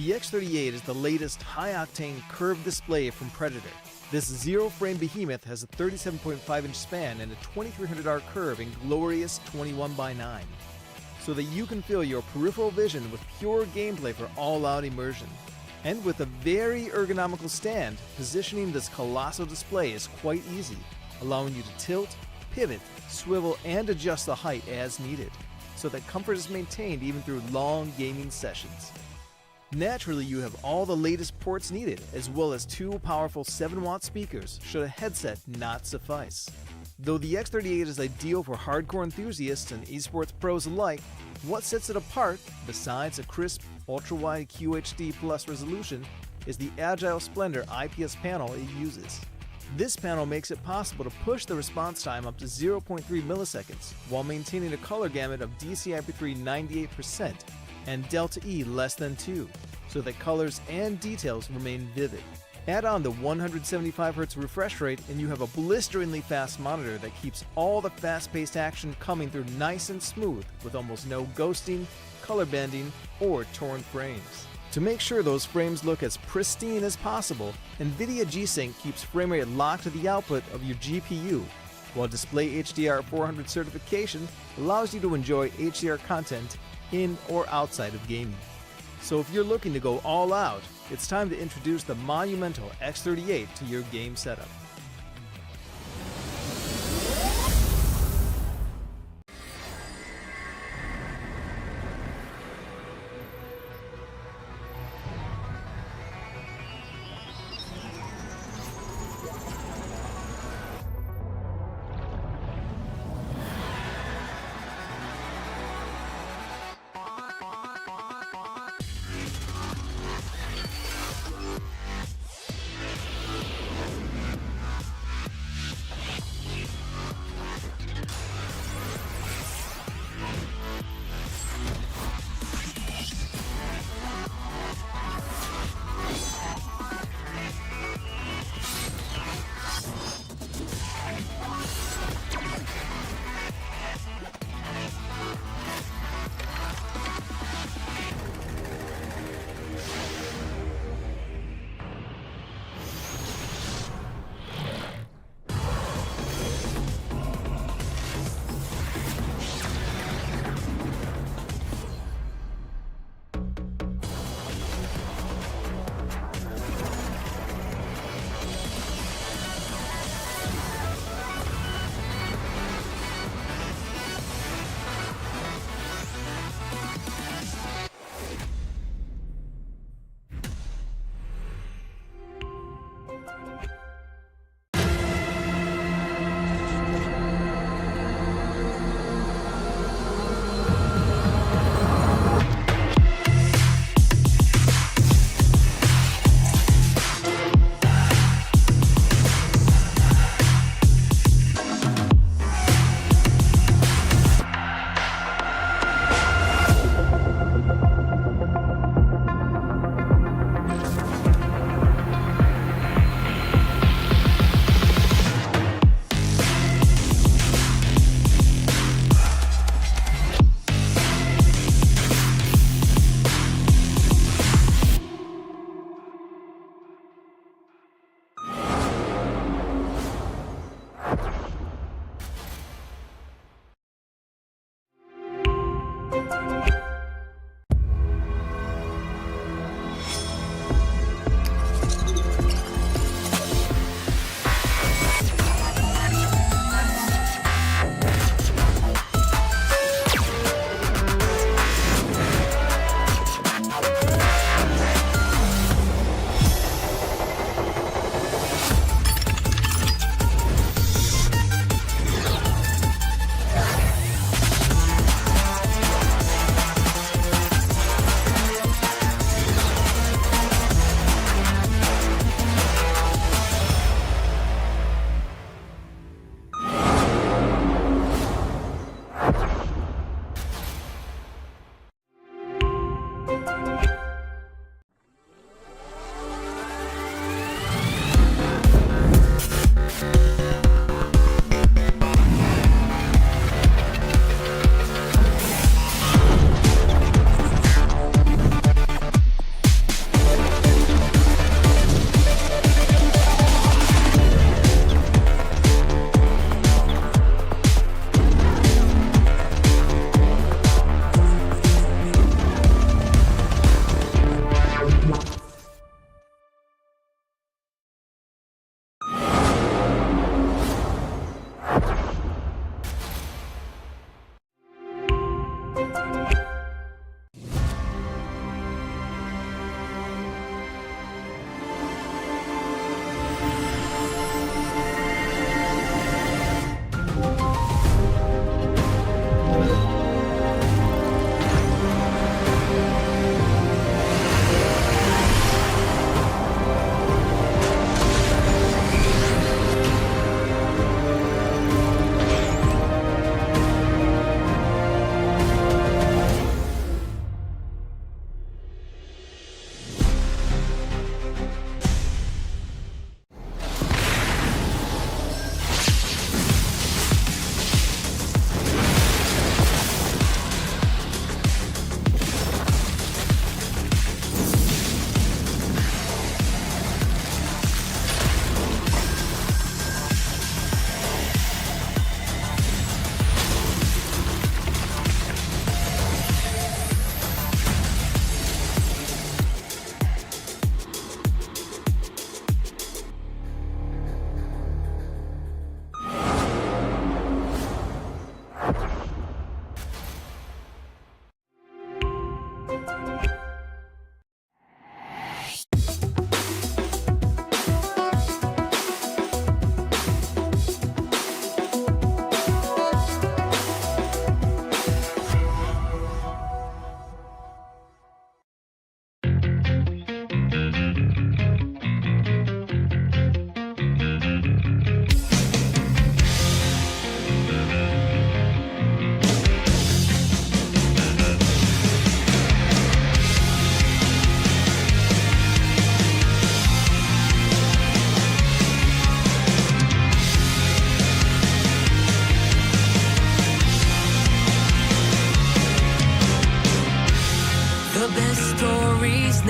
The X38 is the latest high-octane curved display from Predator. This zero-frame behemoth has a 37.5-inch span and a 2300R curve in glorious 21:9, so that you can feel your peripheral vision with pure gameplay for all-out immersion. And with a very ergonomical stand, positioning this colossal display is quite easy, allowing you to tilt, pivot, swivel, and adjust the height as needed, so that comfort is maintained even through long gaming sessions. Naturally, you have all the latest ports needed, as well as two powerful 7-watt speakers should a headset not suffice. Though the X38 is ideal for hardcore enthusiasts and esports pros alike, what sets it apart, besides a crisp, ultra-wide QHD Plus resolution, is the Agile Splendor IPS panel it uses. This panel makes it possible to push the response time up to 0.3 milliseconds while maintaining a color gamut of DCI-P3 98% and Delta E less than 2, so that colors and details remain vivid. Add on the 175Hz refresh rate and you have a blisteringly fast monitor that keeps all the fast-paced action coming through nice and smooth with almost no ghosting, color bending, or torn frames. To make sure those frames look as pristine as possible, NVIDIA G-Sync keeps frame rate locked to the output of your GPU, while Display HDR 400 certification allows you to enjoy HDR content in or outside of gaming. So if you're looking to go all out, it's time to introduce the monumental X38 to your game setup.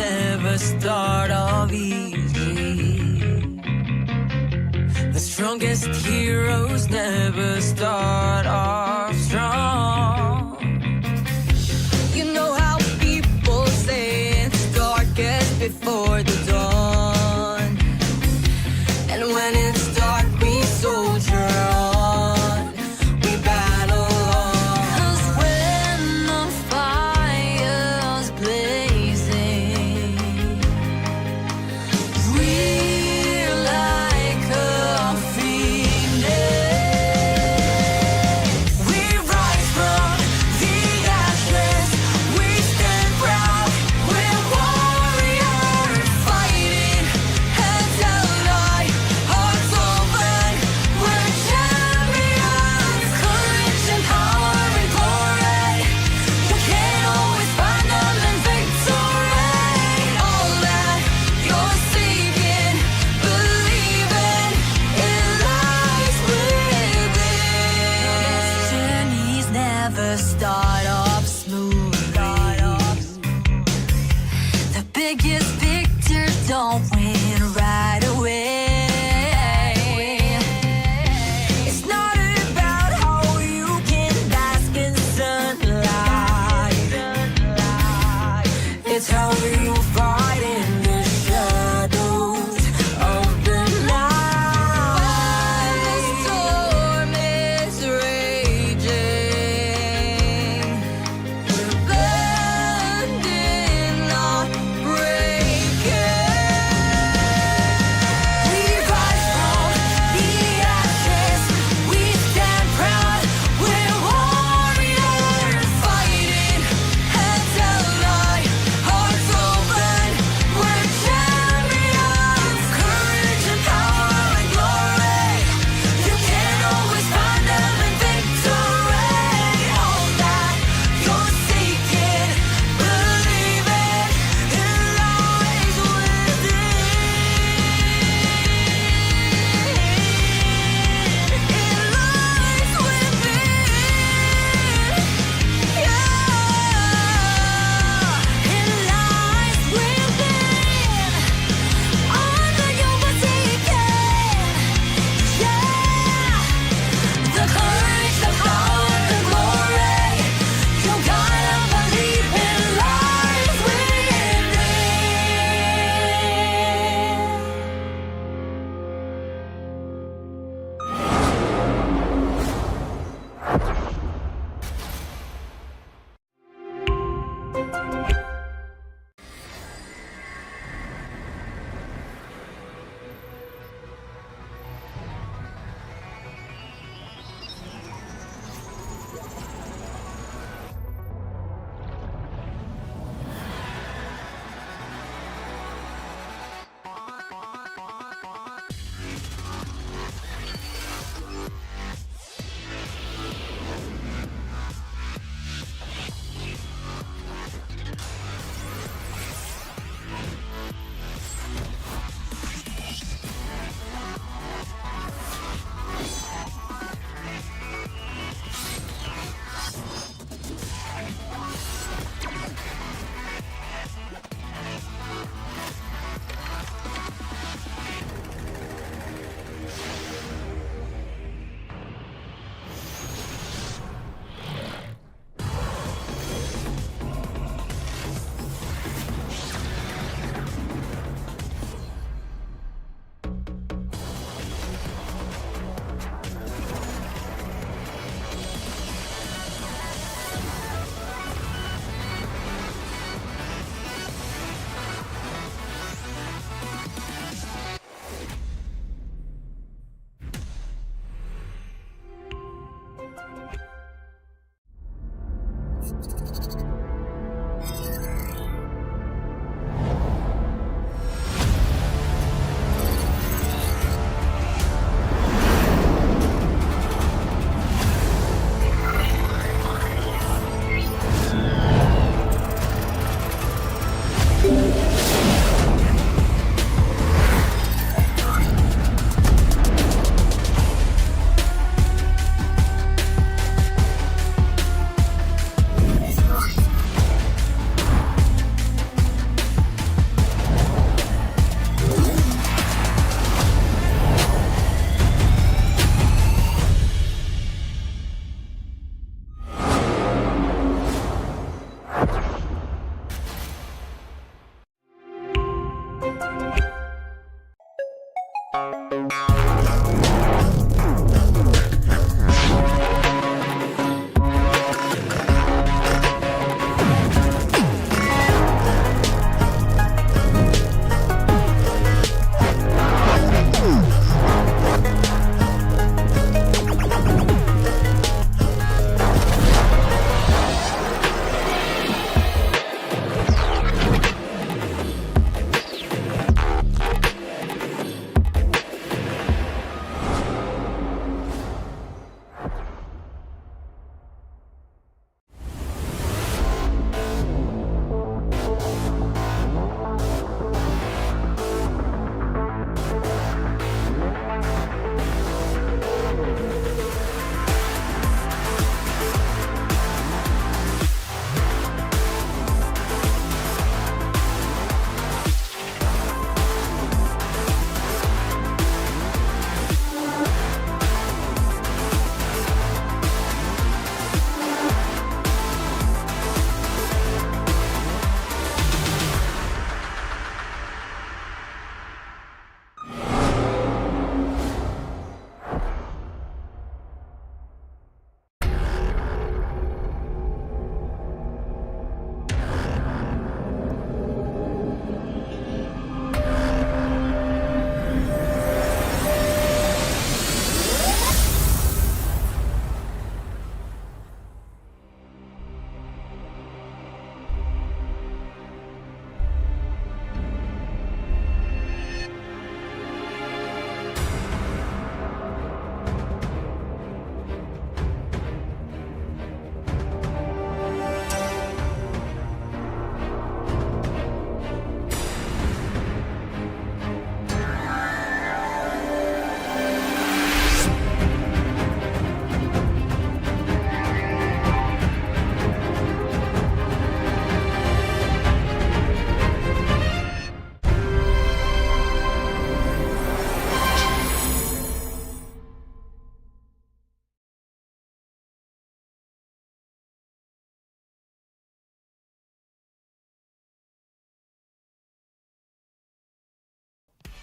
never start off easy. The strongest heroes never start off strong. You know how people say it's darkest before the dawn. And when it's dark, we soldier on. We battle on. 'Cause when the fire's blazing, we're like a phoenix. We rise from the ashes. We stand proud. We're warriors fighting until light. Hearts of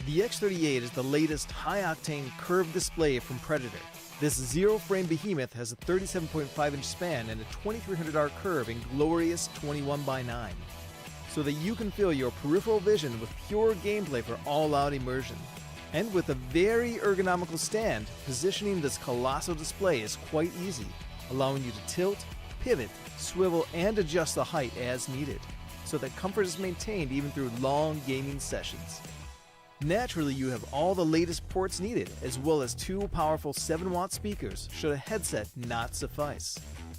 The X38 is the latest high-octane curved display from Predator. This zero-frame behemoth has a 37.5-inch span and a 2300R curve in glorious 21:9, so that you can feel your peripheral vision with pure gameplay for all-out immersion. And with a very ergonomical stand, positioning this colossal display is quite easy, allowing you to tilt, pivot, swivel, and adjust the height as needed, so that comfort is maintained even through long gaming sessions. Naturally, you have all the latest ports needed, as well as two powerful 7-watt speakers should a headset not suffice.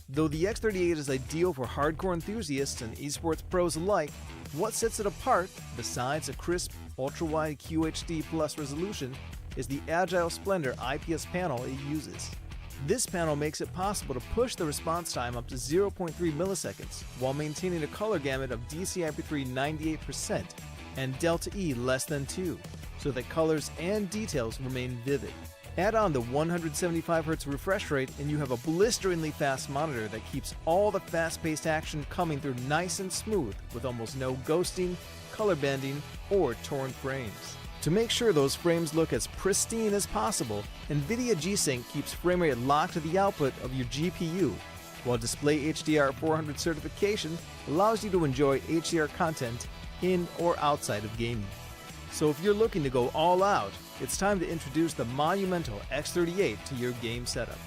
Though the X38 is ideal for hardcore enthusiasts and esports pros alike, what sets it apart, besides a crisp, ultra-wide QHD Plus resolution, is the Agile Splendor IPS panel it uses. This panel makes it possible to push the response time up to 0.3 milliseconds while maintaining a color gamut of DCI-P3 98% and Delta E less than 2, so that colors and details remain vivid. Add on the 175Hz refresh rate and you have a blisteringly fast monitor that keeps all the fast-paced action coming through nice and smooth with almost no ghosting, color bending, or torn frames. To make sure those frames look as pristine as possible, NVIDIA G-Sync keeps frame rate locked to the output of your GPU, while Display HDR 400 certification allows you to enjoy HDR content in or outside of gaming. So if you're looking to go all out, it's time to introduce the monumental X38 to your game setup.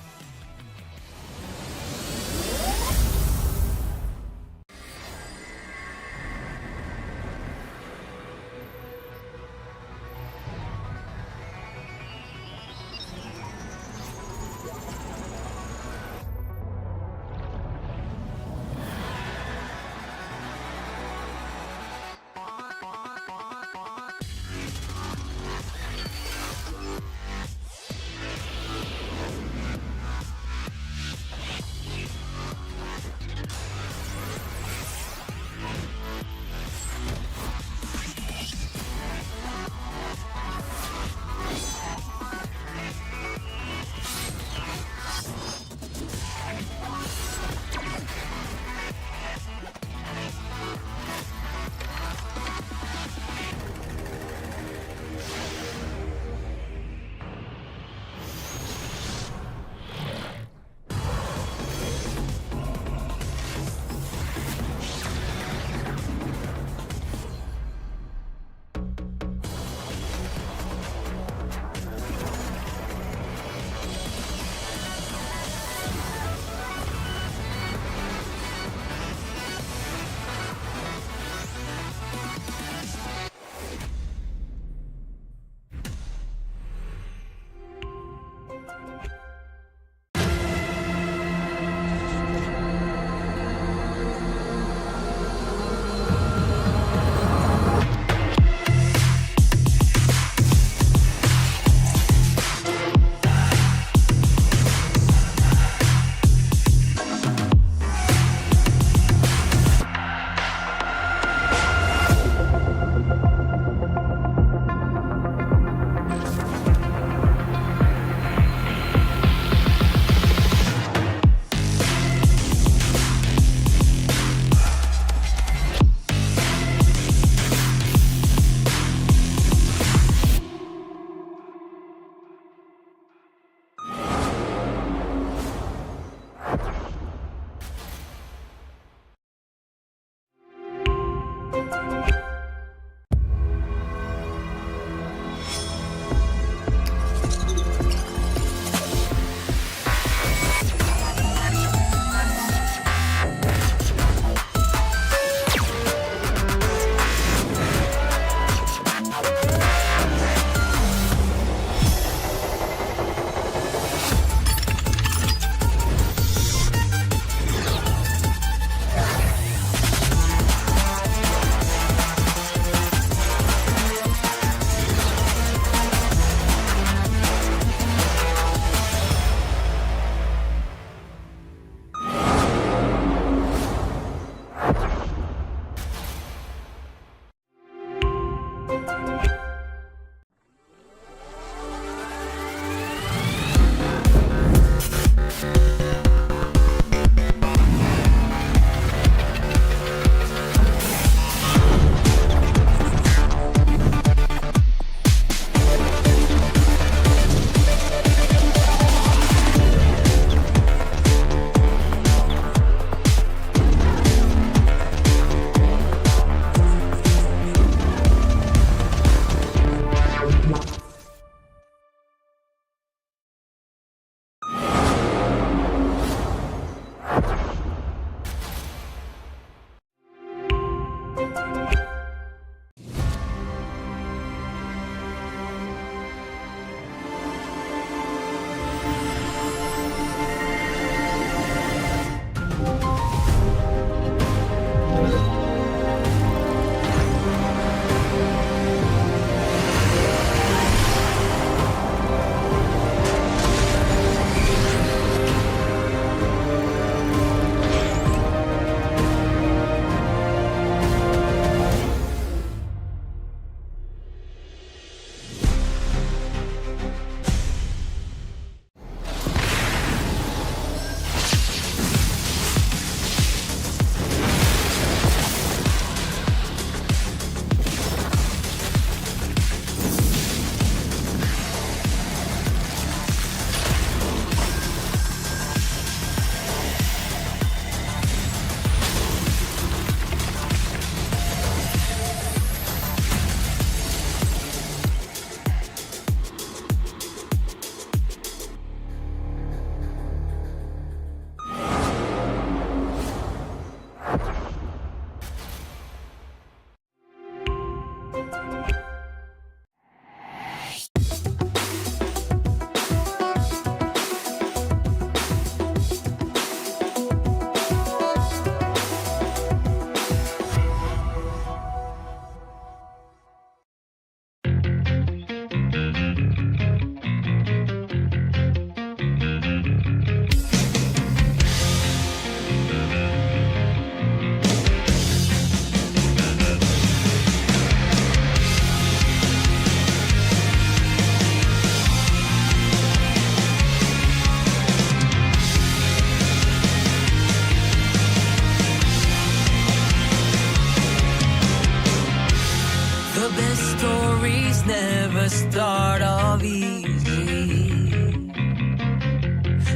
never start off easy.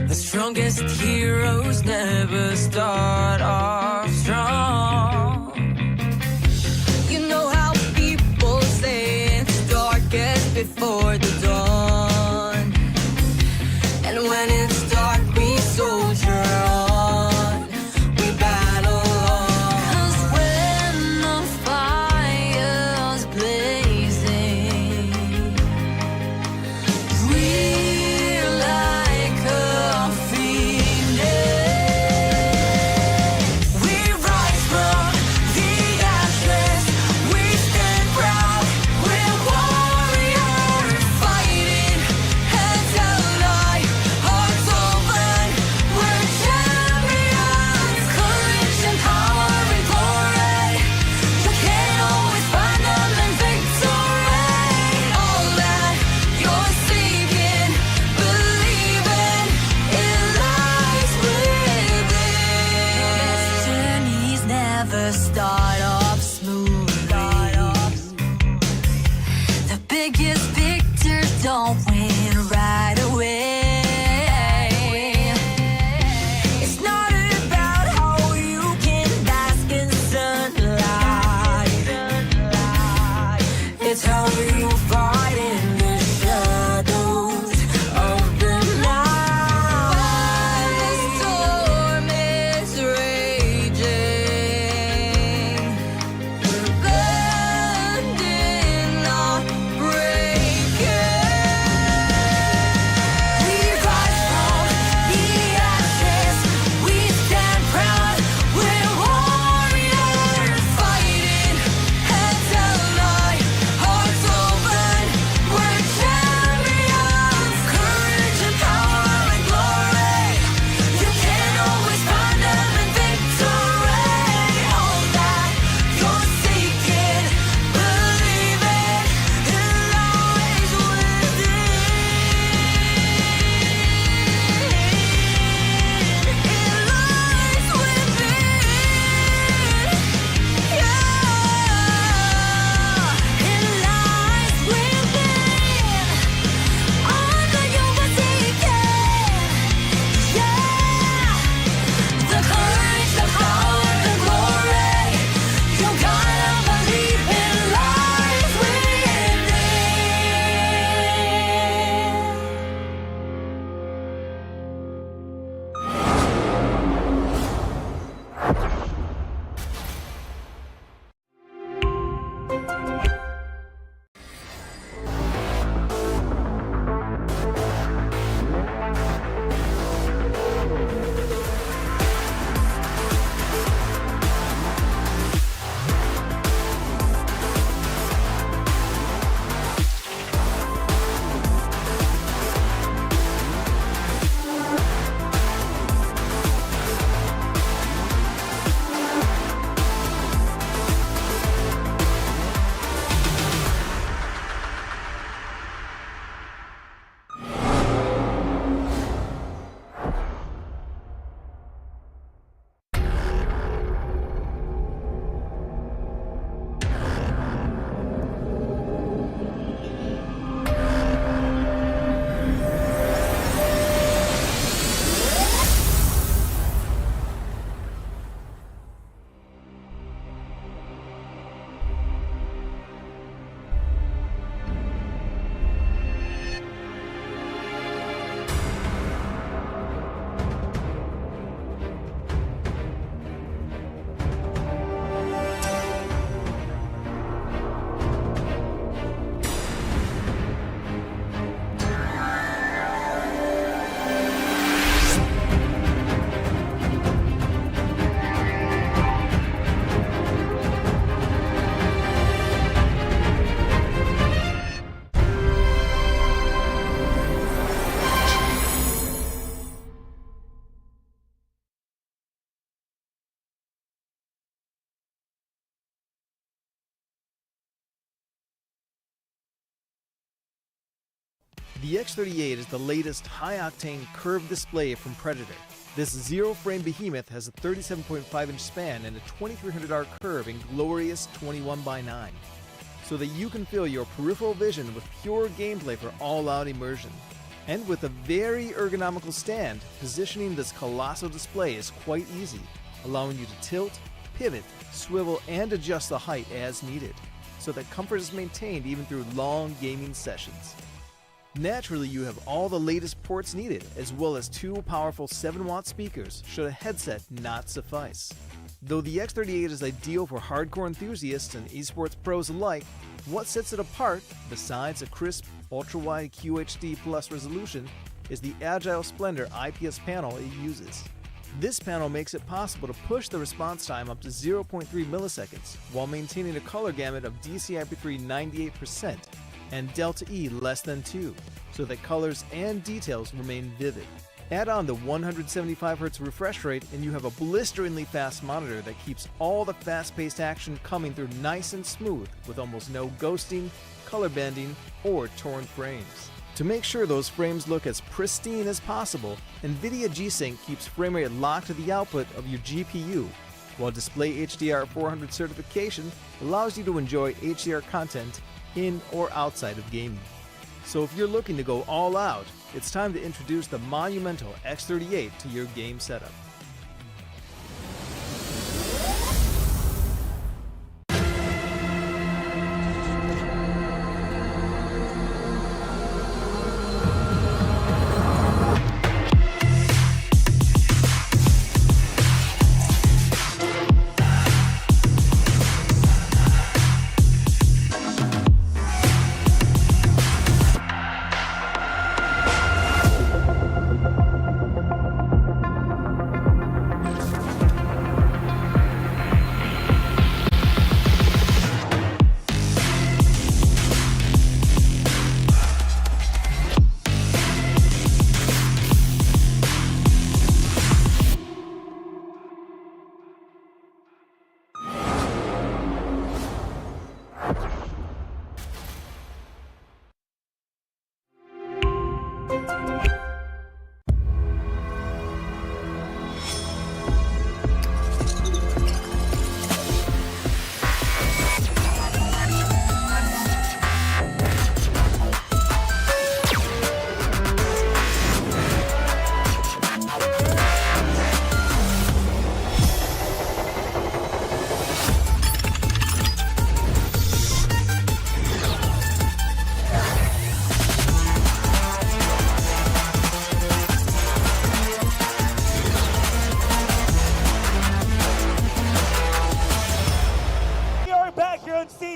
The strongest heroes never start off strong. You know how people say it's darkest before the dawn. And when it's dark, we soldier on. We battle on. 'Cause when the fire's blazing, we're like a phoenix. We rise from the ashes. We stand proud. We're warriors fighting heads held high, hearts open. We're champions. Courage and power and glory. You can't always find them in victory. All that you're seeking, believing, it lies within. Journeys never start off smoothly. The biggest victors don't win right away. It's not about how you can bask in sunlight. It's how you fight in the shadows of the night. The storm is raging. We're bending, not breaking. We rise from the ashes. We stand proud. We're warriors fighting heads held high, hearts open. We're champions. Courage and power and glory. You can't always find them in victory. All that you're seeking, believing, it lies within. It lies within. Yeah, it lies within. All that you were seeking. Yeah, the courage, the power, the glory. You gotta believe it lies within. The X38 is the latest high-octane curved display from Predator. This zero-frame behemoth has a 37.5-inch span and a 2300R curve in glorious 21:9. so that you can fill your peripheral vision with pure gameplay for all-out immersion. And with a very ergonomical stand, positioning this colossal display is quite easy, allowing you to tilt, pivot, swivel, and adjust the height as needed, so that comfort is maintained even through long gaming sessions. Naturally, you have all the latest ports needed, as well as 2 powerful 7-watt speakers should a headset not suffice. Though the X38 is ideal for hardcore enthusiasts and esports pros alike, what sets it apart, besides a crisp, ultra-wide QHD Plus resolution, is the Agile Splendor IPS panel it uses. This panel makes it possible to push the response time up to 0.3 milliseconds while maintaining a color gamut of DCI-P3 98% and Delta E less than 2, so that colors and details remain vivid. Add on the 175Hz refresh rate and you have a blisteringly fast monitor that keeps all the fast-paced action coming through nice and smooth with almost no ghosting, color bending, or torn frames. To make sure those frames look as pristine as possible, NVIDIA G-Sync keeps frame rate locked to the output of your GPU, while Display HDR 400 certification allows you to enjoy HDR content in or outside of gaming. So if you're looking to go all out, it's time to introduce the monumental X38 to your game setup.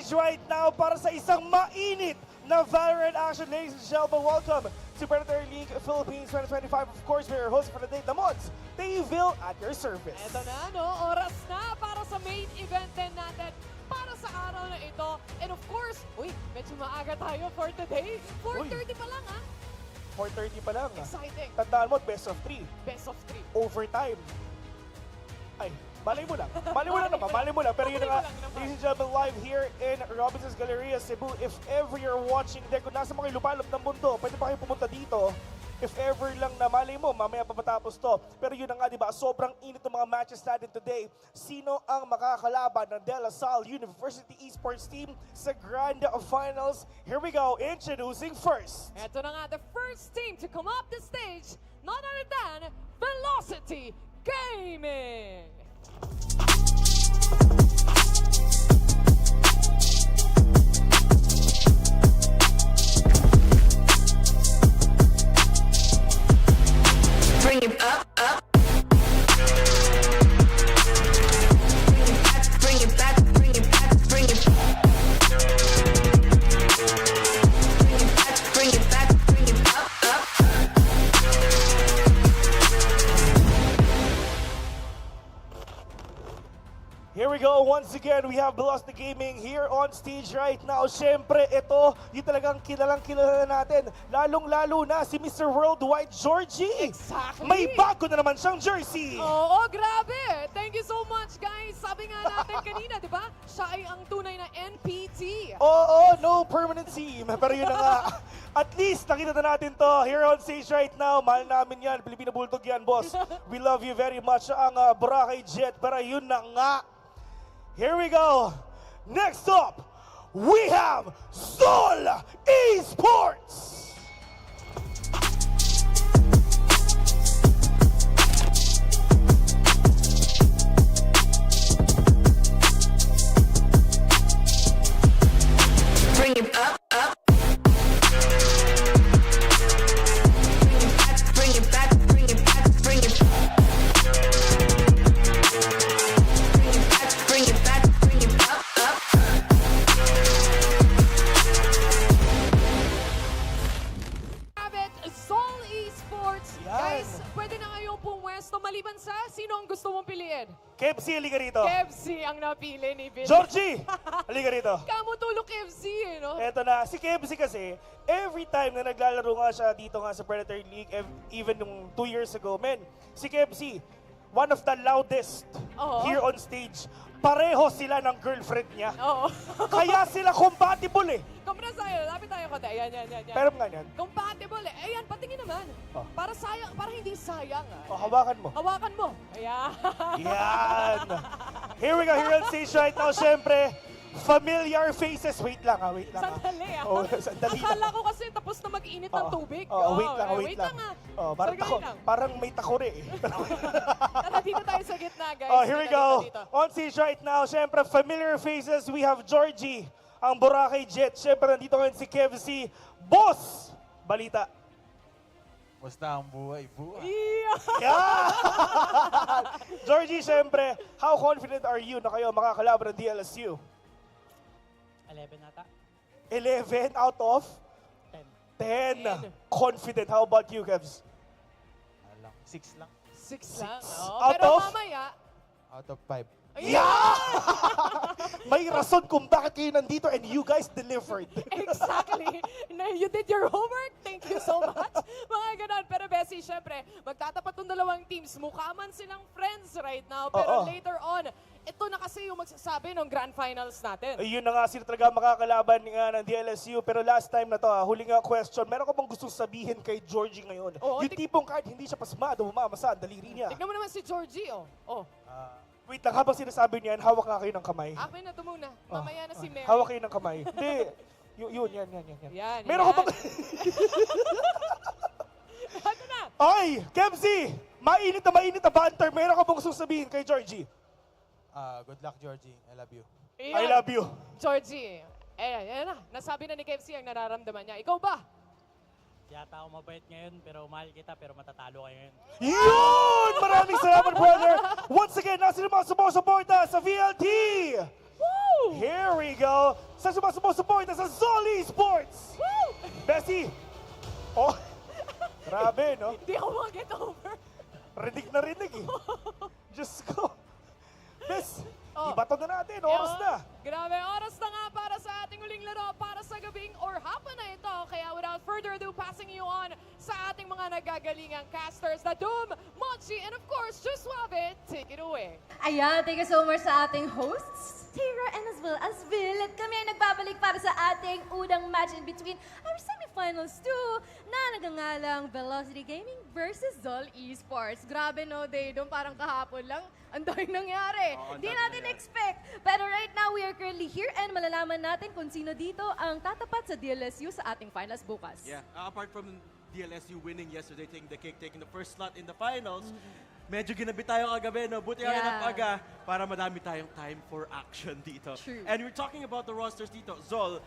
Right now para sa isang mainit na Valorant action, ladies and gentlemen. Welcome to Predator League Philippines 2025. Of course, we're your host for the day, the Mods, Dayville at your service. Eto na, no? Oras na para sa main event din natin para sa araw na ito. And of course, uy, medyo maaga tayo for today. 4:30 pa lang, ha? 4:30 pa lang. Exciting. Tandaan mo, best of 3. Best of 3. Overtime. Ay, malay mo lang. Malay mo lang naman, malay mo lang. Pero yun na nga, ladies and gentlemen, live here in Robinsons Galleria Cebu. If ever you're watching there, kung nasa mga lupalop ng mundo, pwede pa kayo pumunta dito. If ever lang na malay mo, mamaya pa matapos to. Pero yun na nga, diba, sobrang init ng mga matches natin today. Sino ang makakalaban ng De La Salle University Esports Team sa Grand Finals? Here we go, introducing first. Eto na nga, the first team to come up the stage, none other than Velocity Gaming. Bring it up, up. Bring it back, bring it back, bring it back, bring it back, bring it back, bring it up, up. Here we go, once again, we have Velocity Gaming here on stage right now. Siyempre, ito, yung talagang kilalang-kilala natin. Lalong-lalo na si Mr. Worldwide Georgie. Exactly. May bago na naman siyang jersey. Oo, grabe. Thank you so much, guys. Sabi nga natin kanina, di ba? Siya ay ang tunay na NPT. Oo, no permanent team. Pero yun na nga, at least nakita na natin to here on stage right now. Mahal namin yan. Pilipino Bulldog yan, boss. We love you very much. Ang Boracay Jet. Pero yun na nga. Here we go. Next up, we have Sol Esports! Bring it up, up. Bring it back, bring it back, bring it back. Bring it back, bring it up, up. Habit, Sol Esports. Yan. Guys, pwede na kayong pumwesto maliban sa sino ang gusto mong piliin? Kebsi, halika rito. KFC ang napili ni Vin. Georgie, halika rito. Kamutulong KFC, no? Eto na, si Kebsi kasi, every time na naglalaro nga siya dito nga sa Predator League, even nung 2 years ago, men, si Kebsi, one of the loudest Oo. here on stage. Pareho sila ng girlfriend niya. Oo. Kaya sila compatible eh. Kumpara sa'yo, lapit tayo konti. Ayan, yan, yan, yan. Pero nga yan, Compatible eh. Ayan, patingin naman. Oh. Para sayang, para hindi sayang. hawakan mo. Hawakan mo. Ayan. Yan. Here we go, here on stage right now, syempre, familiar faces. Wait lang wait lang. Sandali ah. Oh, sandali Akala lang. ko kasi tapos na mag-init ng tubig. Wait lang. ah. Oh, parang, Sagay lang. parang may takore eh. Tara, dito tayo sa gitna, guys. Oh, here we Dito, go. dito. On stage right now, syempre, familiar faces. We have Georgie, ang Boracay Jet. Syempre, nandito ngayon si Kevc. Boss! Balita. Basta ang buhay. Yeah. Yeah! Georgie, syempre, how confident are you na kayo makakalaban ng DLSU? 11 ata. 11 out of 10. 10. Confident. How about you, Kevs? Alam, 6 lang. 6 lang. Oh, Out pero of? mamaya, Out of 5. Yeah! May rason kung bakit kayo nandito and you guys delivered. exactly. Na you did your homework. Thank you so much. Mga ganon. Pero Bessie, syempre, magtatapat ng dalawang teams. Mukha man silang friends right now. Pero Oo. later on, ito na kasi yung magsasabi ng grand finals natin. Ayun na nga sila talaga makakalaban nga ng DLSU. Pero last time na to, huling nga question, meron ka bang gustong sabihin kay Georgie ngayon? Oo, Yung tipong kahit hindi siya pasmado, mamasa ang daliri niya. Tignan mo naman si Georgie, oh. Oh, Wait lang, habang sinasabi niyan, hawak nga kayo ng kamay. akin na ito muna. Mamaya na si Mary. Hawak kayo ng kamay. Hindi. Yun, yan. Yan, Meron ka yan. bang... Ito na. Oy, Kemsi! Mainit na banter. Meron ka bang gustong sabihin kay Georgie? Good luck, Georgie. I love you. I love you. Georgie. Ayan na. Nasabi na ni KFC ang nararamdaman niya. Ikaw ba? Yata ako mabait ngayon, pero mahal kita, pero matatalo kayo ngayon. Yun! Maraming salamat, brother! Once again, nasa mga sumusuporta sa VLT! Woo! Here we go! Sa sumusuporta sa Zoli Sports! Woo! Bessie! Oh, grabe, no? Hindi ako mag-get over. Rinig na rinig eh. Diyos ko. Bes, Oh. ibato na natin. Oras Ewan, na. Grabe, oras na nga para sa ating uling laro para sa gabing or hapon na ito. Kaya without further ado, passing you on sa ating mga nagagalingang casters na Doom, Mochi, and of course, Just Suave. Take it away. Ayan, thank you so much sa ating hosts, Tira and as well as Vil. At kami ay nagbabalik para sa ating unang match in between our semifinals too, na nagangalang Velocity Gaming versus Zol Esports. Grabe no, Daydon, parang kahapon lang. Ang daming nangyari. Hindi natin expect. Pero right now, we are currently here and malalaman natin kung sino dito ang tatapat sa DLSU sa ating finals bukas. Yeah, apart from DLSU winning yesterday, taking the cake, taking the first slot in the finals, medyo ginabi tayo kagabi, no? Buti kami Yeah. napaga para madami tayong time for action dito. True. And we're talking about the rosters dito. Zol,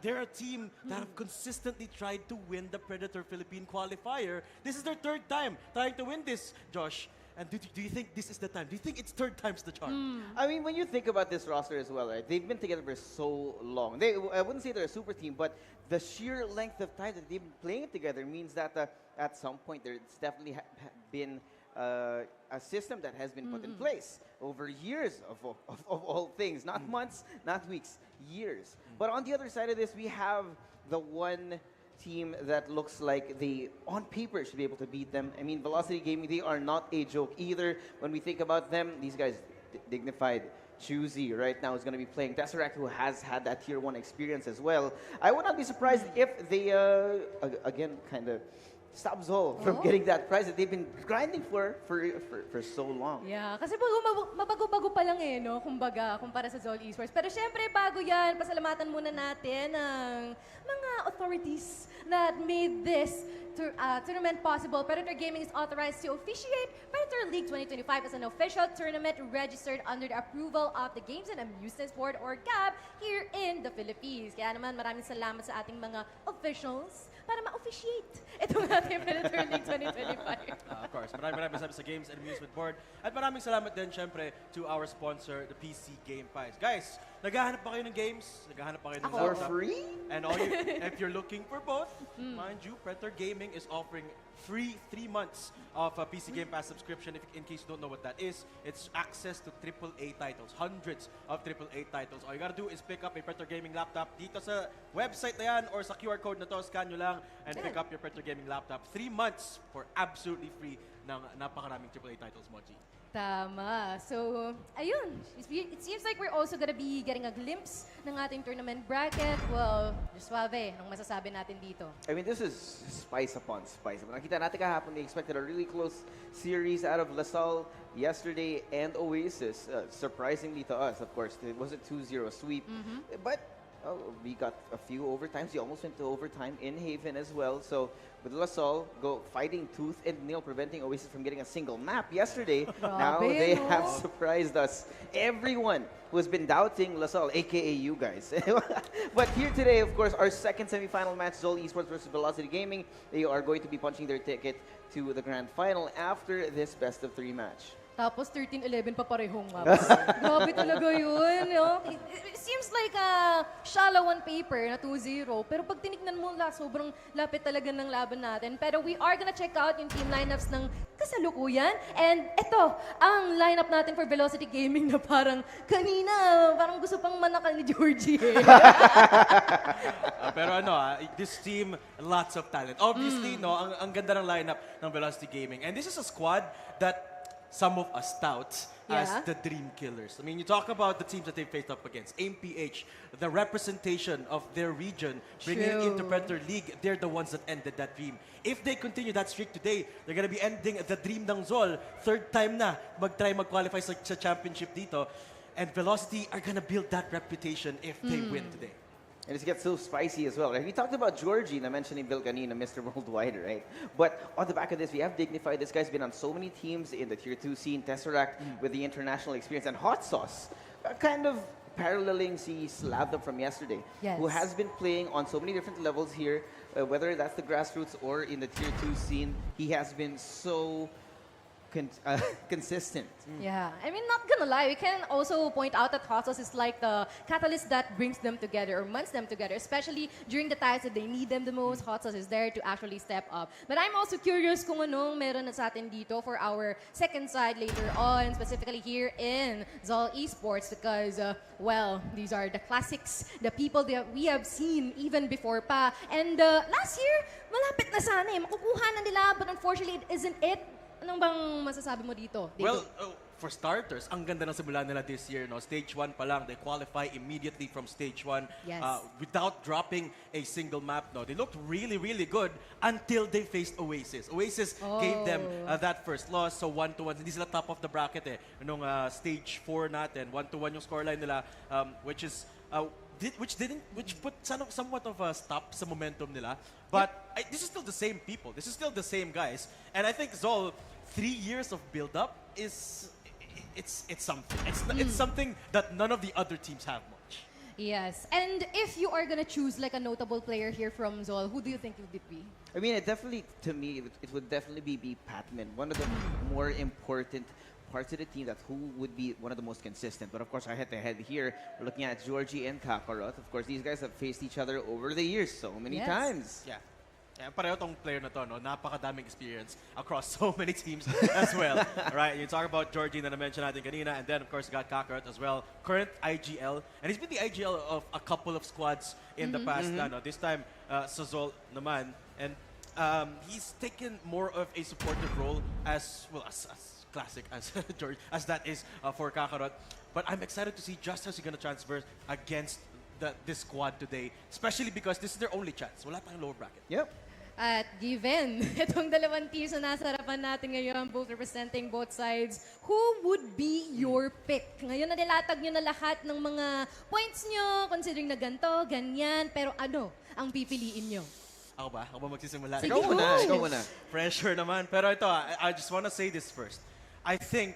they're a team that have consistently tried to win the Predator Philippine qualifier. This is their third time trying to win this, Josh. And do you think this is the time? Do you think it's third time's the charm? I mean, when you think about this roster as well, right? They've been together for so long. I wouldn't say they're a super team, but the sheer length of time that they've been playing together means that at some point there's definitely been a system that has been put in place over years of all things, not months, not weeks, years. But on the other side of this, we have the one team that looks like they, on paper, should be able to beat them. I mean, Velocity Gaming, they are not a joke either. When we think about them, these guys, dignified, choosy right now is going to be playing Tesseract, who has had that Tier 1 experience as well. I would not be surprised if they, again, kind of stop Zol from getting that prize that they've been grinding for so long. Yeah, kasi mabago-bago pa lang eh, no? Kumbaga, kumpara sa Zol Esports. Pero syempre, bago yan, pasalamatan muna natin ang mga authorities that made this tournament possible. Predator Gaming is authorized to officiate Predator League 2025 as an official tournament registered under the approval of the Games and Amusements Board or GAB here in the Philippines. Kaya naman maraming salamat sa ating mga officials para ma-officiate itong ating Predator League 2025. Of course. Maraming salamat sa Games and Amusement Board. At maraming salamat din, syempre, to our sponsor, the PC Game Pies. Guys, naghahanap pa kayo ng games? Naghahanap pa kayo ng For laptop? free? And if you're looking for both, mind you, Predator Gaming is offering free 3 months of a PC Game Pass subscription. In case you don't know what that is, it's access to AAA titles, hundreds of AAA titles. All you gotta do is pick up a Predator Gaming laptop dito sa website na yan or sa QR code na to, scan nyo lang and pick up your Predator Gaming laptop. 3 months for absolutely free ng napakaraming AAA titles, Moji. Tama. So, ayun. It seems like we're also gonna be getting a glimpse ng ating tournament bracket. Well, suave. Anong masasabi natin dito? I mean, this is spice upon spice. Nakita natin kahapon, they expected a really close series out of LaSalle yesterday and Oasis. Surprisingly to us, of course, it was a 2-0 sweep. But we got a few overtimes. We almost went to overtime in Haven as well. So with LaSalle fighting tooth and nail, preventing Oasis from getting a single map yesterday. Now they have surprised us. Everyone who has been doubting LaSalle, aka you guys. But here today, of course, our second semifinal match, Zol Esports versus Velocity Gaming. They are going to be punching their ticket to the grand final after this best of 3 match. Tapos 13-11 pa parehong maps. Grabe talaga yun. No? It seems like a shallow on paper na 2-0. Pero pag tinignan mo, sobrang lapit talaga ng laban natin. Pero we are gonna check out yung team lineups ng kasalukuyan. And ito, ang lineup natin for Velocity Gaming na parang kanina, parang gusto pang manakal ni Georgie. Pero this team, lots of talent. Obviously, ang ganda ng lineup ng Velocity Gaming. And this is a squad that some of us tout as the dream killers. I mean, you talk about the teams that they faced up against. AMPH, the representation of their region, bringing it into Predator League, they're the ones that ended that dream. If they continue that streak today, they're gonna be ending the dream ng Zol. Third time na mag-try mag-qualify sa championship dito. And Velocity are gonna build that reputation if they win today. And it gets so spicy as well, right? We talked about Georgie, na mentioning Bill Kanina, Mr. Worldwide, right? But on the back of this, we have Dignified. This guy's been on so many teams in the Tier 2 scene, Tesseract with the international experience, and Hot Sauce, kind of paralleling si Slavdom from yesterday, who has been playing on so many different levels here, whether that's the grassroots or in the Tier 2 scene. He has been so consistent. Yeah, I mean, not gonna lie, we can also point out that Hot Sauce is like the catalyst that brings them together or months them together, especially during the times that they need them the most. Hot Sauce is there to actually step up. But I'm also curious kung anong meron na sa atin dito for our second side later on, specifically here in Zol Esports, because, well, these are the classics, the people that we have seen even before pa. And last year, malapit na sana eh, makukuha na nila, but unfortunately, it isn't it. Anong bang masasabi mo dito, David? Well, for starters, ang ganda ng simula nila this year. No? Stage 1 pa lang, they qualify immediately from Stage 1 without dropping a single map. No? They looked really, really good until they faced Oasis. Oasis gave them that first loss, so 1-1. Hindi sila top of the bracket eh. Nung Stage 4 natin, 1-1 yung scoreline nila, which put somewhat of a stop sa momentum nila. But this is still the same people. This is still the same guys. And I think Zol, 3 years of build-up it's something. It's something that none of the other teams have much. Yes. And if you are gonna choose like a notable player here from Zol, who do you think it would be? I mean, to me, it would definitely be Patman, one of the more important parts of the team, that who would be one of the most consistent. But of course, our head-to-head here, we're looking at Georgie and Kakarot. Of course, these guys have faced each other over the years so many times. Yeah. Pareho tong player na to, no? Napakadaming experience across so many teams as well. Right? You talk about Georgie na na-mention natin kanina, and then of course, got Kakarot as well. Current IGL. And he's been the IGL of a couple of squads in the past. No? This time, sa Zol naman. And he's taken more of a supportive role as classic as George, as that is for Kakarot. But I'm excited to see just how he's going to transfer against this squad today, especially because this is their only chance. Wala pa yung lower bracket. Yep. At given itong dalawang teams na nasa harapan natin ngayon, both representing both sides, who would be your pick? Ngayon na nilatag nyo na lahat ng mga points nyo, considering na ganito, ganyan, pero ano ang pipiliin nyo? Ako ba? Ako ba magsisimula? Sige, Ikaw muna, go. ikaw muna. Pressure naman. Pero ito, I just wanna say this first. I think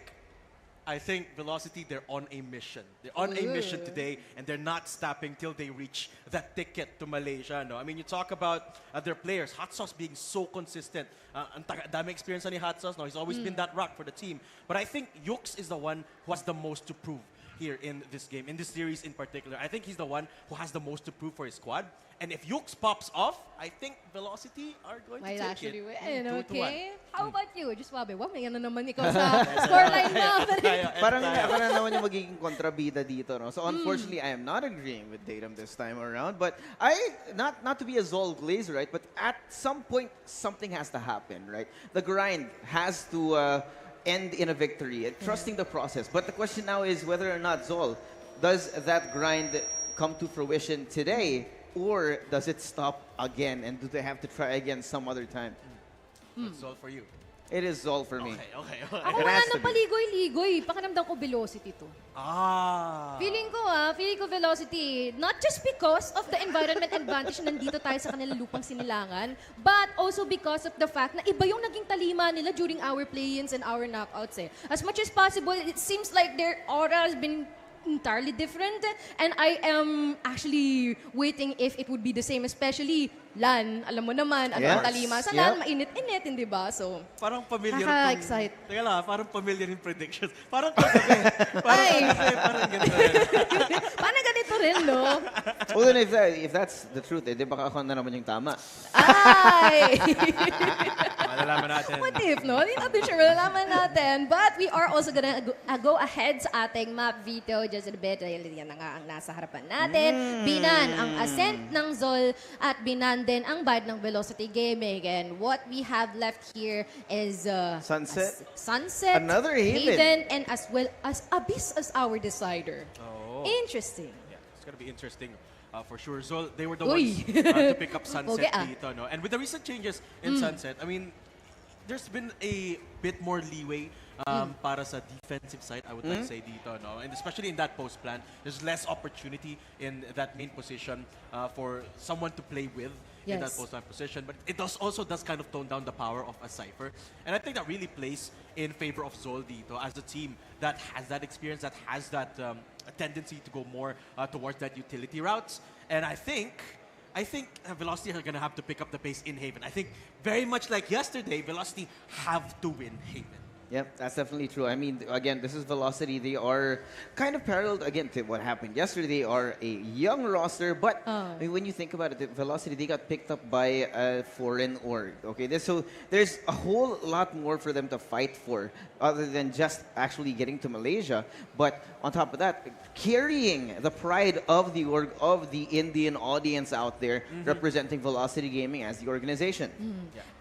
Velocity, they're on a mission. They're on a mission today, and they're not stopping till they reach that ticket to Malaysia. No, I mean, you talk about their players, Hot Sauce being so consistent. Ang dami experience ni Hot Sauce. No, he's always been that rock for the team. But I think Yux is the one who has the most to prove here in this game, in this series in particular. I think he's the one who has the most to prove for his squad. And if Yux pops off, I think Velocity are going Might to take actually it. win, 2-1. okay? How about you? Just wabe, wag may ano naman ikaw sa scoreline mo. Parang ako na naman yung magiging kontrabida dito, no? So unfortunately, I am not agreeing with Datum this time around. But not to be a Zol Glazer, right? But at some point, something has to happen, right? The grind has to end in a victory, trusting the process. But the question now is whether or not Zol, does that grind come to fruition today? Or does it stop again? And do they have to try again some other time? It's all for you. It is Zol for me. Okay. Ako It wala has to nang be. paligoy-ligoy. Pakiramdam ko velocity to. Feeling ko velocity, not just because of the environment advantage na nandito tayo sa kanilang lupang sinilangan, but also because of the fact na iba yung naging talima nila during our play-ins and our knockouts eh. As much as possible, it seems like their aura has been entirely different, and I am actually waiting if it would be the same, especially LAN. Alam mo naman, ano ang Yes. talima sa Yep. LAN, mainit-init, hindi ba? So, Parang familiar Nakaka-excite. Teka lang, parang familiar yung predictions. Parang kagabi. Parang ganito. parang ganito rin, no? Well, then if that's the truth, di baka ako na naman yung tama. Ay! Malalaman natin. What if, no? Hindi natin sure. Malalaman natin. But we are also gonna go ahead sa ating map veto just a bit. Dahil yan na nga ang nasa harapan natin. Binan ang Ascent ng Zol at Binan din ang Bide ng Velocity Gaming. And what we have left here is Sunset. Sunset, Another Haven. and as well as Abyss as our decider. Oh. Interesting. Yeah, it's gonna be interesting. For sure. So they were the Uy. ones to pick up Sunset Okay, dito, no? And with the recent changes in Sunset, I mean, there's been a bit more leeway para sa defensive side, I would like to say dito, no? And especially in that post plan, there's less opportunity in that main position for someone to play with in that Yes. post plan position. But it also does kind of tone down the power of a Cypher. And I think that really plays in favor of Zol dito as a team that has that experience, that has that a tendency to go more towards that utility routes. And I think Velocity are going to have to pick up the pace in Haven. I think very much like yesterday, Velocity have to win Haven. Yep, that's definitely true. I mean, again, this is Velocity. They are kind of paralleled, again, to what happened yesterday. They are a young roster, but I mean, when you think about it, the Velocity, they got picked up by a foreign org. Okay, so there's a whole lot more for them to fight for other than just actually getting to Malaysia. But on top of that, carrying the pride of the org, of the Indian audience out there, representing Velocity Gaming as the organization.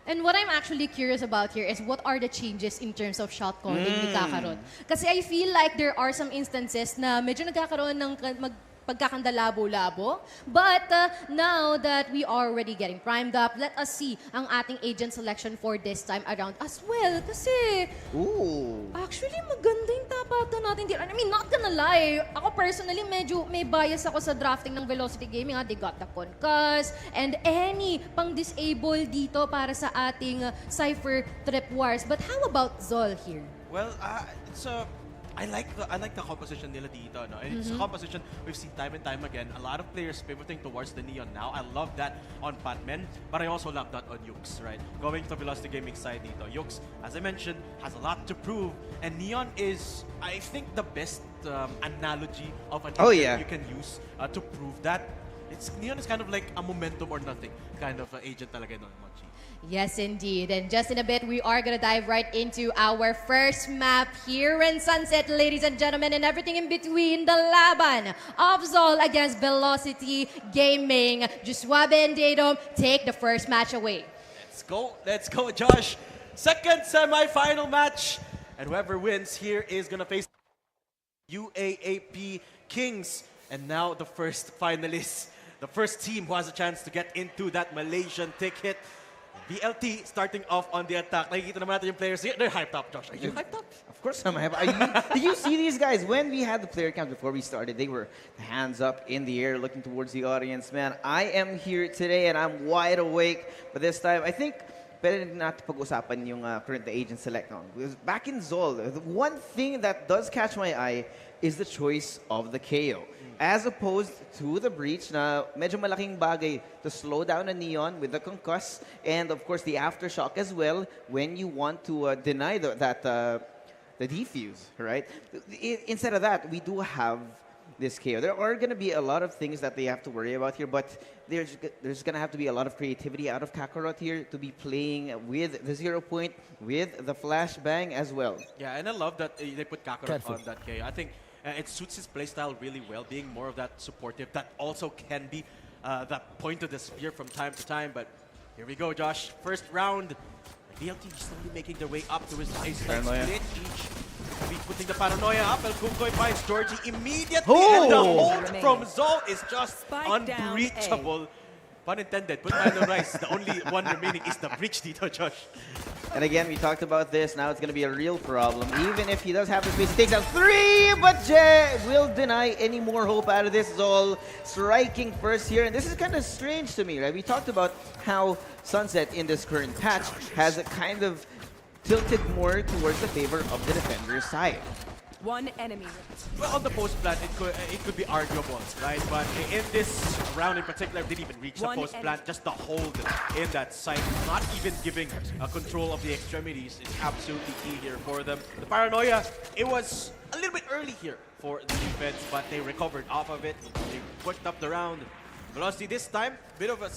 And what I'm actually curious about here is what are the changes in terms of shot calling ni Kakaroon? Kasi I feel like there are some instances na medyo nagkakaroon ng pagkakandalabo-labo. But now that we are already getting primed up, let us see ang ating agent selection for this time around as well. Kasi Ooh. actually maganda yung tapatan natin. I mean, not gonna lie, ako personally medyo may bias ako sa drafting ng Velocity Gaming. They got the Concuss and any pang-disable dito para sa ating Cypher Trip Wars. But how about Zol here? Well, it's I like the composition nila dito, no? And it's a composition we've seen time and time again. A lot of players pivoting towards the Neon now. I love that on Patmen, but I also love that on Yux, right? Going to Velocity Gaming side dito. Yux, as I mentioned, has a lot to prove, and Neon is, I think, the best analogy of an agent you can use to prove that. Neon is kind of like a momentum or nothing kind of agent talaga nun, Mochi. Yes, indeed. And just in a bit, we are going to dive right into our first map here in Sunset, ladies and gentlemen, and everything in between. The laban of Zol against Velocity Gaming. Juswabe and Datum take the first match away. Let's go, Josh. Second semi-final match. And whoever wins here is going to face UAAP Kings. And now the first finalists, the first team who has a chance to get into that Malaysian ticket. VLT starting off on the attack. Nakikita naman natin yung players here. They're hyped up, Josh. Are you hyped up? Of course I'm hyped. Did you see these guys? When we had the player count before we started, they were hands up in the air looking towards the audience. Man, I am here today and I'm wide awake. But this time, I think pwede natin pag-usapan yung current agent select. No? Because back in Zol, the one thing that does catch my eye is the choice of the KO. As opposed to the breach na medyo malaking bagay to slow down a Neon with the concuss and of course the aftershock as well when you want to deny the defuse, right? Instead of that, we do have this KO. There are going to be a lot of things that they have to worry about here, but there's going to have to be a lot of creativity out of Kakarot here to be playing with the 0 point, with the flashbang as well. Yeah, and I love that they put Kakarot on that KO. I think it suits his playstyle really well, being more of that supportive. That also can be that point of the spear from time to time. But here we go, Josh. First round. VLT slowly making their way up to his ice line split. Each be putting the paranoia up. El Kukoy finds Georgie immediately. And the hold from Zol is just unbreachable. Pun intended. Put man on rice. The only one remaining is the breach dito, Josh. And again, we talked about this. Now it's going to be a real problem. Even if he does have the space, he takes out 3, but Jay will deny any more hope out of this. Zol striking first here. And this is kind of strange to me, right? We talked about how Sunset in this current patch has a kind of tilted more towards the favor of the defender's side. One enemy. Well, on the post plant, it could be arguable, right? But in this round in particular, didn't even reach the post plant. Just the hold in that site, not even giving control of the extremities is absolutely key here for them. The paranoia, it was a little bit early here for the defense, but they recovered off of it. They pushed up the round. Velocity this time, bit of a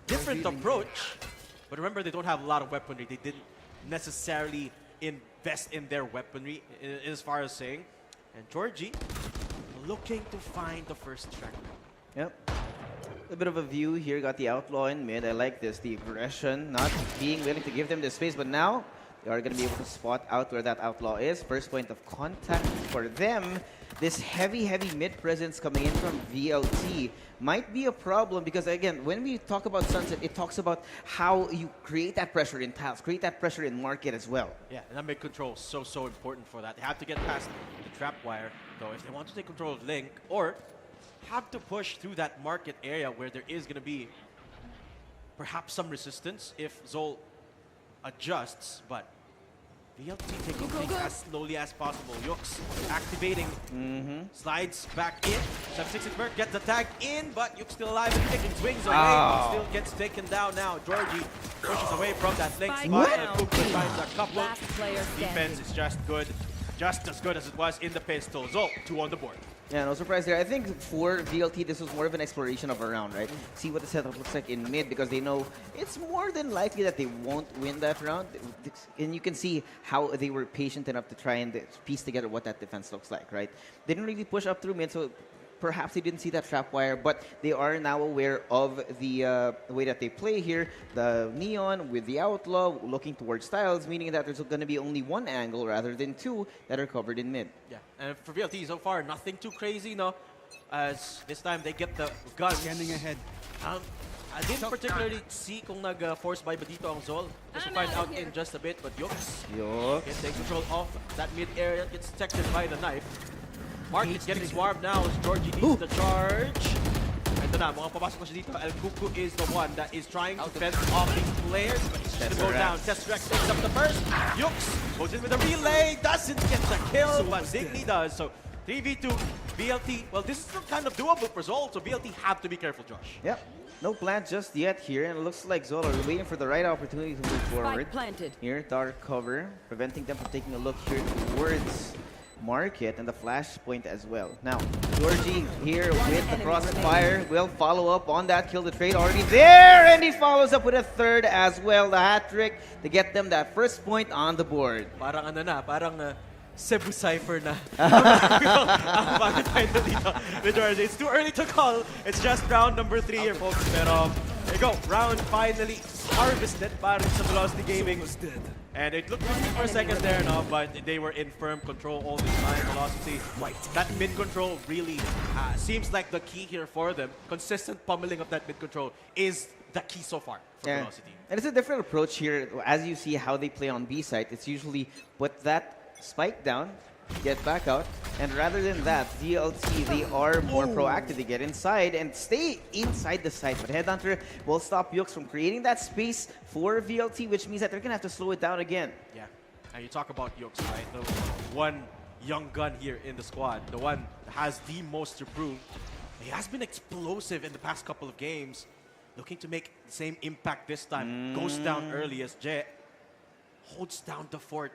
different approach. But remember, they don't have a lot of weaponry. They didn't necessarily invest in their weaponry as far as saying. And Georgie looking to find the first track. Yep. A bit of a view here. Got the outlaw in mid. I like this. The aggression, not being willing to give them the space. But now they are going to be able to spot out where that outlaw is. First point of contact for them. This heavy mid presence coming in from VLT might be a problem because, again, when we talk about Sunset, it talks about how you create that pressure in tiles, create that pressure in market as well. Yeah, and that mid control is so important for that. They have to get past the trap wire, though, if they want to take control of Link, or have to push through that market area where there is going to be perhaps some resistance if Zol adjusts, but VLT taking things as slowly as possible. Yux activating, slides back in. 766 Merc gets the tag in, but Yux still alive and kicking, swings away. Still gets taken down now. Georgie pushes away from that Link spot, and Kuku finds a couple. Defense is just good, just as good as it was in the pistol. Zol, 2 on the board. Yeah, no surprise there. I think for VLT, this was more of an exploration of a round, right? See what the setup looks like in mid because they know it's more than likely that they won't win that round. And you can see how they were patient enough to try and piece together what that defense looks like, right? They didn't really push up through mid, so perhaps they didn't see that trap wire, but they are now aware of the way that they play here. The Neon with the Outlaw looking towards Styles, meaning that there's going to be only one angle rather than 2 that are covered in mid. Yeah, and for VLT so far, nothing too crazy, no? As this time they get the gun. Standing ahead. I didn't particularly see kung nag-force buy ba dito ang Zol. Just to find out in just a bit, but Yux can take control of that mid area, gets detected by the knife. Market getting swarmed now as Georgie needs the charge. Ito na, mga papasok ko siya dito. El Kuku is the one that is trying to fend off these players, but he's just going to go down. Tesseract takes up the first. Yux goes in with a relay, doesn't get the kill, but Ziggy does. So 3v2, VLT. Well, this is kind of doable for Zol, so VLT have to be careful, Josh. Yep. No plan just yet here, and it looks like Zol are waiting for the right opportunity to move forward. Here, dark cover, preventing them from taking a look here towards market and the flash point as well. Now, Georgie here with the crossfire will follow up on that kill. The trade already there, and he follows up with a third as well. The hat trick to get them that first point on the board. Parang ano na, parang Cebu Cypher na. Ang bakit tayo dito ni Georgie. It's too early to call. It's just round number 3 here, folks. Pero, there you go. Round finally harvested para sa Velocity Gaming. And it looked risky for a second there, no? But they were in firm control all this time. Velocity, that mid control really seems like the key here for them. Consistent pummeling of that mid control is the key so far for Yeah. Velocity. And it's a different approach here. As you see how they play on B site, it's usually put that spike down, get back out, and rather than that, VLT, they are more proactive. They get inside and stay inside the site. But Headhunter will stop Yux from creating that space for VLT, which means that they're going to have to slow it down again. Yeah. And you talk about Yux, right? The one young gun here in the squad, the one that has the most to prove. He has been explosive in the past couple of games, looking to make the same impact this time. Goes down early as Jet holds down the fort.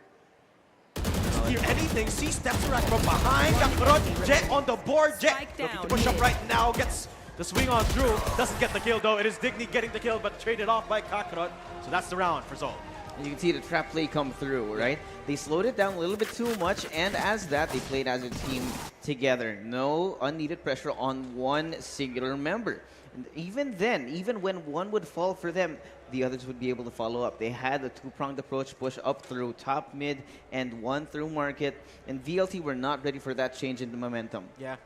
Doesn't hear anything. Sees Tesseract from behind. Kakarot, Jet on the board. Jet looking to push up right now. Gets the swing on through. Doesn't get the kill though. It is Digny getting the kill, but traded off by Kakarot. So that's the round for Zol. And you can see the trap play come through, right? They slowed it down a little bit too much, and as that, they played as a team together. No unneeded pressure on one singular member. And even then, even when one would fall for them, the others would be able to follow up. They had a two-pronged approach, push up through top, mid, and one through market. And VLT were not ready for that change in the momentum. Yeah,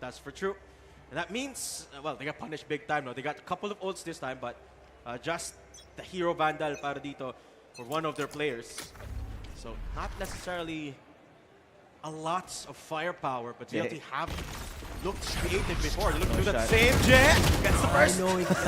that's for true. And that means, well, they got punished big time now. They got a couple of ults this time, but just the hero vandal para dito for one of their players. So not necessarily a lot of firepower, but VLT have looked creative before. Look to that same Jet. Gets the first.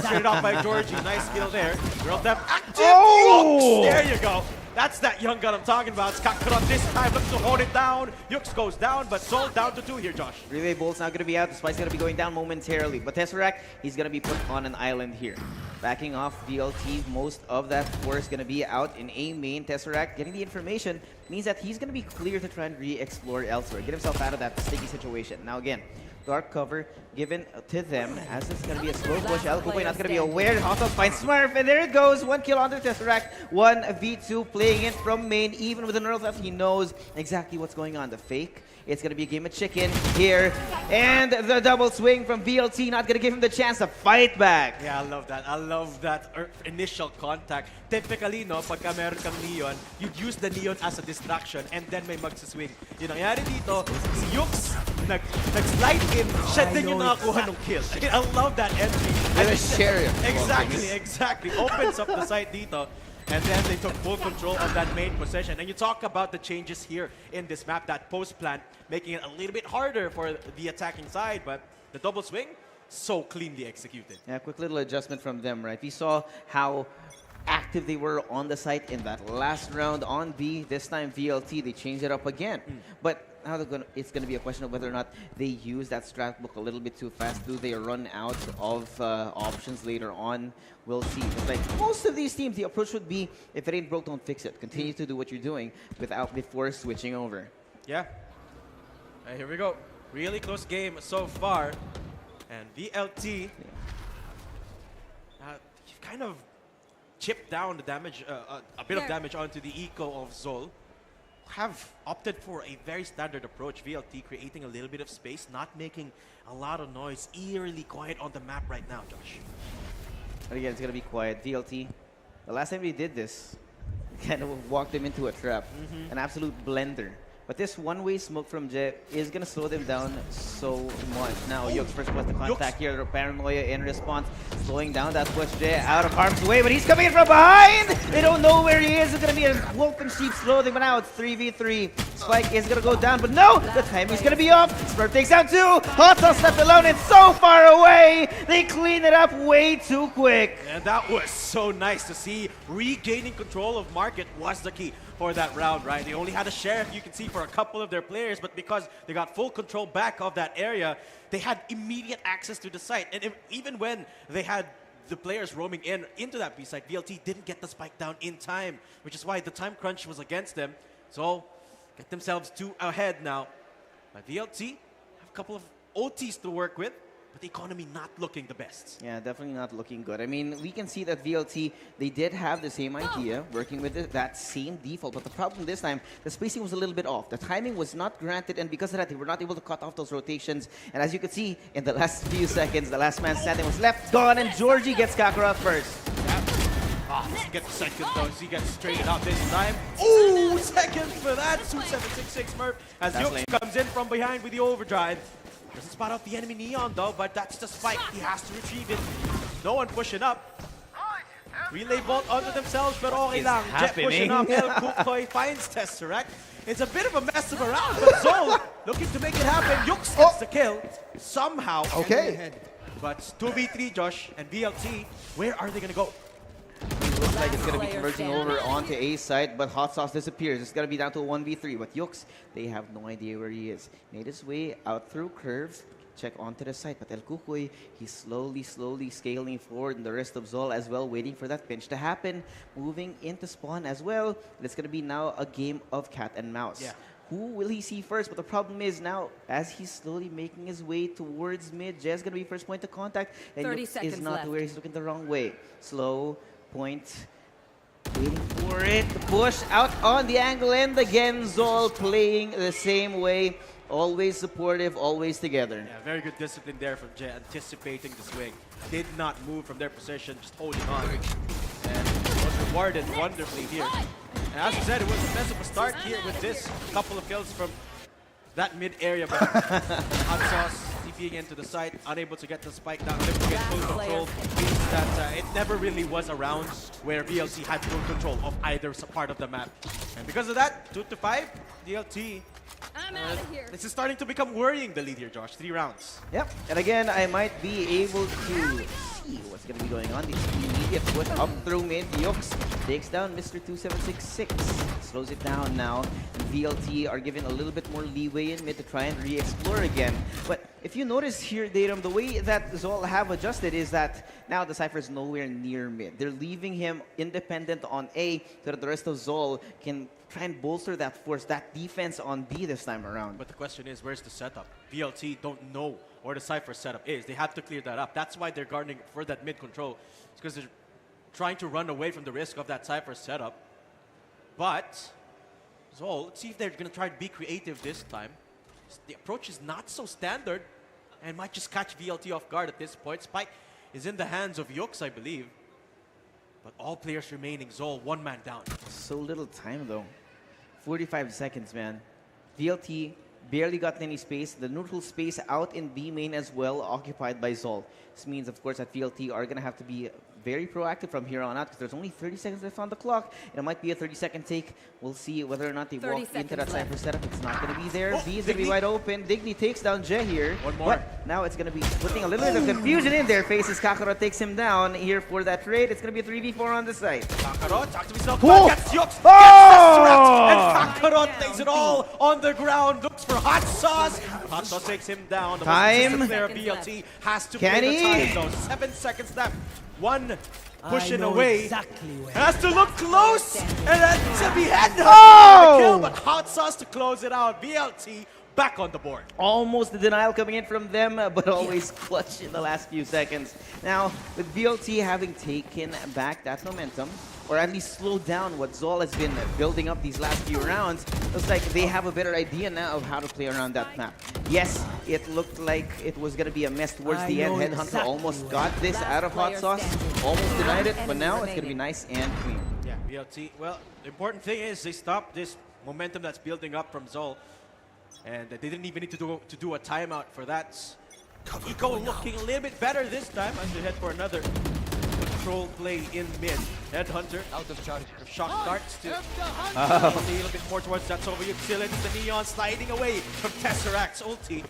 Straight off by Georgie. Nice skill there. Girl them active. Yux! There you go. That's that young gun I'm talking about. Kakarot this time looks to hold it down. Yux goes down, but Sol down to 2 here, Josh. Relay Bolt's not going to be out. The Spike's going to be going down momentarily. But Tesseract, he's going to be put on an island here. Backing off VLT, most of that force going to be out in A main. Tesseract getting the information means that he's going to be clear to try and re-explore elsewhere. Get himself out of that sticky situation. Now again, dark cover given to them as it's going to be a slow push. Alcopoy not going to be aware. Hostile finds Smurf, and there it goes. 1 kill onto Tesseract. 1v2 playing it from main. Even with the nerf left, he knows exactly what's going on. The fake. It's going to be a game of chicken here. And the double swing from VLT not going to give him the chance to fight back. Yeah, I love that. I love that initial contact. Typically, no, pagka meron kang neon, you'd use the neon as a distraction and then may magsiswing. Yung nangyari dito, si Yux nag-slide in, siya din yung nakakuha ng kill. I love that entry. With a sheriff. Exactly. Opens up the site dito. And then they took full control of that main possession. And you talk about the changes here in this map, that post plant, making it a little bit harder for the attacking side, but the double swing, so cleanly executed. Yeah, quick little adjustment from them, right? We saw how active they were on the site in that last round on B. This time VLT, they changed it up again. But now it's going to be a question of whether or not they use that strat book a little bit too fast. Do they run out of options later on? We'll see. It's like most of these teams, the approach would be, if it ain't broke, don't fix it. Continue to do what you're doing before switching over. Yeah. Here we go. Really close game so far. And VLT kind of chipped down the damage, a bit of damage onto the eco of Zol. Have opted for a very standard approach. VLT creating a little bit of space, not making a lot of noise. Eerily quiet on the map right now, Josh. But again, it's going to be quiet. VLT, the last time we did this, kind of walked them into a trap. An absolute blender. But this one-way smoke from Jet is going to slow them down so much. Now, Yux first was the contact here. Paranoia in response, slowing down that push. Jet out of harm's way, but he's coming in from behind! They don't know where he is. It's going to be a wolf and sheep slow them, but now it's 3v3. Spike is going to go down, but no! The timing's going to be off. Smurf takes down 2. Hostile stepped alone. It's so far away! They clean it up way too quick. And that was so nice to see. Regaining control of market was the key for that round, right? They only had a sheriff, you can see, for a couple of their players, but because they got full control back of that area, they had immediate access to the site. And even when they had the players roaming into that B site, VLT didn't get the spike down in time, which is why the time crunch was against them. So, get themselves 2 ahead now. But VLT have a couple of OTs to work with, but the economy not looking the best. Yeah, definitely not looking good. I mean, we can see that VLT, they did have the same idea, working with that same default, but the problem this time, the spacing was a little bit off. The timing was not granted, and because of that, they were not able to cut off those rotations. And as you can see, in the last few seconds, the last man standing was left, gone, and Georgie gets Kakarot first. Doesn't get the second though, he gets straightened out this time. Ooh, second for that! 2766 Smurf as Yux comes in from behind with the overdrive. Doesn't spot out the enemy Neon though, but that's the spike. He has to retrieve it. No one pushing up. Relay vault onto themselves, pero okay is lang. Jet pushing up. happening? El Kukoy finds Tesseract. It's a bit of a mess of around, but Zol looking to make it happen. Yux gets the kill somehow. Okay. But 2v3, Josh, and VLT, where are they going to go? Looks like it's going to be converging over onto A side, but Hot Sauce disappears. It's going to be down to a 1v3. But Yux, they have no idea where he is. Made his way out through curves. Check onto the side, but El Kukoy, he's slowly scaling forward, and the rest of Zol as well, waiting for that pinch to happen. Moving into spawn as well. It's going to be now a game of cat and mouse. Yeah. Who will he see first? But the problem is now, as he's slowly making his way towards mid, Jez's going to be first point of contact, and 30 Yux is seconds not left. where he's looking the wrong way. Slow point. Waiting for it. The push out on the angle, and again, Zol playing the same way. Always supportive, always together. Yeah, very good discipline there from Jet, anticipating the swing. Did not move from their position, just holding on. And was rewarded wonderfully here. And as I said, it was a mess of a start here with this couple of kills from that mid area, but Hot Sauce TPing into the site, unable to get the spike down, unable to get full control, means that it never really was a round where VLC had full control of either part of the map. And because of that, 2-5, DLT. I'm out of here. This is starting to become worrying, the lead here, Josh. 3 rounds. Yep, and again, I might be able to see what's going to be going on. The immediate push up through mid. Yux takes down Mr. 2766. Slows it down now. And VLT are given a little bit more leeway in mid to try and re-explore again. But if you notice here, Datum, the way that Zol have adjusted is that now the Cypher is nowhere near mid. They're leaving him independent on A so that the rest of Zol can try and bolster that force, that defense on B this time around. But the question is, where's the setup? VLT don't know where the Cypher setup is. They have to clear that up. That's why they're guarding for that mid control. It's because they're trying to run away from the risk of that Cypher setup. But, Zol, let's see if they're going to try to be creative this time. The approach is not so standard and might just catch VLT off guard at this point. Spike is in the hands of Yux, I believe. But all players remaining, Zol, one man down. So little time though. 45 seconds, man. VLT barely got any space. The neutral space out in B main as well, occupied by Zol. This means, of course, that VLT are going to have to be very proactive from here on out because there's only 30 seconds left on the clock. It might be a 30-second take. We'll see whether or not they 30 walk into that seconds Cypher left. setup. It's not going to be there. Oh, B is going to be Digny. wide open. Digny takes down Jeh here. One more. But now it's going to be putting a little bit of confusion in there. Faces Kakarot takes him down here for that trade. It's going to be a 3v4 on the side. Kakarot, talk to himself, Whoa! gets Yux, Oh! and Kakarot lays it all on the ground, looks for Hot Sauce. Hot Sauce takes him down. The most Time. consistent player of Seconds BLT has to Can play the he? time zone. 7 seconds left. One pushing know away. exactly where. Has to look close, and then to be headhunted Oh! for the kill, but Hot Sauce to close it out. BLT back on the board. Almost the denial coming in from them, but always clutch in the last few seconds. Now, with VLT having taken back that momentum, or at least slowed down what Zol has been building up these last few rounds, looks like they have a better idea now of how to play around that map. Yes, it looked like it was going to be a mess towards the end. Headhunter almost got this out of Hot Sauce, almost denied it, but now it's going to be nice and clean. Yeah, BLT. Well, the important thing is they stopped this momentum that's building up from Zol. And they didn't even need to do a timeout for that. Eco looking a little bit better this time as they head for another control play in mid. Headhunter out of charge. Shock darts to a little bit more towards that Sova Uxilin. The Neon sliding away from Tesseract's ulti.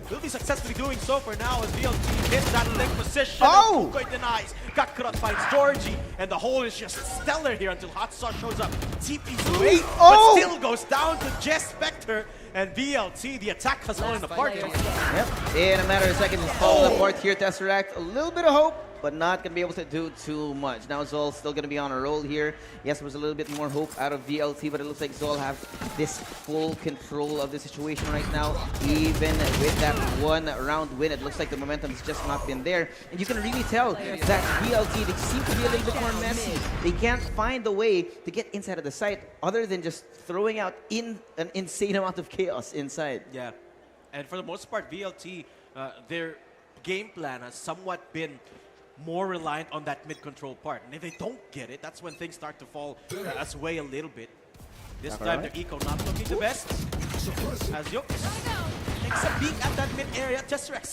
Will be successfully doing so for now as VLT hits that link position. Oh! Kukoy denies. Kakarot finds Georgie. And the hole is just stellar here until Hot Sauce shows up. TP's away, Oh! but still goes down to Jess Spectre. And VLT, the attack has fallen apart. Yep, in a matter of seconds, it's falling apart here. Tesseract, a little bit of hope, but not going to be able to do too much. Now Zol still going to be on a roll here. Yes, there was a little bit more hope out of VLT, but it looks like Zol have this full control of the situation right now. Even with that one round win, it looks like the momentum has just not been there. And you can really tell that VLT, they seem to be a little bit more messy. They can't find a way to get inside of the site other than just throwing out an insane amount of chaos inside. Yeah, and for the most part, VLT, their game plan has somewhat been more reliant on that mid-control part. And if they don't get it, that's when things start to fall away a little bit. This time, their eco not looking the best. As Yux takes a peek at that mid-area, Tesseract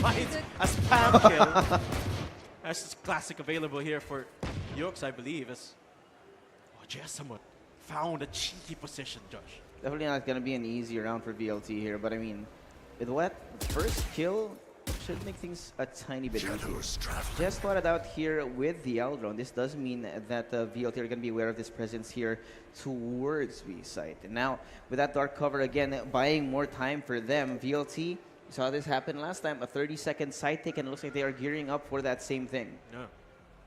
finds a spam kill. That's just classic available here for Yux, I believe. As Jessamut found a cheeky position, Josh. Definitely not going to be an easy round for VLT here, but I mean, with what? First kill should make things a tiny bit easier. Just thought it out here with the L drone. This does mean that VLT are going to be aware of this presence here towards B site. And now, with that dark cover again, buying more time for them, VLT, we saw this happen last time, a 30-second side take, and it looks like they are gearing up for that same thing. No.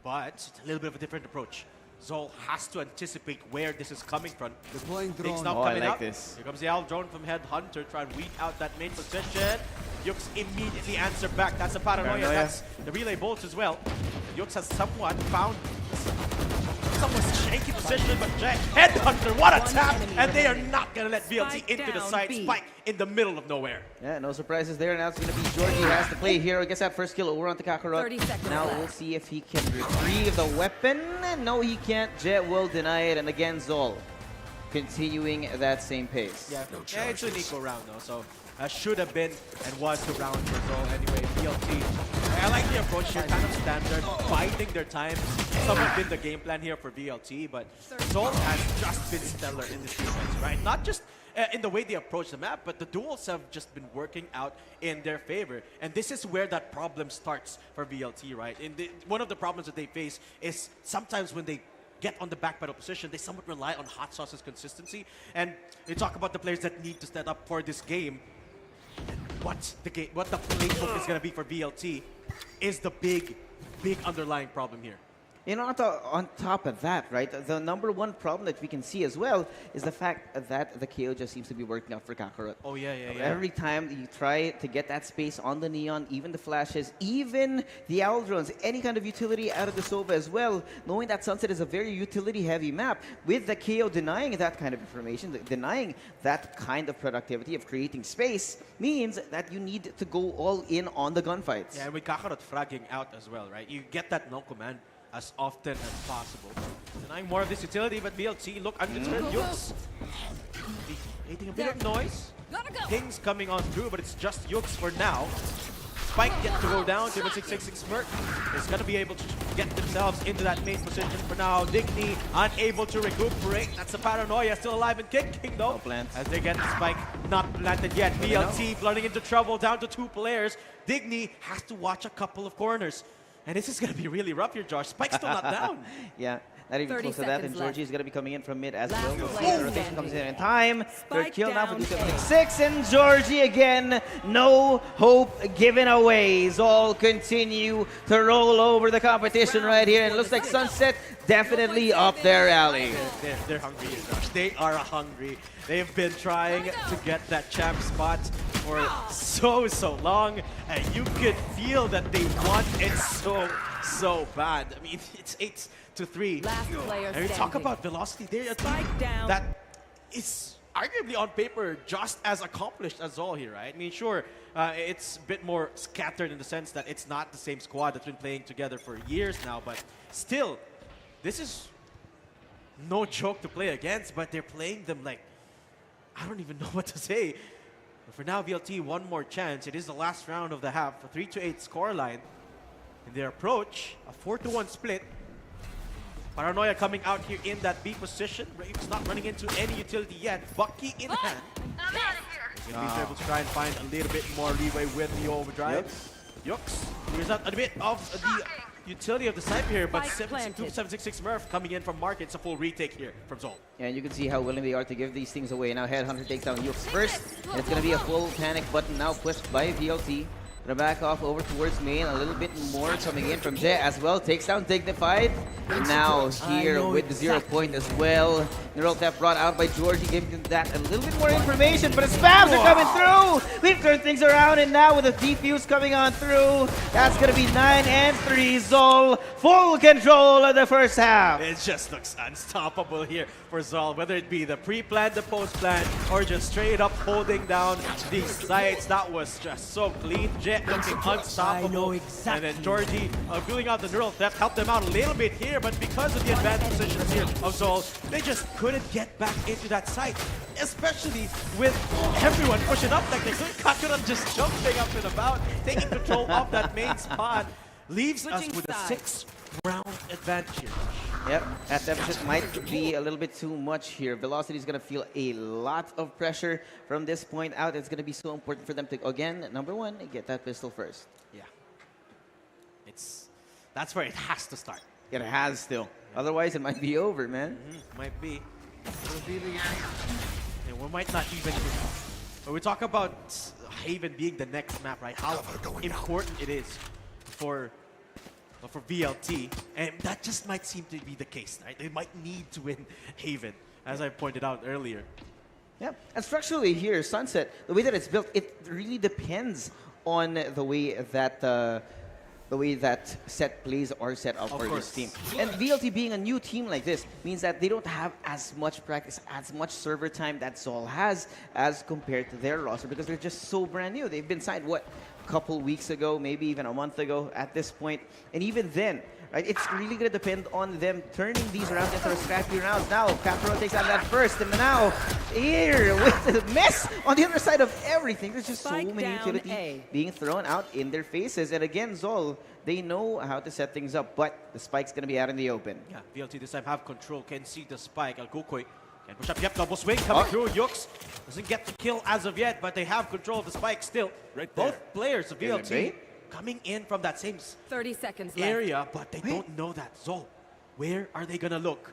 But it's a little bit of a different approach. Zol has to anticipate where this is coming from. Deploying Things drone. now Oh, I coming like out. this. Here comes the L drone from Headhunter, try and weed out that main position. Yux immediately answer back. That's a paranoia. That's the relay bolts as well. Yux has somewhat found someone's shaky position, but Headhunter, what a tap! And they are not going to let VLT into the side. Spike in the middle of nowhere. Yeah, no surprises there. Now it's going to be Georgie has to play here. Gets that first kill over onto Kakarot. 30 seconds Now left. we'll see if he can retrieve the weapon. No, he can't. Jet will deny it. And again, Zol continuing that same pace. Yeah, it's an equal round though, so should have been and was the round for Zol. Anyway, VLT, I like the approach here, kind of standard, biding their time. Somewhat been the game plan here for VLT, but Zol has just been stellar in this defense, right? Not just in the way they approach the map, but the duels have just been working out in their favor. And this is where that problem starts for VLT, right? One of the problems that they face is sometimes when they get on the back pedal position, they somewhat rely on Hot Sauce's consistency. And you talk about the players that need to step up for this game. What the playbook is going to be for VLT is the big underlying problem here. You know, on top of that, right, the number one problem that we can see as well is the fact that the KO just seems to be working out for Kakarot. Oh, yeah. Every time you try to get that space on the Neon, even the flashes, even the Owl drones, any kind of utility out of the Sova as well, knowing that Sunset is a very utility-heavy map, with the KO denying that kind of information, denying that kind of productivity of creating space, means that you need to go all in on the gunfights. Yeah, and with Kakarot fragging out as well, right? You get that no command as often as possible. Denying more of this utility, but VLT look undeterred. Yux creating a bit of noise. Things coming on through, but it's just Yux for now. Spike gets to go down. 666 Smirk is going to be able to get themselves into that main position for now. Digny unable to recuperate. That's a paranoia, still alive and kicking though. No plants. As they get the Spike not planted yet. VLT running into trouble, down to 2 players. Digny has to watch a couple of corners. And this is going to be really rough here, Josh. Spike's still not down. Yeah, not even 30 close to that. And seconds Georgie is going to be coming in from mid as Last well. player The rotation standing. comes in time. Third Spike kill now for down 276. And Georgie again, no hope given away. Zol continue to roll over the competition right here. And it looks like Sunset definitely up their alley. They're hungry, Josh. They are hungry. They've been trying to get that champ spot for so long, and you could feel that they want it so bad. I mean, it's 8-3. Last player And we talk standing. about velocity. They're a team Spike down. that is arguably on paper just as accomplished as Zol here, right? I mean, sure, it's a bit more scattered in the sense that it's not the same squad that's been playing together for years now, but still, this is no joke to play against, but they're playing them like, I don't even know what to say. But for now, VLT, one more chance. It is the last round of the half, a 3-8 scoreline. In their approach, a 4-1 split. Paranoia coming out here in that B position. Braves not running into any utility yet. Bucky in hand. He's going to be able to try and find a little bit more leeway with the overdrive. Yux, there's not a bit of the utility of the sniper here, but Spike planted. 766 Murph coming in from Market. It's a full retake here from Zol. And you can see how willing they are to give these things away. Now Headhunter takes down Yux first. And it's going to be a full panic button now pushed by VLT. Gonna back off over towards main. A little bit more coming in from Jet as well. Takes down Dignified. And now here with the 0 point as well. Neural Theft brought out by Georgie, giving that a little bit more information. But the spams are coming through. We've turned things around, and now with the defuse coming on through, that's gonna be 9-3. Zol, full control of the first half. It just looks unstoppable here for Zol, whether it be the pre-plan, the post-plan, or just straight up holding down these sites. That was just so clean. Jet looking unstoppable. And then Georgie building out the neural theft helped them out a little bit here, but because of the advanced positions here of Zol, they just couldn't get back into that site. Especially with everyone pushing up like they could. Kakarot just jumping up and about, taking control of that main spot. leaves us Switching with a sides. 6-round advantage here. Yep, that deficit might be a little bit too much here. Velocity is going to feel a lot of pressure from this point out. It's going to be so important for them to, again, number one, get that pistol first. Yeah. That's where it has to start. It has still. Otherwise, it might be over, man. Might be. It'll be the and we might not even. When we talk about Haven being the next map, right? How important it is for VLT, and that just might seem to be the case, right? They might need to win Haven, as I pointed out earlier. Yeah, and structurally here, Sunset, the way that it's built, it really depends on the way that set plays are set up for this team. And VLT being a new team like this means that they don't have as much practice, as much server time that Zol has as compared to their roster because they're just so brand new. They've been signed, what, a couple weeks ago, maybe even a month ago at this point. And even then, right, it's really going to depend on them turning these rounds into scrappy rounds. Now, Kakarot takes out that first, and now, here, with the mess on the other side of everything. There's just so many utility being thrown out in their faces. And again, Zol, they know how to set things up, but the spike's going to be out in the open. Yeah, VLT this time have control, can see the spike. Alkukoy can push up, yep, double swing coming through. Yux doesn't get the kill as of yet, but they have control of the spike still. Right there. Both players of VLT coming in from that same 30 seconds left. area, but they don't know that. Zol, where are they gonna look?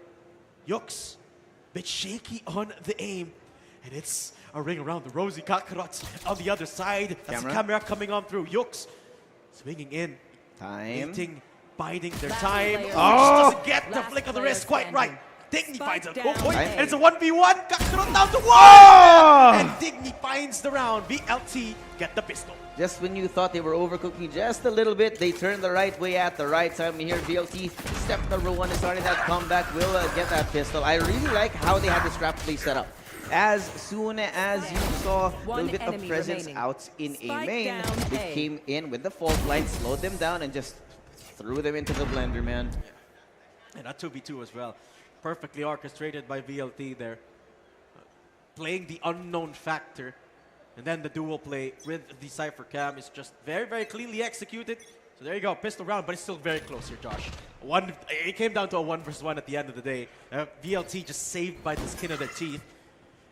Yux, bit shaky on the aim, and it's a ring around the Rosy Kakarot on the other side. That's the camera coming on through. Yux swinging in, waiting, biding their time. Yux doesn't get the flick of the wrist quite right. Digny finds a point, and it's a 1v1. Kakarot down to 1! And Digny finds the round. VLT get the pistol. Just when you thought they were overcooking just a little bit, they turned the right way at the right time. Here, VLT, step number one is starting that comeback, will get that pistol. I really like how they had the strap play set up. As soon as you saw a little bit of presence out in A main, they came in with the fault line, slowed them down, and just threw them into the blender, man. And a 2v2 as well. Perfectly orchestrated by VLT there. Playing the unknown factor. And then the dual play with the Cypher Cam is just very, very cleanly executed. So there you go, pistol round, but it's still very close here, Josh. It came down to a 1 versus 1 at the end of the day. VLT just saved by the skin of their teeth.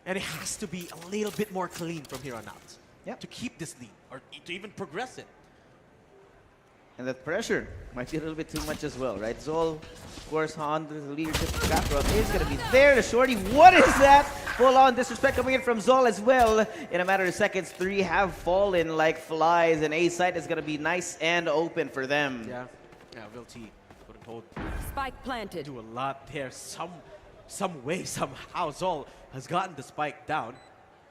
And it has to be a little bit more clean from here on out to keep this lead or to even progress it. And that pressure might be a little bit too much as well, right? Zol, of course, under the leadership of Kakarot is going to be there. The shorty, what is that? Full-on disrespect coming in from Zol as well. In a matter of seconds, 3 have fallen like flies, and A side is going to be nice and open for them. Yeah, VLT couldn't hold. Spike planted. Do a lot there. Some way, somehow, Zol has gotten the spike down.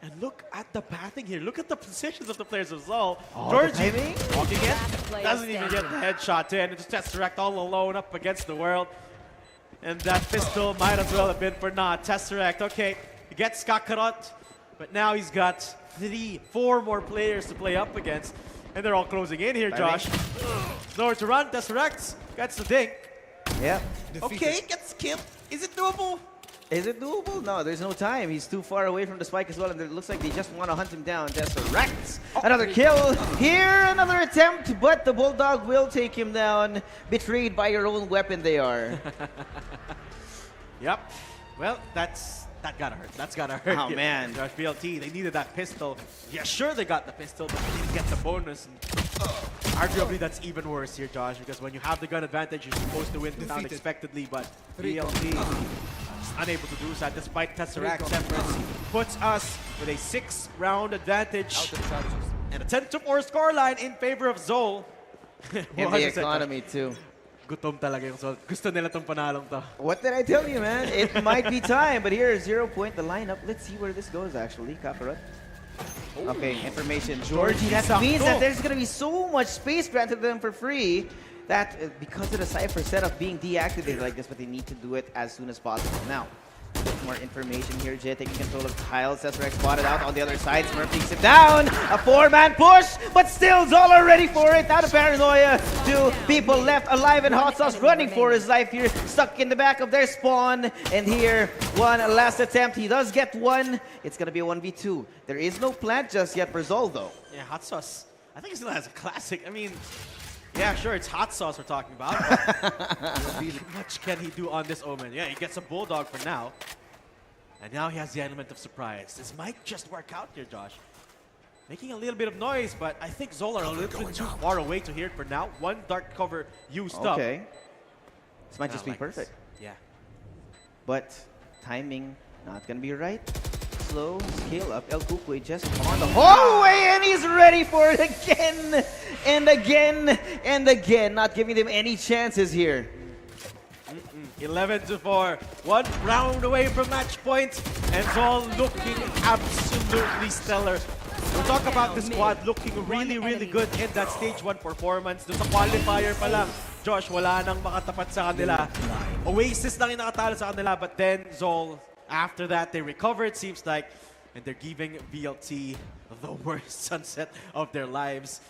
And look at the pathing here. Look at the positions of the players of Zol. Georgie walking in, doesn't even get the headshot in. It's Tesseract all alone up against the world. And that pistol might as well have been for naught. Tesseract, okay, he gets Kakarot, but now he's got 4 more players to play up against. And they're all closing in here, Josh. Nowhere to run. Tesseract gets the dink. Yeah. Okay, gets killed. Is it doable? Is it doable? No, there's no time. He's too far away from the spike as well, and it looks like they just want to hunt him down. Tesseract, another kill. Here, another attempt, but the Bulldog will take him down. Betrayed by your own weapon, they are. Yep. Well, that gotta hurt. That's gotta hurt. Oh, man. Josh VLT, they needed that pistol. Yeah, sure they got the pistol, but they didn't get the bonus. And arguably, that's even worse here, Josh, because when you have the gun advantage, you're supposed to win unexpectedly, but VLT unable to do so despite Tesseract efforts. Puts us with a 6-round advantage and a 10-4 scoreline in favor of Zol. In the economy, too. Gutom talaga yung Zol. Gusto nila tong panalong to. What did I tell you, man? It might be time, but here, 0 point, the lineup. Let's see where this goes, actually. Kakarot. Okay, information. Georgie, that means that there's going to be so much space granted to them for free that because of the Cypher setup being deactivated like this, but they need to do it as soon as possible. Now, a bit more information here. Jay taking control of Kyle. Tesseract spotted out on the other side. Smurf takes it down. A 4-man push, but still Zola ready for it. Out of paranoia. 2 people left alive, and Hot Sauce running for his life here. Stuck in the back of their spawn. And here, one last attempt. He does get one. It's going to be a 1v2. There is no plant just yet for Zol, though. Yeah, Hot Sauce. I think he still has a classic. I mean, Yeah, sure, it's hot sauce we're talking about. Really much can he do on this Omen? Yeah, he gets a Bulldog for now. And now he has the element of surprise. This might just work out here, Josh. Making a little bit of noise, but I think Zol are a little bit too far away to hear it for now. One dark cover used up. Okay. This might just be perfect. Yeah. But timing not gonna be right. Slow scale up. El Kukui just on the hallway, and he's ready for it again and again and again. Not giving them any chances here. 11-4. 1 round away from match point, and Zol looking absolutely stellar. We'll talk about the squad looking really, really good in that stage 1 performance. Doon sa qualifier pa lang, Josh, wala nang makatapat sa kanila. Oasis lang yung nakatalo sa kanila, but then Zol, after that, they recovered, seems like, and they're giving VLT the worst sunset of their lives.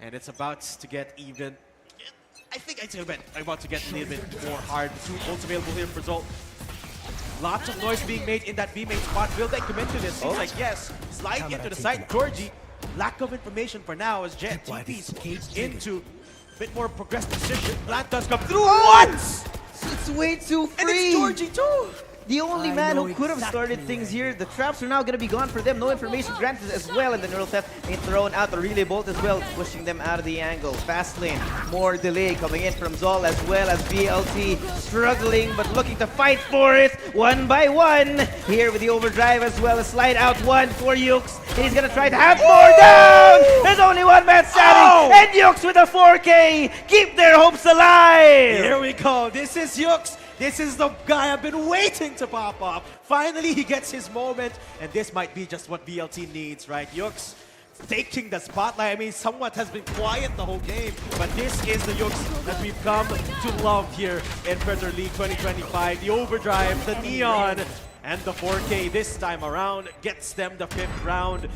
And it's about to get even. I think it's about to get a little bit more hard. 2 ults available here for Zol. Lots of noise being made in that B main spot. Will they commit to this? Seems like yes. Slide into the side. Georgie, lack of information for now as Jet TP's into a bit more progressed position. Plant does come through. What? It's way too free. And it's Georgie too. The only man who could have started things here. The traps are now going to be gone for them. No information granted as well. And the neural theft being thrown out. The relay bolt as well, pushing them out of the angle. Fast lane, more delay coming in from Zol as well as VLT. Struggling but looking to fight for it one by one. Here with the overdrive as well. A slide out one for Yux. He's going to try to have more down. There's only one man standing. And Yux with a 4K. Keep their hopes alive. Here we go. This is Yux. This is the guy I've been waiting to pop up. Finally, he gets his moment, and this might be just what VLT needs, right? Yux taking the spotlight. I mean, somewhat has been quiet the whole game, but this is the Yux that we've come to love here in Predator League 2025. The overdrive, the neon, and the 4K this time around gets them the 5th round.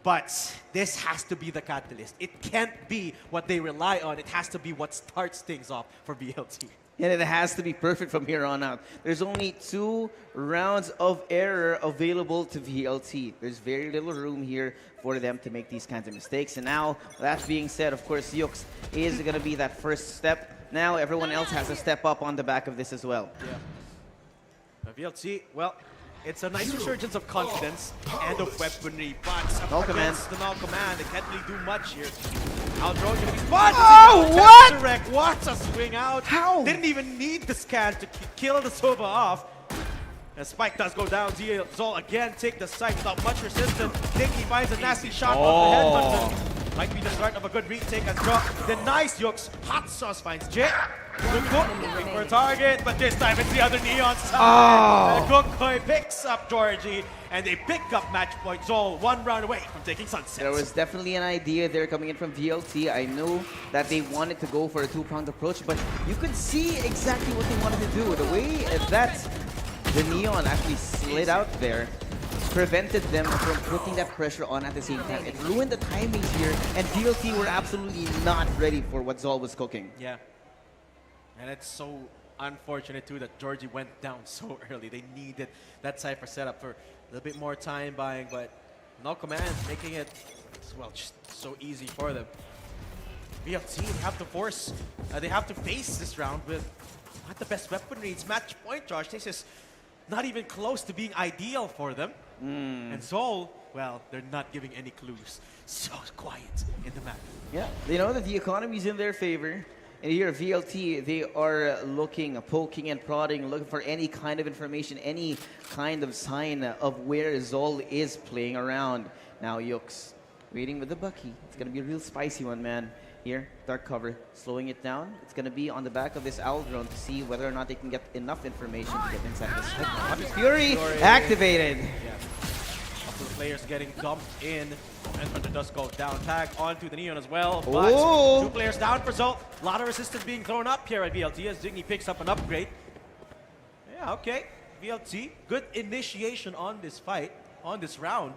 But this has to be the catalyst. It can't be what they rely on. It has to be what starts things off for VLT. And it has to be perfect from here on out. There's only 2 rounds of error available to VLT. There's very little room here for them to make these kinds of mistakes. And now, that being said, of course, Yux is going to be that first step. Now everyone else has to step up on the back of this as well. Yeah. VLT, well, it's a nice resurgence of confidence and of weaponry, but Null command. against the null command, they can't really do much here. Outro gonna be spotted. Oh, what? What a swing out. How? Didn't even need the scan to kill the Sova off. And Spike does go down. Zol again take the site without much resistance. Dinky finds a nasty shot off the head, but might be the start of a good retake as drop. Then nice Yux. Hot sauce finds Jit. Good Cook looking for a target, but this time it's the other Neon side. Kukui picks up Georgie, and they pick up match point. Zol 1 round away from taking Sunset. There was definitely an idea there coming in from VLT. I know that they wanted to go for a 2-pronged approach, but you could see exactly what they wanted to do. The way that the Neon actually slid out there prevented them from putting that pressure on at the same time. It ruined the timings here, and VLT were absolutely not ready for what Zol was cooking. Yeah. And it's so unfortunate too that Georgie went down so early. They needed that Cypher setup for a little bit more time buying, but no command, making it, well, just so easy for them. VLT, they have to force, they have to face this round with not the best weaponry. It's match point, Josh. This is not even close to being ideal for them. And Zol, well, they're not giving any clues. So quiet in the map. Yeah, they know that the economy's in their favor. And here, VLT, they are looking, poking and prodding, looking for any kind of information, any kind of sign of where Zol is playing around. Now, Yux, waiting with the Bucky. It's going to be a real spicy one, man. Here, dark cover, slowing it down. It's going to be on the back of this owl drone to see whether or not they can get enough information to get inside this. Fury activated. Yeah. Couple of players getting dumped in. And Hunter does go down. Tag onto the Neon as well. But Ooh. 2 players down for Zol. A lot of resistance being thrown up here at VLT as Digny picks up an upgrade. Yeah, okay. VLT, good initiation on this fight, on this round.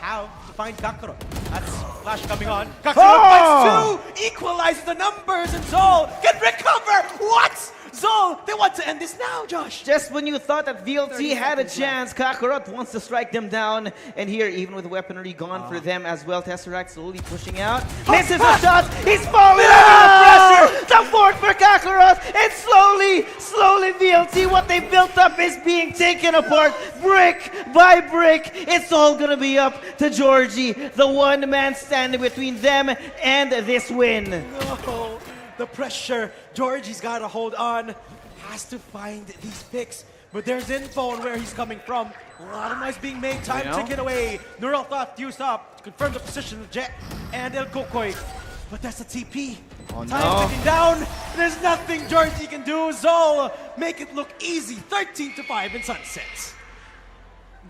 Have to find Kakuro. That's flash coming on. Kakuro finds 2! Equalizes the numbers and Zol can recover! What? Zol, they want to end this now, Josh. Just when you thought that VLT 30 had a seconds chance, Kakarot wants to strike them down. And here, even with weaponry gone for them as well, Tesseract slowly pushing out. Misses a shot. He's falling under the pressure. The fort for Kakarot. And slowly, VLT, what they built up is being taken apart brick by brick. It's all gonna be up to Georgie, the one-man stand between them and this win. No, the pressure. Georgie's got to hold on. Has to find these picks. But there's info on where he's coming from. A lot of noise being made. Time ticking away. Neural Thought used up to confirm the position of Jet and El Kokoy. But that's a TP. Time ticking down. There's nothing Georgie can do. Zol, make it look easy. 13-5 in Sunsets.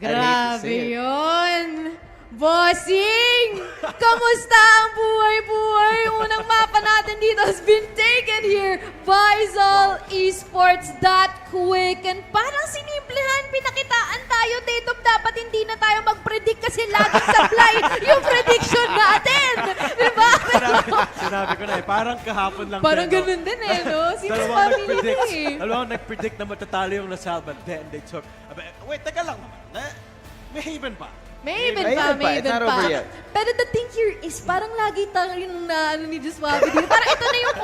Grabe yun! Bossing! Kamusta ang buhay-buhay? Unang mapa natin dito has been taken here by Zol Esports that quick. And parang sinimplihan, pinakitaan tayo. Tatum, dapat hindi na tayo mag-predict kasi laging supply yung prediction natin. Diba? Sinabi ko na eh, parang kahapon lang. Parang din, no? ganun din eh, no? Sino Dalawang parang nag-predict, eh. dalawang nag-predict na matatalo yung Lasal, but then they took... Wait, teka lang naman. May Haven pa. May even May pa, even pa. may It's even not pa. over yet. Pero the thing here is, parang lagi tayong na ano ni Juswabe dito. Parang ito na yung,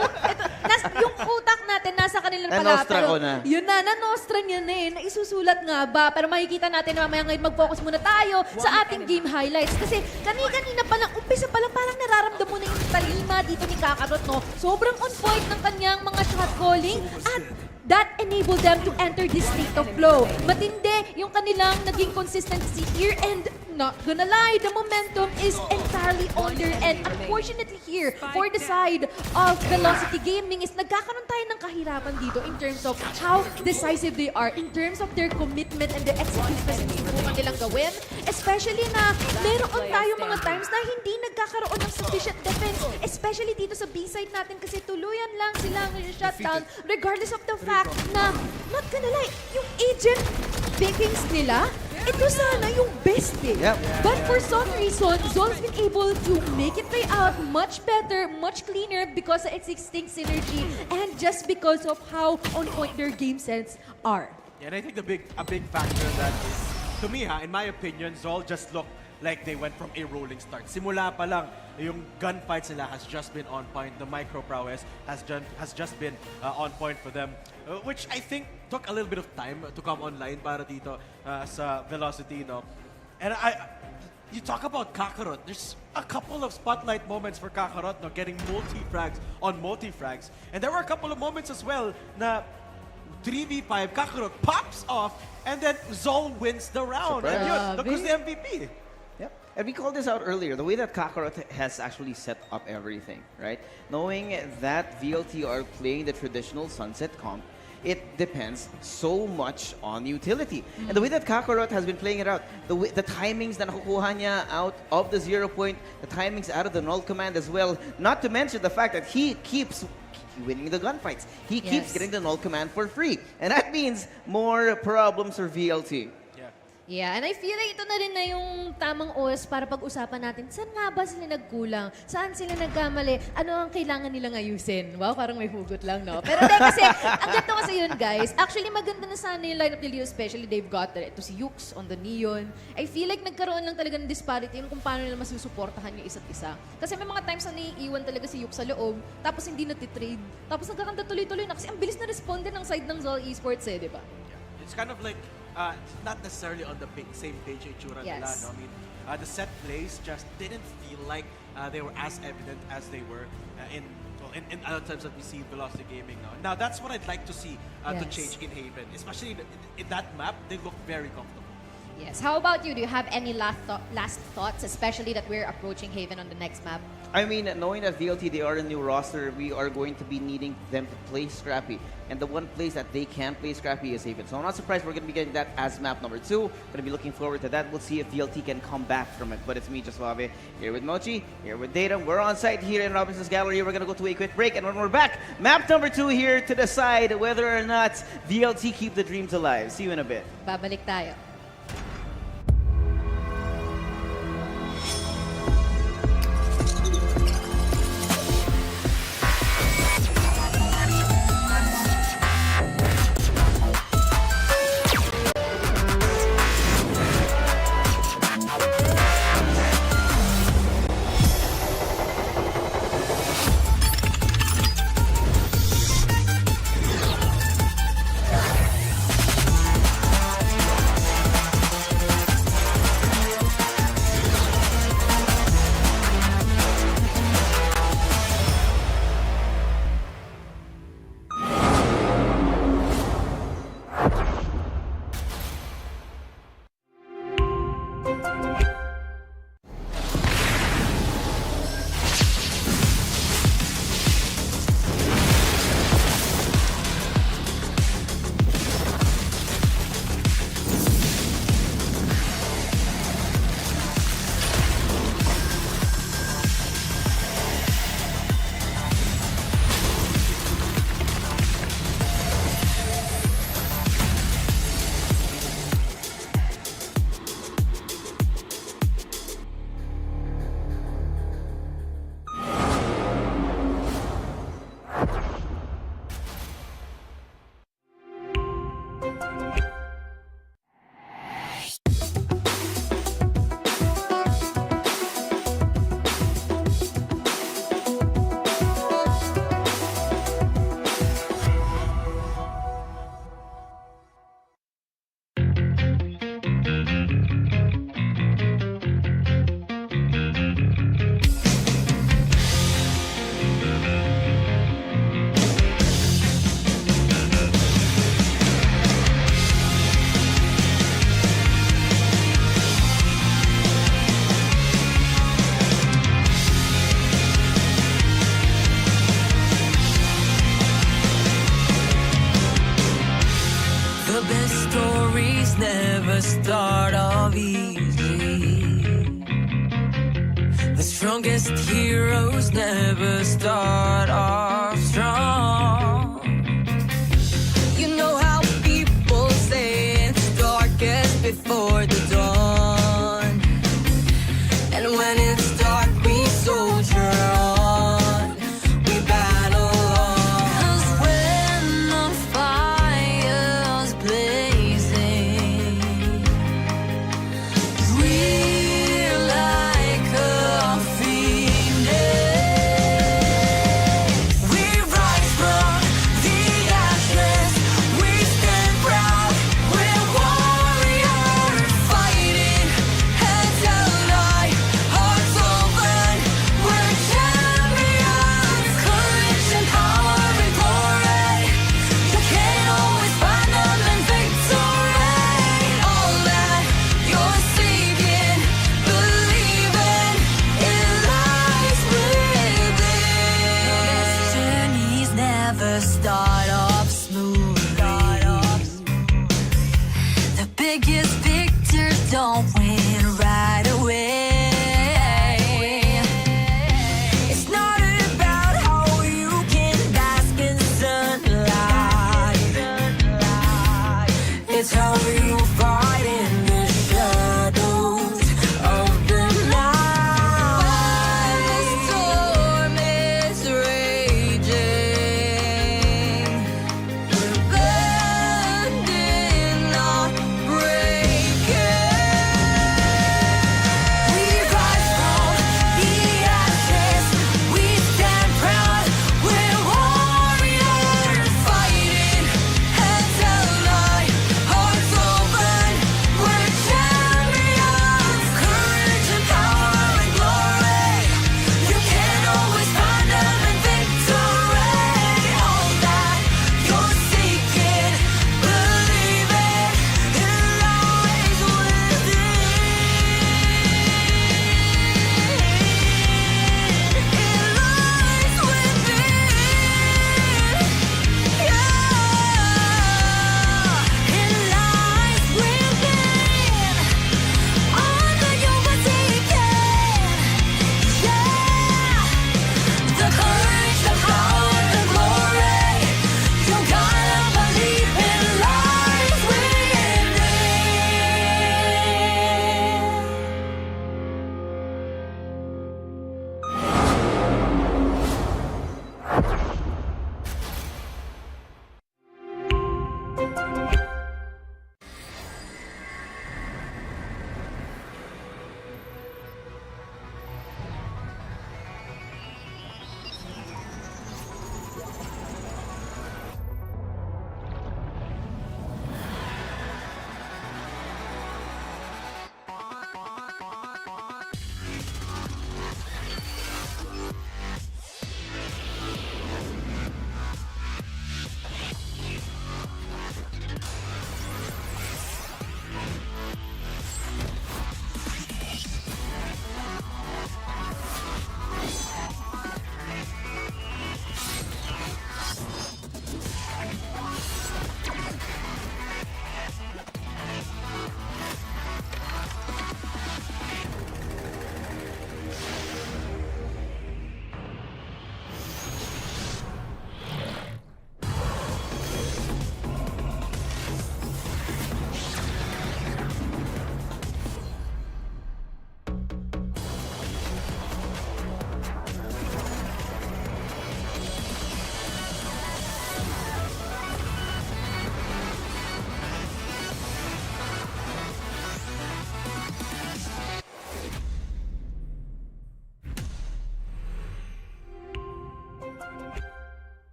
yung utak natin nasa kanila pala. Na-nostra Pero ko na. Yun na, na-nostra niya na eh. Naisusulat nga ba? Pero makikita natin na mamaya ngayon mag-focus muna tayo sa ating game highlights. Kasi kanina pa lang, umpisa pa lang, parang nararamdam mo na yung talima dito ni Kakarot, no? Sobrang on point ng kanyang mga shot calling at that enabled them to enter this state of flow. Matindi yung kanilang naging consistency here and not gonna lie, the momentum is entirely on their end. Unfortunately here, for the side of Velocity Gaming is nagkakaroon tayo ng kahirapan dito in terms of how decisive they are, in terms of their commitment and the execution na sinusubukan nilang gawin. Especially na meron tayo mga times na hindi nagkakaroon ng sufficient defense, especially dito sa B-side natin kasi tuluyan lang silang shutdown regardless of the fact na, not gonna lie, yung agent pickings nila, ito sana yung best eh. Yep. But for some reason, Zol's been able to make it play out much better, much cleaner because of its existing synergy and just because of how on point their game sense are. Yeah, and I think a big factor of that is, to me in my opinion, Zol just looked like they went from a rolling start. Simula pa lang, yung gunfights nila has just been on point. The micro prowess has just been on point for them, which I think took a little bit of time to come online para dito sa Velocity, no? And you talk about Kakarot, there's a couple of spotlight moments for Kakarot, no? Getting multi-frags on multi-frags. And there were a couple of moments as well na 3v5, Kakarot pops off, and then Zol wins the round. Surprise. And yun, look who's the MVP. Yep. And we called this out earlier, the way that Kakarot has actually set up everything, right? Knowing that VLT are playing the traditional Sunset comp, it depends so much on utility. And the way that Kakarot has been playing it out, the timings na nakukuha niya out of the 0 point, the timings out of the null command as well, not to mention the fact that he keeps winning the gunfights. He keeps getting the null command for free. And that means more problems for VLT. Yeah, and I feel like ito na rin na yung tamang oras para pag-usapan natin. Saan nga ba sila nagkulang? Saan sila nagkamali? Ano ang kailangan nilang ayusin? Wow, parang may hugot lang, no? Pero hindi kasi, ang ganito kasi yun, guys. Actually, maganda na sana yung lineup ni Leo, especially they've got ito si Yux on the Neon. I feel like nagkaroon lang talaga ng disparity yun kung paano nila masusuportahan yung isa't isa. Kasi may mga times na naiiwan talaga si Yux sa loob, tapos hindi natitrade. Tapos nagkakanta tuloy-tuloy na kasi ang bilis na responde ng side ng Zol Esports eh, di ba? It's kind of like not necessarily on the same page itsura nila, no? I mean, the set plays just didn't feel like they were as evident as they were in other times that we see Velocity Gaming now. Now that's what I'd like to see to change in Haven, especially in that map. They look very comfortable. Yes. How about you? Do you have any last thoughts, especially that we're approaching Haven on the next map? I mean, knowing that VLT, they are a new roster, we are going to be needing them to play Scrappy. And the one place that they can play Scrappy is Haven. So I'm not surprised we're going to be getting that as map number 2. Going to be looking forward to that. We'll see if VLT can come back from it. But it's me, Suave, here with Mochi, here with Datum. We're on site here in Robinsons Galleria. We're going to go to a quick break. And when we're back, map number 2 here to decide whether or not VLT keep the dreams alive. See you in a bit. Babalik tayo. love easy. The strongest heroes never start off strong. You know how people say it's darkest before the dawn. And when it's dark, we soldier on. We battle on. 'Cause when the fire's blazing, we're like a phoenix. We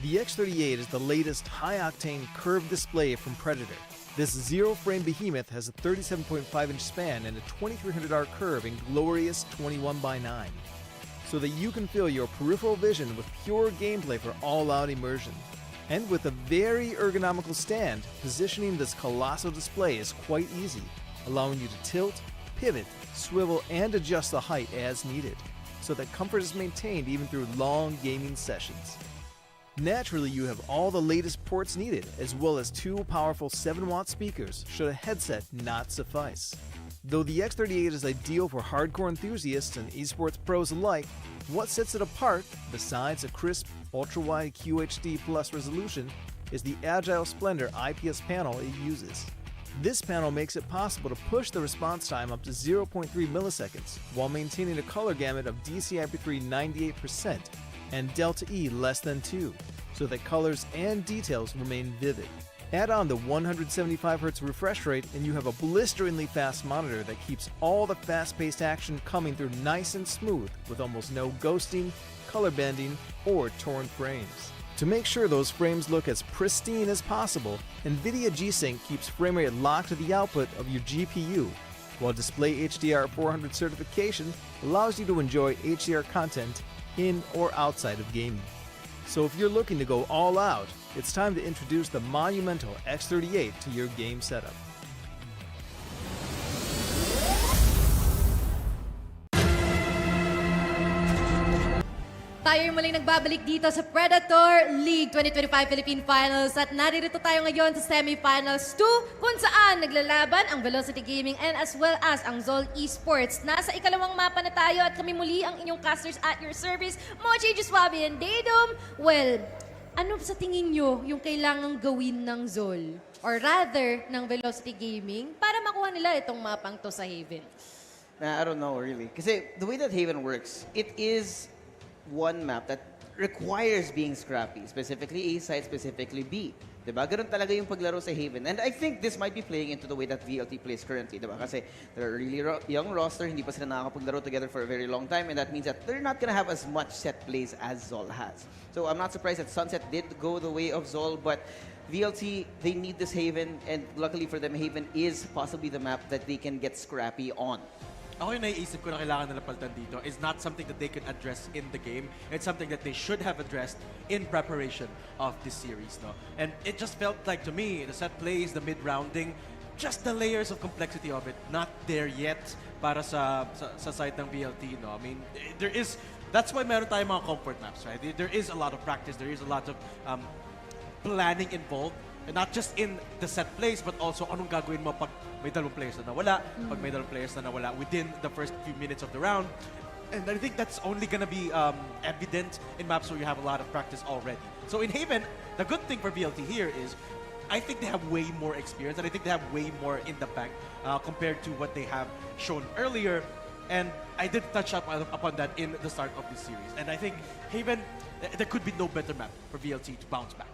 The X38 is the latest high-octane curved display from Predator. This zero-frame behemoth has a 37.5-inch span and a 2300R curve in glorious 21:9, so that you can fill your peripheral vision with pure gameplay for all-out immersion. And with a very ergonomical stand, positioning this colossal display is quite easy, allowing you to tilt, pivot, swivel, and adjust the height as needed, so that comfort is maintained even through long gaming sessions. Naturally, you have all the latest ports needed, as well as 2 powerful 7-watt speakers should a headset not suffice. Though the X38 is ideal for hardcore enthusiasts and esports pros alike, what sets it apart, besides a crisp, ultra-wide QHD Plus resolution, is the Agile Splendor IPS panel it uses. This panel makes it possible to push the response time up to 0.3 milliseconds while maintaining a color gamut of DCI-P3 98% and Delta E less than 2, so that colors and details remain vivid. Add on the 175Hz refresh rate and you have a blisteringly fast monitor that keeps all the fast-paced action coming through nice and smooth with almost no ghosting, color bending, or torn frames. To make sure those frames look as pristine as possible, NVIDIA G-Sync keeps frame rate locked to the output of your GPU, while Display HDR 400 certification allows you to enjoy HDR content in or outside of gaming. So if you're looking to go all out, it's time to introduce the monumental X38 to your game setup. Tayo yung muling nagbabalik dito sa Predator League 2025 Philippine Finals at naririto tayo ngayon sa Semifinals 2 kung saan naglalaban ang Velocity Gaming and as well as ang Zol Esports. Nasa ikalawang mapa na tayo at kami muli ang inyong casters at your service, Mochi, Juswabi, and Daydom. Well, ano sa tingin nyo yung kailangang gawin ng Zol or rather ng Velocity Gaming para makuha nila itong mapang to sa Haven? I don't know really. Kasi the way that Haven works, it is one map that requires being scrappy, specifically A side, specifically B. Diba? Ganun talaga yung paglaro sa Haven. And I think this might be playing into the way that VLT plays currently. Diba? Kasi they're a really young roster, hindi pa sila nakakapaglaro together for a very long time, and that means that they're not gonna have as much set plays as Zol has. So I'm not surprised that Sunset did go the way of Zol, but VLT, they need this Haven, and luckily for them, Haven is possibly the map that they can get scrappy on. Ako yung naiisip ko na kailangan nila palitan dito is not something that they could address in the game. It's something that they should have addressed in preparation of this series, no? And it just felt like to me, the set plays, the mid-rounding, just the layers of complexity of it, not there yet para sa side ng VLT, no? I mean, that's why meron tayong mga comfort maps, right? There is a lot of practice, there is a lot of planning involved. And not just in the set plays, but also anong gagawin mo pag may dalawang players na nawala, pag may dalawang players na nawala within the first few minutes of the round. And I think that's only gonna be evident in maps where you have a lot of practice already. So in Haven, the good thing for VLT here is I think they have way more experience and I think they have way more in the bank compared to what they have shown earlier. And I did touch upon that in the start of this series. And I think Haven, there could be no better map for VLT to bounce back.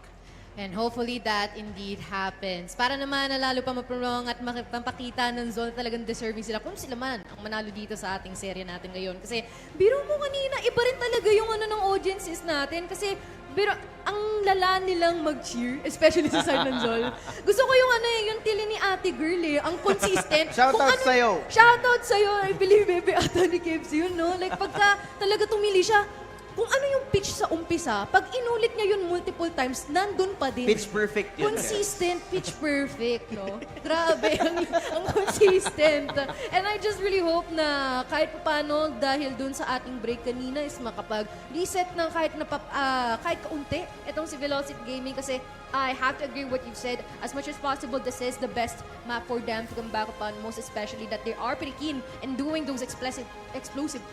And hopefully that indeed happens. Para naman na lalo pa maprolong at makipagpakita ng Zol talagang deserving sila kung sila man ang manalo dito sa ating serye natin ngayon. Kasi biro mo kanina, iba rin talaga yung ng audiences natin. Kasi biro, ang lala nilang mag-cheer, especially sa side ng Zol. Gusto ko yung yung tili ni ate girl ang consistent. Shoutout sa'yo! Shoutout sa'yo! I believe maybe ata ni Kebs yun, no? Like pagka talaga tumili siya, kung ano yung pitch sa umpisa, pag inulit niya yun multiple times, nandun pa din. Pitch perfect yun. Consistent, pitch perfect, no? Grabe, ang consistent. And I just really hope na kahit paano, dahil dun sa ating break kanina, is makapag-reset ng kahit kaunti itong si Velocity Gaming kasi I have to agree with what you've said. As much as possible, this is the best map for them to come back upon, most especially that they are pretty keen in doing those explosive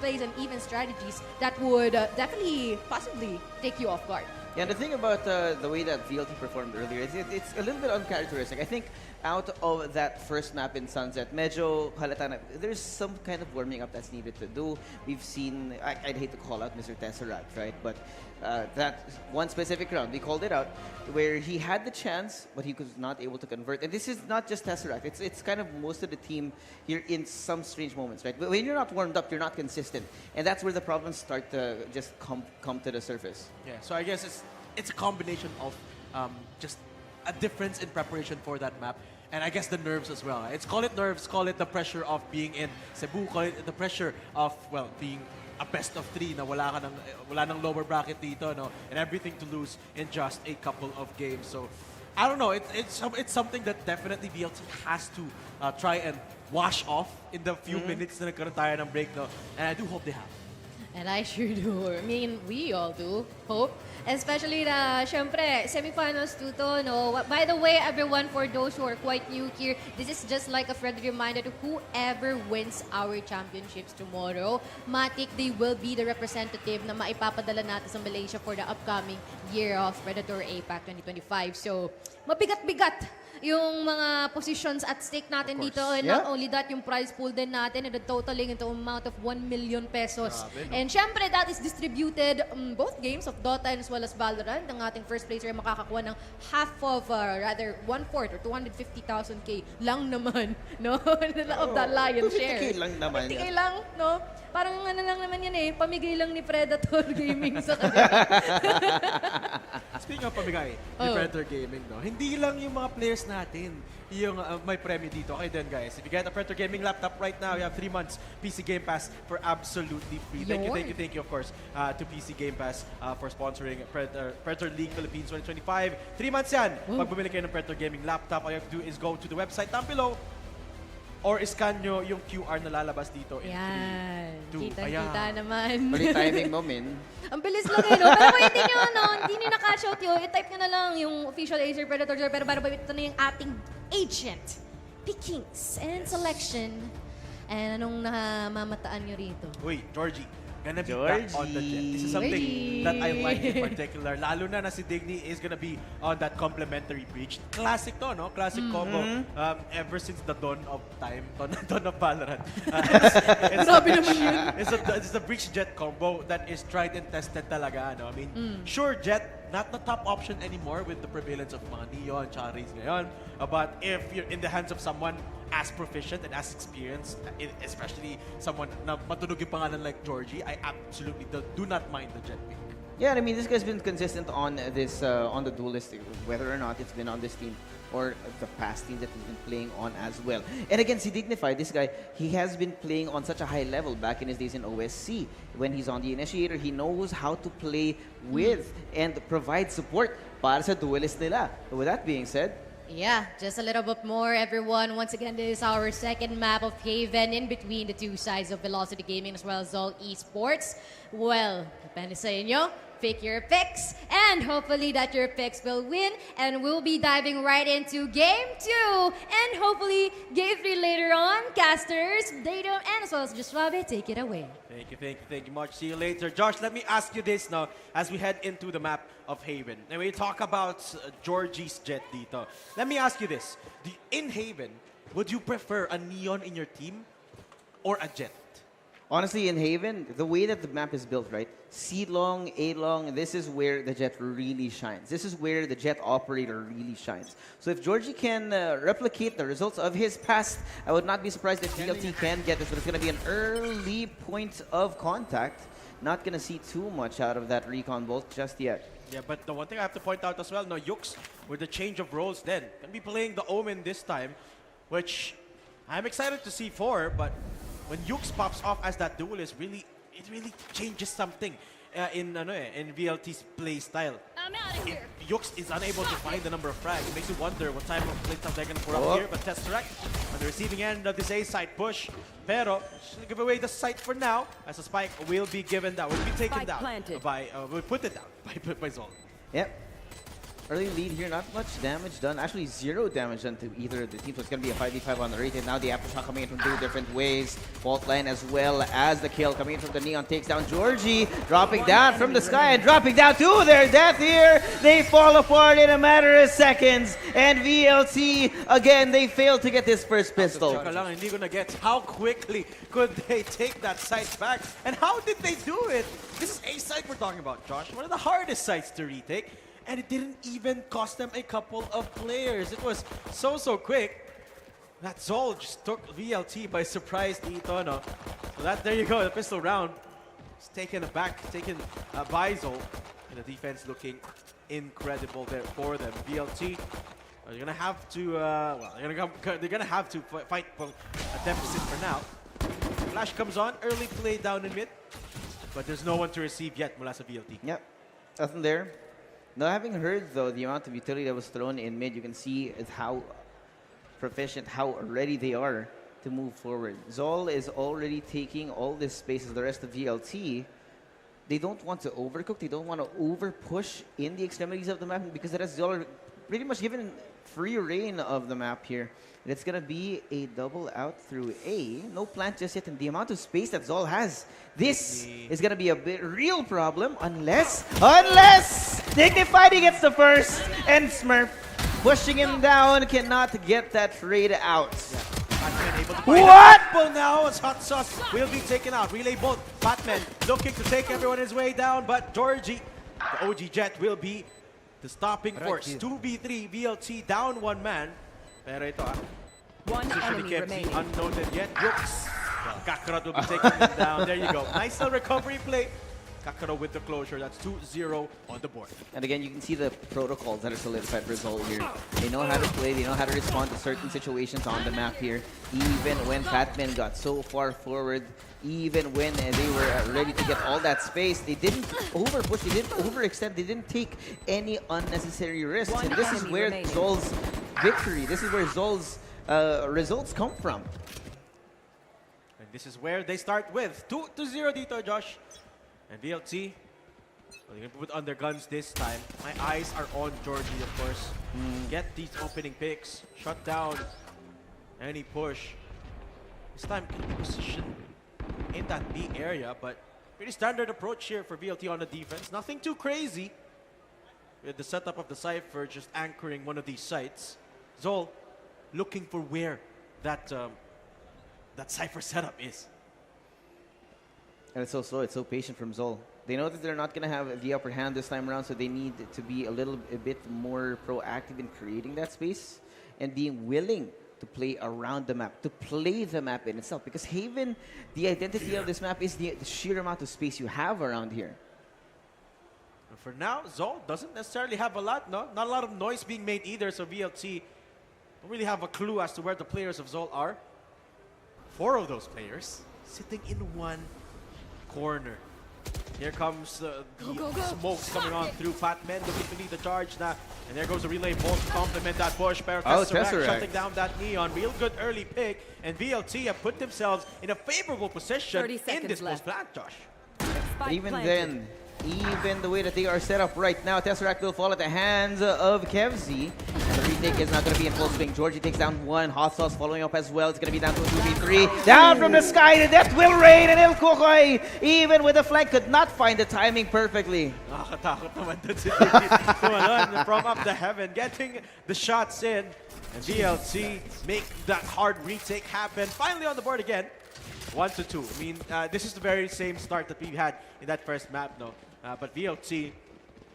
plays and even strategies that would definitely, possibly take you off guard. Yeah, the thing about the way that VLT performed earlier is it's a little bit uncharacteristic. I think out of that first map in Sunset, medyo halata na, there's some kind of warming up that's needed to do. We've seen, I'd hate to call out Mr. Tesseract, right? But that one specific round, we called it out, where he had the chance, but he was not able to convert. And this is not just Tesseract. It's kind of most of the team here in some strange moments, right? But when you're not warmed up, you're not consistent. And that's where the problems start to just come to the surface. Yeah, so I guess it's a combination of just a difference in preparation for that map. And I guess the nerves as well. It's call it nerves, call it the pressure of being in Cebu, call it the pressure of, well, being a best of 3 na wala nang lower bracket dito, no? And everything to lose in just a couple of games. So, I don't know. It's something that definitely VLT has to try and wash off in the few minutes na nagkaroon tayo ng break, no? And I do hope they have. And I sure do. I mean, we all do. Hope. Especially na, syempre, semifinals to to, no? By the way, everyone, for those who are quite new here, this is just like a friendly reminder to whoever wins our championships tomorrow. Matic, they will be the representative na maipapadala natin sa Malaysia for the upcoming year of Predator APAC 2025. So, mabigat-bigat yung mga positions at stake natin dito. And not only that, yung prize pool din natin and the totaling into amount of 1 million pesos. And syempre, that is distributed both games of Dota and as well as Valorant. Ang ating first placer ay makakakuha ng half of, rather, 1/4 or 250,000K lang naman, no? Of that lion's share. 50K lang naman. 50K lang, no? Parang ano lang naman yan eh, pamigay lang ni Predator Gaming sa kanila. Speaking of pamigay, ni Predator Gaming, no? Hindi lang yung mga players natin yung may premyo dito. Okay then, guys. If you get a Predator Gaming laptop right now, you have 3 months PC Game Pass for absolutely free. Thank you, of course, to PC Game Pass for sponsoring Predator League Philippines 2025. 3 months yan. Pag bumili kayo ng Predator Gaming laptop, all you have to do is go to the website down below or scan nyo yung QR na lalabas dito in 3, 2, Kita naman. Mali timing mo, Min. Ang bilis lang eh, no? Pero kung hindi nyo, no, hindi nyo na-cash out yun, i-type nyo na lang yung official Acer Predator. Pero para ito na yung ating agent, pickings, and selection. And anong namamataan nyo rito? Uy, Georgie. Gonna be back on the jet. This is something that I like in particular. Lalo na si Digny is gonna be on that complementary breach. Classic to, no? Classic combo. Ever since the dawn of time, dawn of Valorant. It's the breach jet combo that is tried and tested talaga, no? I mean, sure, jet, not the top option anymore with the prevalence of mga Neon, Charis ngayon. But if you're in the hands of someone as proficient and as experienced, especially someone na matunog yung pangalan like Georgie, I absolutely do not mind the jet pick. Yeah, I mean, this guy's been consistent on this on the duelist, whether or not it's been on this team or the past team that he's been playing on as well. And again, si Dignify, this guy, he has been playing on such a high level back in his days in OSC. When he's on the initiator, he knows how to play with and provide support para sa duelist nila. So with that being said, Yeah, just a little bit more, everyone. Once again, this is our second map of Haven in between the two sides of Velocity Gaming as well as Zol Esports. Well, depende sa inyo. Pick your picks, and hopefully that your picks will win. And we'll be diving right into Game 2, and hopefully Game 3 later on. Casters, Datum, and as well as Joshua, take it away. Thank you much. See you later. Josh, let me ask you this now as we head into the map of Haven. And we talk about Georgie's jet dito. Let me ask you this. In Haven, would you prefer a Neon in your team or a jet? honestly, in Haven, the way that the map is built, right? C long, A long, this is where the jet really shines. This is where the jet operator really shines. So if Georgie can replicate the results of his past, I would not be surprised if DLT can get this, but it's going to be an early point of contact. Not going to see too much out of that recon bolt just yet. Yeah, but the one thing I have to point out as well, no, Yux, with the change of roles then, going to be playing the Omen this time, which I'm excited to see for, but when Yux pops off as that duelist, it really changes something in VLT's play style. If Yux is unable to find the number of frags, it makes you wonder what type of play style they're going to put up here, but Tesseract on the receiving end of this A-side push. Pero, should give away the site for now, as a spike will be given down, will be taken down by, will put it down by Zol. Yep. Early lead here, not much damage done. Actually, 0 damage done to either of the teams. So it's going to be a 5v5 on the rated. Now the aftershock coming in from 2 different ways. Fault line as well as the kill coming in from the Neon takes down Georgie. Dropping down from the sky and dropping down to their death here. They fall apart in a matter of seconds. And VLT, again, they failed to get this first pistol. Hindi ko na get how quickly could they take that site back? And how did they do it? This is a site we're talking about, Josh. One of the hardest sites to retake. And it didn't even cost them a couple of players. It was so quick that Zol just took VLT by surprise dito, no? So that, there you go, the pistol round is taken by Zol. And the defense looking incredible there for them. VLT are gonna have to, they're gonna have to fight for a deficit for now. Flash comes on, early play down in mid, but there's no one to receive yet mula sa VLT. Yep, nothing there. Now, having heard though the amount of utility that was thrown in mid, you can see is how proficient, how ready they are to move forward. Zol is already taking all this space as the rest of VLT. They don't want to overcook, they don't want to over push in the extremities of the map because the rest of Zol are pretty much given free reign of the map here. And it's gonna be a double out through A. No plant just yet, and the amount of space that Zol has, this is gonna be a real problem unless Dignified gets the first, and Smurf pushing him down cannot get that trade out. Batman able to find What? Well, now as Hot Sauce will be taken out. Relay bolt. Batman looking to take everyone his way down, but Georgie, the OG Jet, will be the stopping force. 2v3, VLT down one man. Pero ito One position enemy kept remaining. unnoted yet. Yooks. Well, Kakarot will be taking him down. There you go. Nice little recovery play. Kakarot with the closure. That's 2-0 on the board. And again, you can see the protocols that are solidified for Zol here. They know how to play, they know how to respond to certain situations on the map here. Even when Batman got so far forward, even when they were ready to get all that space, they didn't over-push, they didn't overextend, they didn't take any unnecessary risks. One And this is enemy where remaining. Zol's victory, this is where Zol's results come from. And this is where they start with 2-0 dito, Josh. And VLT, well, they're going to put on their guns this time. My eyes are on Georgie, of course. Get these opening picks, shut down any push. This time, can be positioned in that B area, but pretty standard approach here for VLT on the defense. Nothing too crazy with the setup of the Cypher just anchoring one of these sites. Zol looking for where that Cypher setup is. And it's so slow, it's so patient from Zol. They know that they're not going to have the upper hand this time around, so they need to be a bit more proactive in creating that space and being willing to play around the map, to play the map in itself. Because Haven, the identity of this map is the sheer amount of space you have around here. And for now, Zol doesn't necessarily have a lot, no? Not a lot of noise being made either, so VLT don't really have a clue as to where the players of Zol are. 4 of those players sitting in one corner. Here comes the smokes coming on through. Batman looking to lead the charge now. And there goes the relay bolt to complement that push. Pero Tesseract shutting down that Neon. Real good early pick. And VLT have put themselves in a favorable position 30 in seconds this left. post-plant, Josh. Spike Even planted. then, even the way that they are set up right now, Tesseract will fall at the hands of Kevzi. And the retake is not going to be in full swing. Georgie takes down one. Hot Sauce following up as well. It's going to be down to a 2v3. Down from the sky, the death will rain. And El Kukoy, even with the flank, could not find the timing perfectly. Nakakatakot naman dun si Diggy. Tumalon from up the heaven, getting the shots in. And VLT make that hard retake happen. Finally on the board again. 1-2. I mean, this is the very same start that we had in that first map, no? But VLT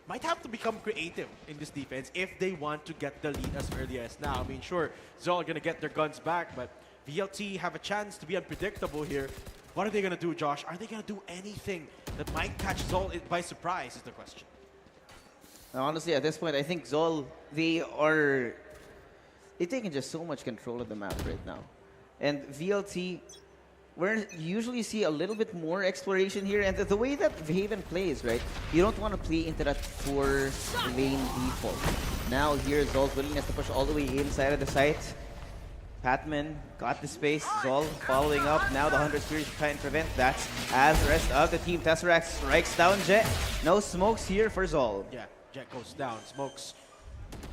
might have to become creative in this defense if they want to get the lead as early as now. I mean, sure, Zol are going to get their guns back, but VLT have a chance to be unpredictable here. What are they going to do, Josh? Are they going to do anything that might catch Zol by surprise is the question. Now, honestly, at this point, I think Zol, they're taking just so much control of the map right now. And VLT, where you usually see a little bit more exploration here, and the way that Haven plays, right? You don't want to play into that 4-lane default. Now here, Zol's willingness to push all the way inside of the site. Patman got the space. Zol following up. Now the 100 Spears to try and prevent that. As the rest of the team, Tesseract strikes down Jet. No smokes here for Zol. Yeah, Jet goes down. Smokes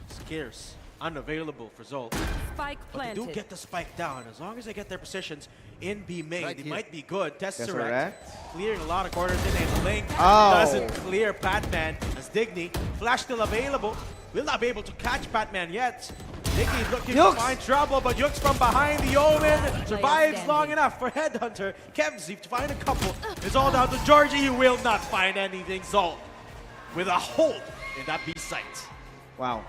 scarce, unavailable for Zol. Spike But they planted. do get the spike down. As long as they get their positions in B main, they might be good. Tesseract Tesseract. clearing a lot of corners in and Link Oh. doesn't clear Batman as Digny. Flash still available. Will not be able to catch Batman yet. Digny looking Yooks. to find trouble, but Yooks from behind the Omen survives standing. long enough for Headhunter. Kevzi to find a couple. It's all down to Georgie. He will not find anything. Zol with a hold in that B site. Wow.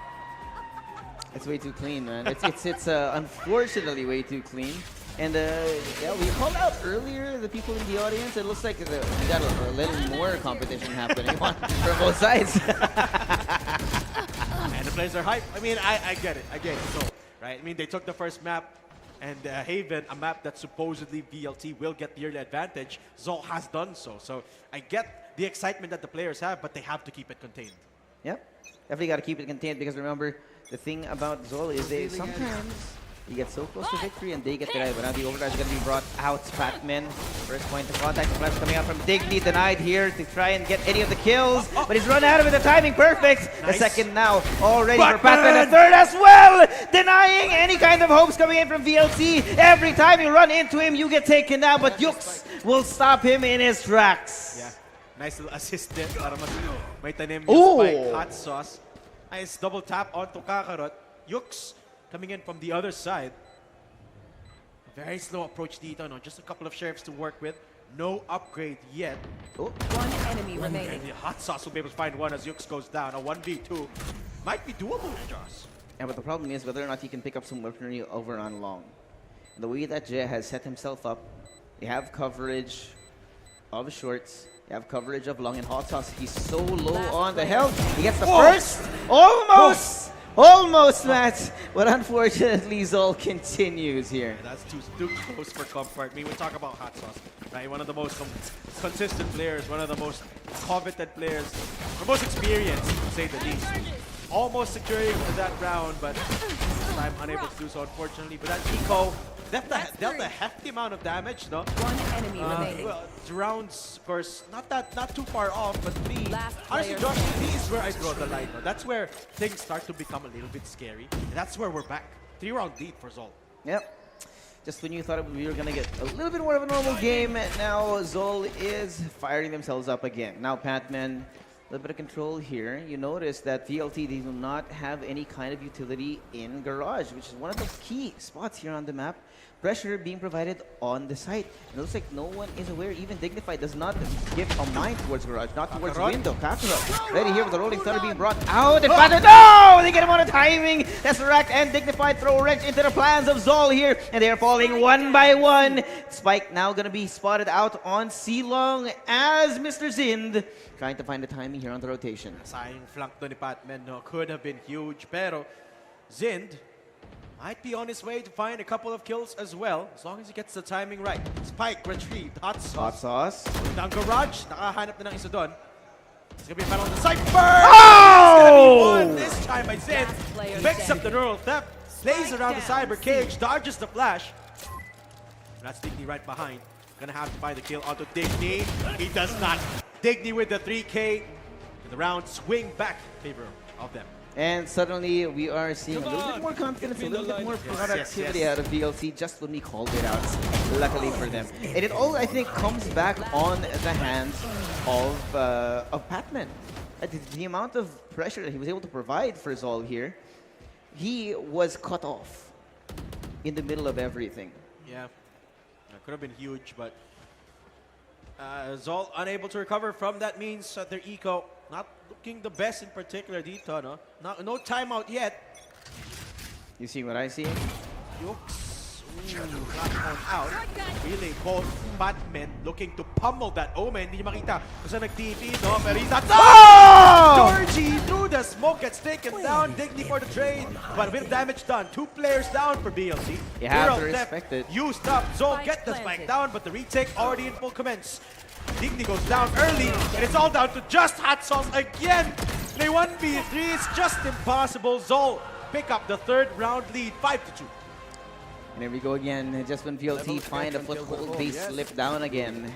It's way too clean, man. It's unfortunately way too clean. And yeah, we called out earlier the people in the audience. It looks like we got a little more competition happening on from both sides. And the players are hyped. I mean, I get it. I get it. So, right? I mean, they took the first map, and Haven, a map that supposedly VLT will get the early advantage. Zol has done so. So I get the excitement that the players have, but they have to keep it contained. Yep, definitely got to keep it contained because remember, the thing about Zol is they sometimes you get so close to victory and they get denied. But now the overdrive is going to be brought out. Patman, first point of contact. The flash coming out from Digny, denied here to try and get any of the kills. But he's run out of it. The timing perfect. Nice. The second now already for Patman. The third as well. Denying any kind of hopes coming in from VLC. Every time you run into him, you get taken down. But Yux will stop him in his tracks. Yeah. Nice little assist there para may tanim yung Ooh. spike. Hot sauce. Nice double tap onto Kakarot. Yux coming in from the other side. Very slow approach dito, no? Just a couple of sheriffs to work with. No upgrade yet. Oh. One enemy remaining. And the hot sauce will be able to find one as Yux goes down. A 1v2 might be doable, Joss. Yeah, but the problem is whether or not he can pick up some weaponry over on long. The way that Jay has set himself up, they have coverage of shorts. You have coverage of long and hot sauce. He's so low on the health. He gets the first. Almost! Almost, Matt. But unfortunately, Zol continues here. That's too close for comfort. I mean, we talk about hot sauce, right? One of the most consistent players, one of the most coveted players, the most experienced, to say the least. Almost securing that round, but this time unable to do so, unfortunately. But that eco dealt a hefty amount of damage, no? One enemy remaining. Well, the rounds, of course, not too far off, but three. Last Honestly, player Josh, three is where I draw the line. No? That's where things start to become a little bit scary. And that's where we're back. 3-round lead for Zol. Yep. Just when you thought we were going to get a little bit more of a normal game, now Zol is firing themselves up again. Now Patman, a little bit of control here. You notice that VLT, they do not have any kind of utility in Garage, which is one of the key spots here on the map. Pressure being provided on the site. It looks like no one is aware. Even Dignified does not give a mind towards Garage, not towards Kakarot. window. Kakarot ready here with the rolling thunder being brought out. And Patman, no! They get him on a timing. Tesseract and Dignified throw a wrench into the plans of Zol here. And they are falling one by one. Spike now going to be spotted out on C-Long as Mr. Zind trying to find the timing here on the rotation. Sayang flank to ni Patman, no? Could have been huge, pero Zind might be on his way to find a couple of kills as well, as long as he gets the timing right. Spike retrieved. Hot Hot sauce. sauce. Down Garage. Nakahanap na ng isa doon. It's gonna be a battle on the Cypher! Oh! It's gonna be one this time by Zind. Last player Picks up the standing. neural theft. Plays around the down, cyber cage. Dodges the flash. That's Digny right behind. Gonna have to find the kill onto Digny. He does not. Digny with the 3K. And the round swing back in favor of them. And suddenly we are seeing a little bit more confidence, a little bit more productivity out of VLC just when we called it out, luckily for them. And it all, I think, comes back on the hands of Patman. The amount of pressure that he was able to provide for Zol here, he was cut off in the middle of everything. Yeah, that could have been huge, but Zol unable to recover from that means their eco not looking the best in particular dito, no? No timeout yet. You see what I see? Yux, flash on out. Really, both Batmen looking to pummel that Omen. Hindi niya makita kung saan nag-TP, no? Pero he's not. Oh! Georgie through the smoke gets taken down. Digny for the trade, but a bit of damage done. 2 players down for BLC. You have Neural to theft respect it. used up. Zol Spike get the spike planted. down, but the retake already in full commence. Digny goes down early, and it's all down to just hot sauce again. They 1v3, it's just impossible. Zol pick up the 3rd round lead, 5-2. And there we go again. Just when VLT find a foothold, they slip down again.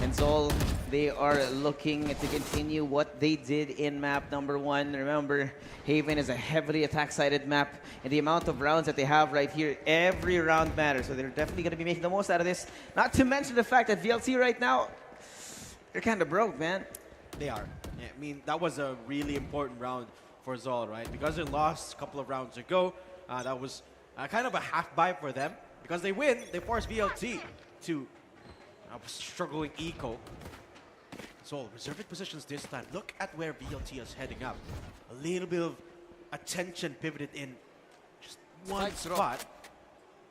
And Zol, they are looking to continue what they did in map number 1. Remember, Haven is a heavily attack-sided map, and the amount of rounds that they have right here, every round matters. So they're definitely going to be making the most out of this. Not to mention the fact that VLT right now, they're kind of broke, man. They are. Yeah, I mean, that was a really important round for Zol, right? Because they lost a couple of rounds ago, that was kind of a half-buy for them. Because they win, they force VLT to struggling eco. Zol, reserved positions this time. Look at where VLT is heading up. A little bit of attention pivoted in just one spot.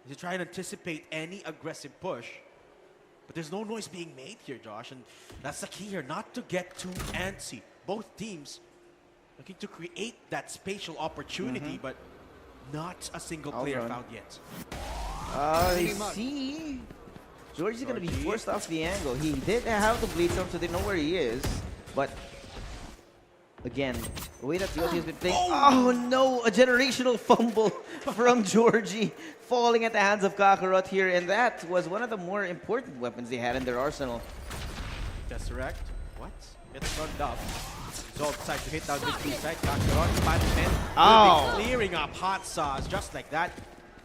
is to try and anticipate any aggressive push. But there's no noise being made here, Josh, and that's the key here, not to get too antsy. Both teams looking to create that spatial opportunity, but not a single player found yet. I see. Georgie's going to be forced off the angle. He did have the bleed storm, so they know where he is. But again, the way that VLT has been playing. Oh no! A generational fumble from Georgie, falling at the hands of Kakarot here, and that was one of the more important weapons they had in their arsenal. Tesseract. What? It's turned up. Zol decides to hit down this B side. Kakarot, Batman will be clearing up hot sauce just like that.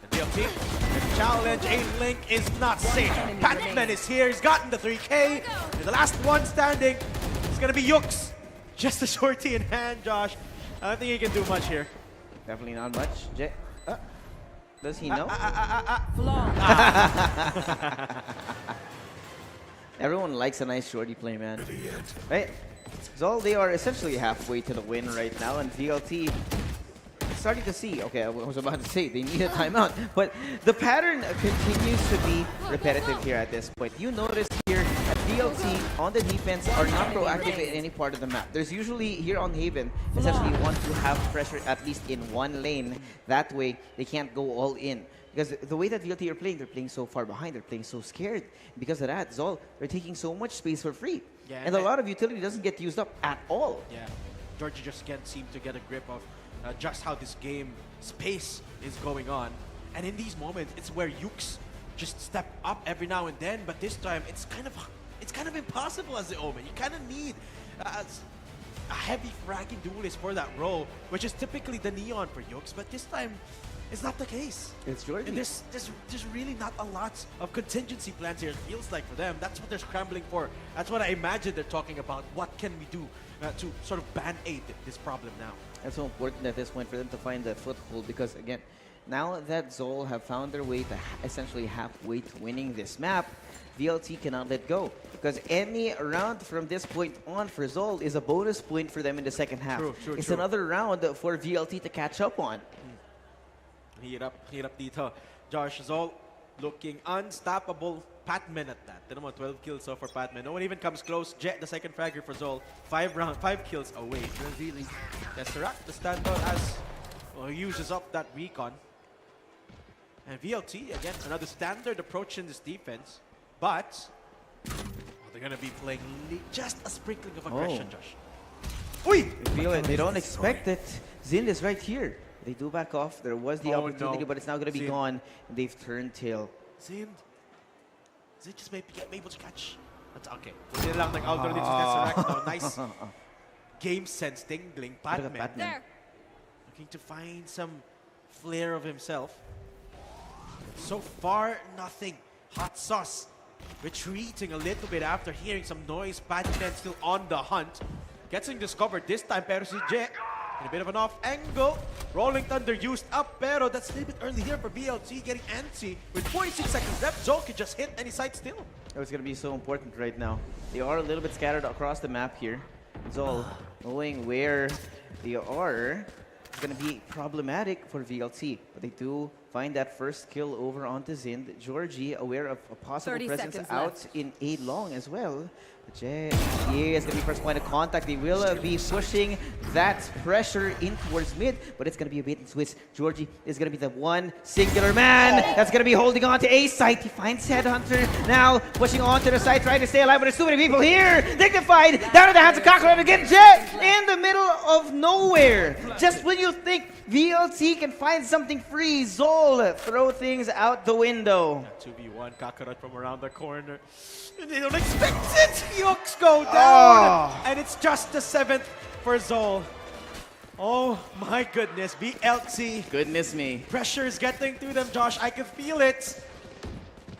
The DLT, the challenge, A-Link is not safe. Batman is here, he's gotten the 3K. And the last one standing is gonna be Yux. Just a shorty in hand, Josh. I don't think he can do much here. Definitely not much. Does he know? Everyone likes a nice shorty play, man. Right? So they are essentially halfway to the win right now, and VLT starting to see. Okay, I was about to say they need a timeout, but the pattern continues to be repetitive here at this point. You notice here at VLT on the defense are not proactive in any part of the map. There's usually here on Haven essentially want to have pressure at least in one lane. That way they can't go all in. Because the way that VLT are playing, they're playing so far behind, they're playing so scared. Because of that, Zol, they're taking so much space for free. Yeah, and a lot of utility doesn't get used up at all. Yeah, Georgie just can't seem to get a grip of just how this game space is going on. And in these moments, it's where Yux just step up every now and then, but this time it's kind of impossible as the Omen. You kind of need a heavy fragging duelist for that role, which is typically the Neon for Yux, but this time it's not the case. It's Georgie. And there's really not a lot of contingency plans here, it feels like, for them. That's what they're scrambling for. That's what I imagine they're talking about. What can we do to sort of band-aid this problem now? It's so important at this point for them to find the foothold because, again, now that Zol have found their way to essentially halfway to winning this map, VLT cannot let go. Because any round from this point on for Zol is a bonus point for them in the second half. It's another round for VLT to catch up on. Hirap dito. Josh, Zol looking unstoppable. Patman at that. 12 kills so for Patman. No one even comes close. Jet, the second fragger for Zol. 5 kills away. Revealing Tesseract, the standout as uses up that recon. And VLT, again, another standard approach in this defense. But they're going to be playing just a sprinkling of aggression, Josh. Uy! They don't expect it. Zin is right here. They do back off. There was the opportunity, but it's now going to be gone. And they've turned tail. Zin just may be able to catch. That's okay. Buti lang nag-outdoor dito si Tesseract. No, nice game sense tingling. Patman. Looking to find some flair of himself. So far, nothing. Hot sauce retreating a little bit after hearing some noise. Patman still on the hunt. Getting discovered this time, pero si Jet in a bit of an off angle. Rolling Thunder used up, pero that's a little bit early here for VLT getting antsy. With 46 seconds left, Zol could just hit any side still. It's going to be so important right now. They are a little bit scattered across the map here. Zol, knowing where they are, it's going to be problematic for VLT. But they do find that first kill over onto Zind. Georgie, aware of a possible presence out in A long as well. Jet, is going to be first point of contact. They will be pushing that pressure in towards mid, but it's going to be a bait and switch. Georgie is going to be the one singular man that's going to be holding on to A site. He finds Headhunter now, pushing on to the side, trying to stay alive, but there's too many people here. Dignified, down to the hands of Kakarot again. Jet in the middle of nowhere. Just when you think VLT can find something free, Zol throw things out the window. 2v1, Kakarot from around the corner. And they don't expect it! Yux go down! And it's just the 7th for Zol. Oh my goodness, VLT. Goodness me. Pressure is getting to them, Josh. I can feel it.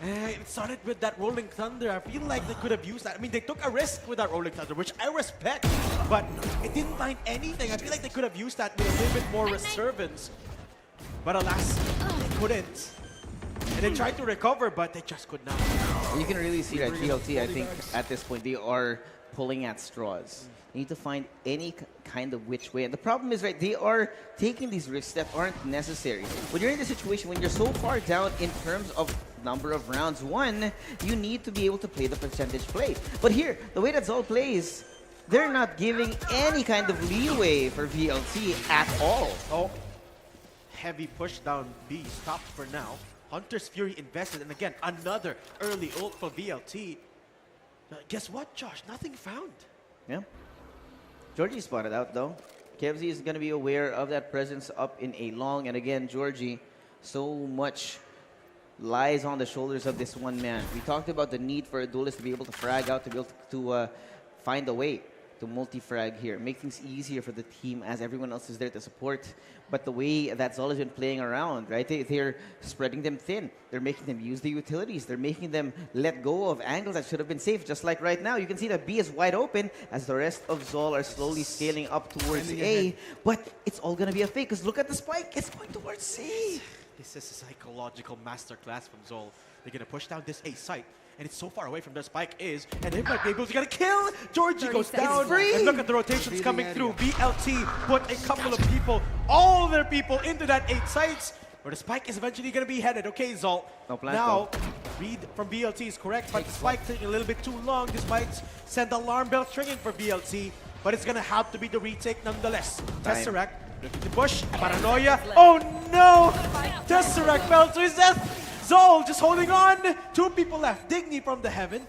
It started with that Rolling Thunder. I feel like they could have used that. I mean, they took a risk with that Rolling Thunder, which I respect, but it didn't find anything. I feel like they could have used that with a little bit more reservance. But alas, they couldn't. And they tried to recover, but they just could not. You can really see that VLT, I think, at this point, they are pulling at straws. They need to find any kind of which way. And the problem is, right, they are taking these risks that aren't necessary. When you're in the situation when you're so far down in terms of number of rounds won, you need to be able to play the percentage play. But here, the way that Zol plays, they're not giving any kind of leeway for VLT at all. Oh, heavy push down B, stopped for now. Hunter's Fury invested, and again, another early ult for VLT. Guess what, Josh? Nothing found. Yeah. Georgie spotted out, though. Kevzi is going to be aware of that presence up in A long. And again, Georgie, so much lies on the shoulders of this one man. We talked about the need for a duelist to be able to frag out, to be able to find a way to multi-frag here, make things easier for the team as everyone else is there to support. But the way that Zol has been playing around, right? They're spreading them thin. They're making them use the utilities. They're making them let go of angles that should have been safe. Just like right now, you can see that B is wide open as the rest of Zol are slowly scaling up towards A. But it's all going to be a fake because look at the spike. It's going towards C. This is a psychological masterclass from Zol. They're going to push down this A site. And it's so far away from their spike is, and they might be able to get a kill. Georgie goes down, and look at the rotations coming through. BLT put a couple of people, all their people, into that 8 sites, where the spike is eventually going to be headed. Okay, Zol. No plan, now, read from BLT is correct, but the spike taking a little bit too long. This might send alarm bells ringing for BLT, but it's going to have to be the retake nonetheless. Tesseract looking to push. Paranoia. Oh no! Tesseract fell to his death. Zol just holding on. 2 people left. Digny from the heaven.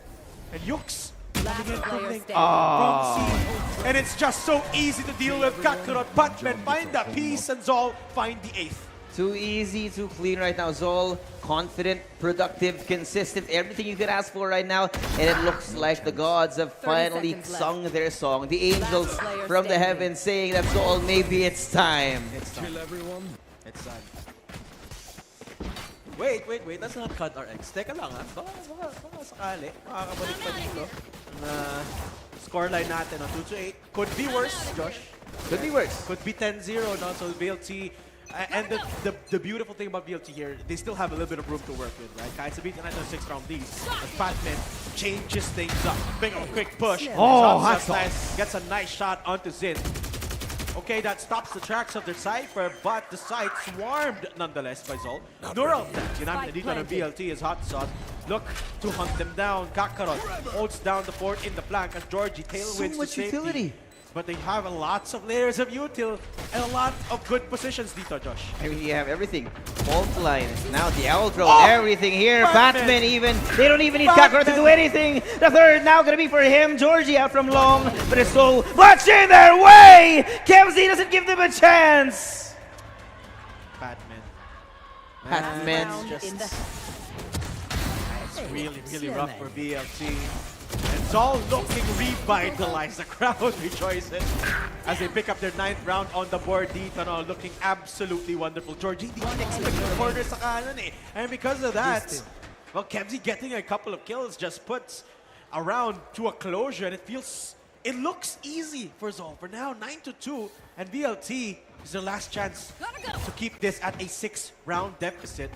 And Yux coming in from Link from C. And it's just so easy to deal with. Kakarot, Batman find that piece, and Zol find the 8th. Too easy, too clean right now. Zol, confident, productive, consistent, everything you could ask for right now. And it looks like the gods have finally sung their song. The angels from the heavens saying that Zol, maybe it's time. It's time. It's time. Wait. Let's not cut our X. Teka lang ha. Baka sakali. Makakabalik pa dito. Scoreline natin on 2-8. Could be worse, Josh. Could be worse. Could be 10-0 now. So BLT. And the beautiful thing about BLT here, they still have a little bit of room to work with, right? Kahit sabihin na 6-round leads. As Batman changes things up. Big quick push. Oh, nice. Gets a nice shot onto Zin. Okay, that stops the tracks of their Cypher, but the site swarmed nonetheless by Zol. Neural ginamit na dito ng BLT is hot sauce. Look to hunt them down. Kakarot holds down the fort in the flank, and Georgie tailwinds So much to safety. utility. But they have lots of layers of util and a lot of good positions dito, Josh. I mean, you have everything. Fault line, now the owl drone, everything here. Batman. Batman even. They don't even need Kakarot to do anything. The third now gonna be for him. Georgie out from long, but it's so much in their way. Kevzi doesn't give them a chance. Batman. It's really rough for BLT. And Zol looking revitalized. The crowd rejoices as they pick up their 9th round on the board. Dito now looking absolutely wonderful. Georgie didn't expect the corner sa kanan eh. And because of that, well, Kevzi getting a couple of kills just puts a round to a closure, and it looks easy for Zol. For now, 9-2, and BLT is their last chance to keep this at a 6-round deficit.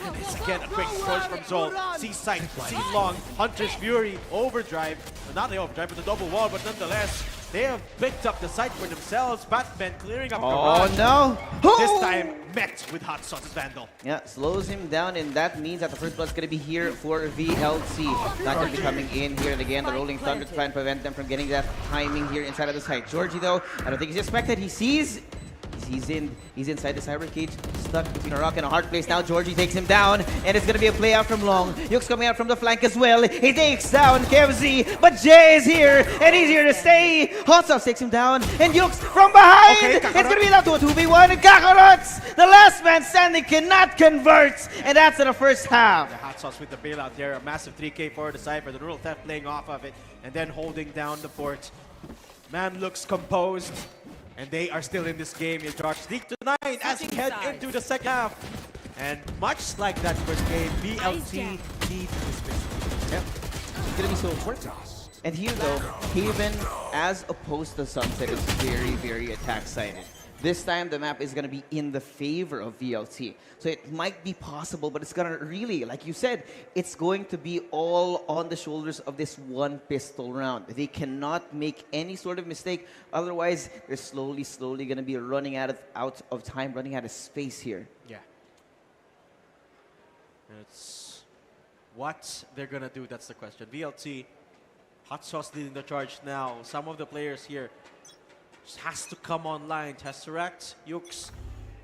And it's again a quick push from Zol. C-Sight, C-Long, Hunter's Fury, Overdrive. Well, not the Overdrive, but the double wall, but nonetheless, they have picked up the site for themselves. Batman clearing up Oh Garage. no. This time met with Hot Sauce's Vandal. Yeah, slows him down, and that means that the first blood's gonna be here for VLC. Not gonna be coming in here, and again, the Rolling Thunder to try and prevent them from getting that timing here inside of the site. Georgie, though, I don't think he's expected. He sees. He's inside the cyber cage, stuck between a rock and a hard place. Now Georgie takes him down, and it's gonna be a play out from long. Yux coming out from the flank as well. He takes down Kevzi, but Jay is here, and he's here to stay. Hot Sauce takes him down, and Yux from behind. Okay, it's gonna be down to a 2v1. And Kakarot, the last man standing, cannot convert, and that's in the first half. The Hot Sauce with the bailout there, a massive 3K for the Cypher. The Neural Theft playing off of it, and then holding down the fort. Man looks composed. And they are still in this game. You Josh sneak to 9 as we head into the second half. And much like that first game, BLT needs this victory. Yep. It's gonna be so important. And here though, Haven, as opposed to Sunset, is very attack-sided. This time, the map is going to be in the favor of VLT. So it might be possible, but it's going to really, like you said, it's going to be all on the shoulders of this one pistol round. They cannot make any sort of mistake. Otherwise, they're slowly going to be running out of time, running out of space here. Yeah. It's what they're going to do, that's the question. VLT, Hot Sauce leading the charge now. Some of the players here just has to come online. Tesseract, Yux.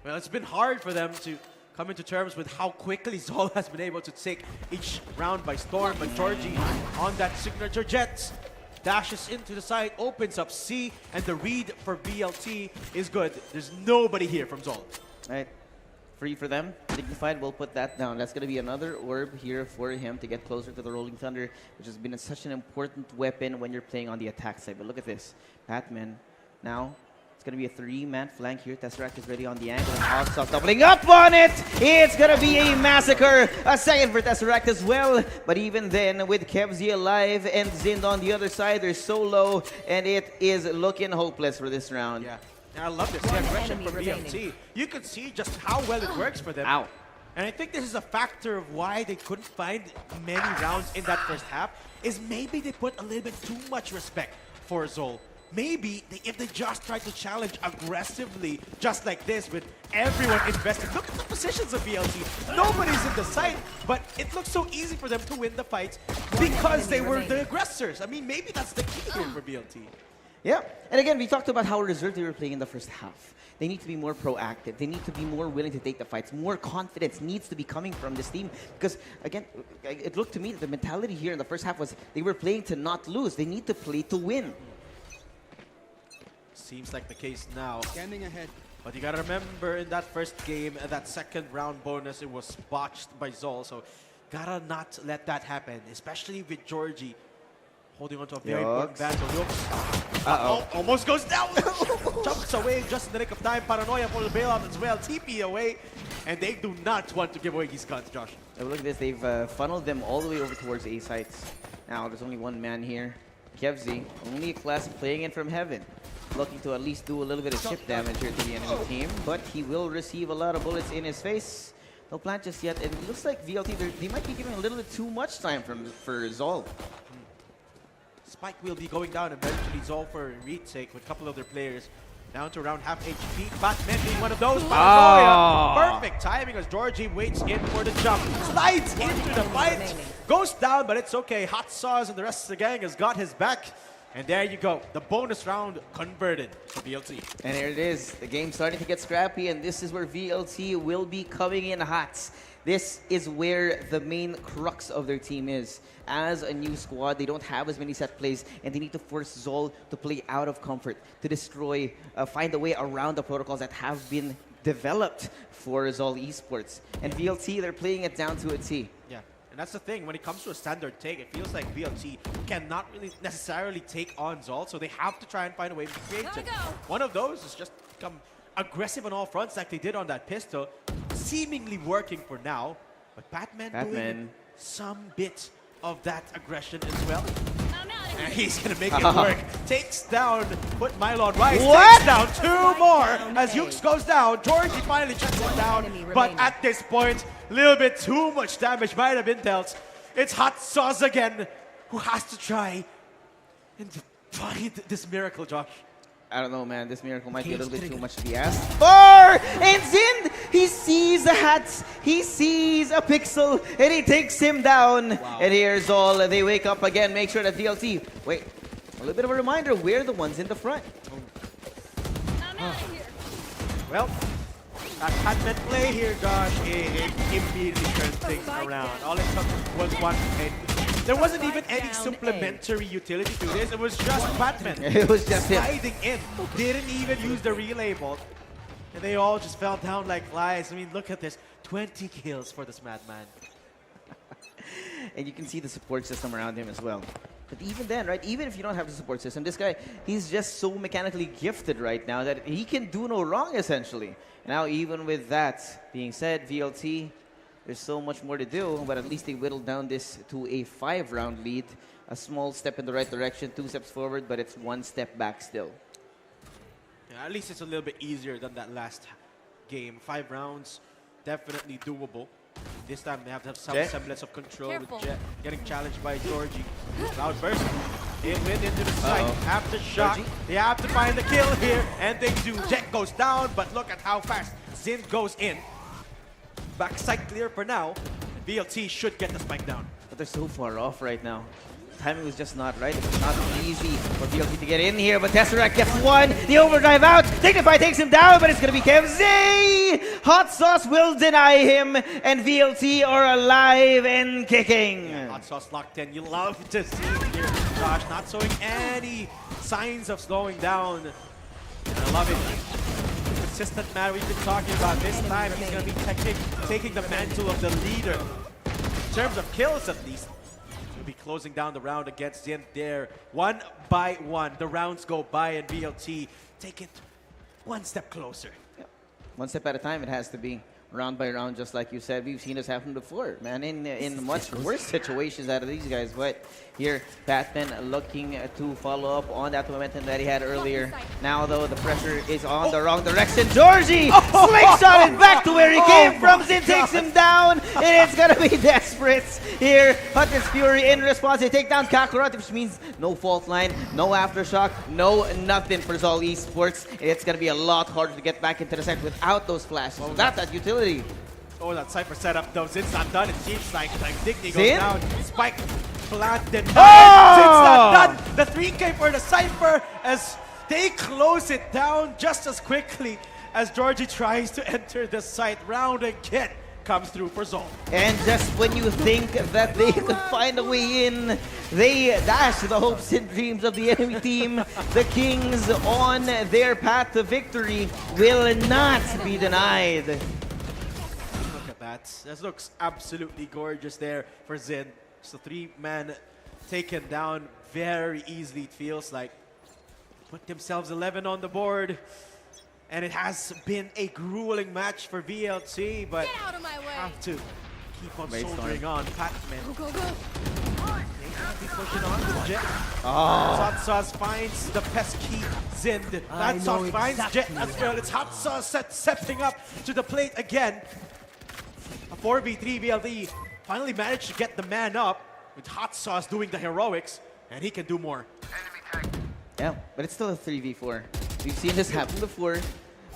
Well, it's been hard for them to come into terms with how quickly Zol has been able to take each round by storm. But Georgie on that signature jet dashes into the side, opens up C, and the read for VLT is good. There's nobody here from Zol. Right. Free for them. Dignified will put that down. That's going to be another orb here for him to get closer to the Rolling Thunder, which has been such an important weapon when you're playing on the attack side. But look at this. Batman now. It's going to be a three-man flank here. Tesseract is ready on the angle. And Hot Sauce doubling up on it. It's going to be a massacre. A second for Tesseract as well. But even then, with Kevzi alive and Zind on the other side, they're so low. And it is looking hopeless for this round. Yeah. And I love this aggression from VLT. You can see just how well it works for them. Ow. And I think this is a factor of why they couldn't find many rounds in that first half, is maybe they put a little bit too much respect for Zol. Maybe if they just try to challenge aggressively, just like this, with everyone invested. Look at the positions of VLT. Nobody's in the site, but it looks so easy for them to win the fight because they were the aggressors. I mean, maybe that's the key here for VLT. Yeah, and again, we talked about how reserved they were playing in the first half. They need to be more proactive. They need to be more willing to take the fights. More confidence needs to be coming from this team. Because, again, it looked to me that the mentality here in the first half was they were playing to not lose. They need to play to win. Seems like the case now. Scanning ahead. But you gotta remember, in that first game, that second round bonus, it was botched by Zol. So gotta not let that happen, especially with Georgie holding on to a very important battle. Almost goes down. Jumps away just in the nick of time. Paranoia for the bailout as well. TP away. And they do not want to give away these guns, Josh. Oh, look at this. They've funneled them all the way over towards A sites. Now, there's only one man here. Kevzi, only a classic playing in from heaven. Looking to at least do a little bit of chip damage here to the enemy team. But he will receive a lot of bullets in his face. No plant just yet. And it looks like VLT, they might be giving a little bit too much time for Zol. Spike will be going down eventually. Zol for retake with a couple of their players down to around half HP. Batman being one of those. Paranoia. Perfect timing as Georgie waits in for the jump. Slides into the fight. Goes down, but it's okay. Hot Sauce and the rest of the gang has got his back. And there you go. The bonus round converted for VLT. And here it is. The game's starting to get scrappy, and this is where VLT will be coming in hot. This is where the main crux of their team is. As a new squad, they don't have as many set plays, and they need to force Zol to play out of comfort, to destroy, find a way around the protocols that have been developed for Zol Esports. And VLT, they're playing it down to a T. Yeah, and that's the thing. When it comes to a standard take, it feels like VLT cannot really necessarily take on Zol, so they have to try and find a way to be creative. One of those is just become aggressive on all fronts like they did on that pistol, seemingly working for now, but Batman doing some bit of that aggression as well. And he's gonna make it work. Takes down, put Mylon Rice, takes down two more as Yukes goes down. Georgie finally shuts him down, but at this point, a little bit too much damage might have been dealt. It's Hot Sauce again, who has to try and find this miracle, Josh. I don't know, man. This miracle might be a little bit too much to be asked for. And Zind, he sees a hat, he sees a pixel, and he takes him down. Wow. And here's all. They wake up again. Make sure that VLT. Wait, a little bit of a reminder. We're the ones in the front. Well, that Batman play here, Josh, it immediately turned things around. All it took was one hit. There wasn't even any supplementary utility to this. It was just Batman. It was just sliding in. Didn't even use the relay bolt. And they all just fell down like flies. I mean, look at this. 20 kills for this madman. And you can see the support system around him as well. But even then, right, even if you don't have the support system, this guy, he's just so mechanically gifted right now that he can do no wrong, essentially. And now, even with that being said, VLT, there's so much more to do, but at least they whittled down this to a 5-round lead. A small step in the right direction, 2 steps forward, but it's 1 step back still. Yeah, at least it's a little bit easier than that last game. 5 rounds, definitely doable. This time they have to have some Jet. semblance of control Careful. with Jet getting challenged by Georgie. Loud burst. It went into the site. Aftershock. Georgie. They have to find the kill here, and they do. Jet goes down, but look at how fast Zin goes in. Backside clear for now. VLT should get the spike down. But they're so far off right now. Timing was just not right. It was not easy for VLT to get in here, but Tesseract gets one. The overdrive out. Dignify takes him down, but it's going to be KevZ. Hot Sauce will deny him, and VLT are alive and kicking. Hot Sauce locked in. You love to see it here. Josh not showing any signs of slowing down. And I love it. Consistent man we've been talking about. This time he's going to be taking the mantle of the leader. In terms of kills, at least. He'll be closing down the round against Zin there. 1 by 1. The rounds go by, and VLT take it one step closer. One step at a time, it has to be. Round by round, just like you said. We've seen this happen before, man, in much worse situations out of these guys. But here, Batman looking to follow up on that momentum that he had earlier. Now, though, the pressure is on the wrong direction. Georgie slingshot it back to where he came from. Zin takes him down, and it's going to be desperate here. Hunter's Fury in response. They take down Kakarot, which means no fault line, no aftershock, no nothing for Zol Esports. It's going to be a lot harder to get back into the set without those flashes, without that utility. Oh, that Cypher setup though. Zin's not done. It seems like Digny goes Zin? down. Spike planted. Oh! Zin's not done. The 3K for the Cypher as they close it down just as quickly as Georgie tries to enter the site. Round again comes through for Zol. And just when you think that they could find a way in, they dash the hopes and dreams of the enemy team. The Kings on their path to victory will not be denied. Look at that. That looks absolutely gorgeous there for Zin. Just a 3-man taken down very easily, it feels like. Put themselves 11 on the board. And it has been a grueling match for VLT, but Get out of my way. have to keep on Great soldiering on. Patman. Go, go. He's pushing on with Jet. Oh. Hot Sauce finds the pesky Zin. That Sauce finds Jet as well. It's Hot Sauce stepping up to the plate again. A 4v3 VLT finally managed to get the man up with Hot Sauce doing the heroics, and he can do more. Yeah, but it's still a 3v4. We've seen this happen before.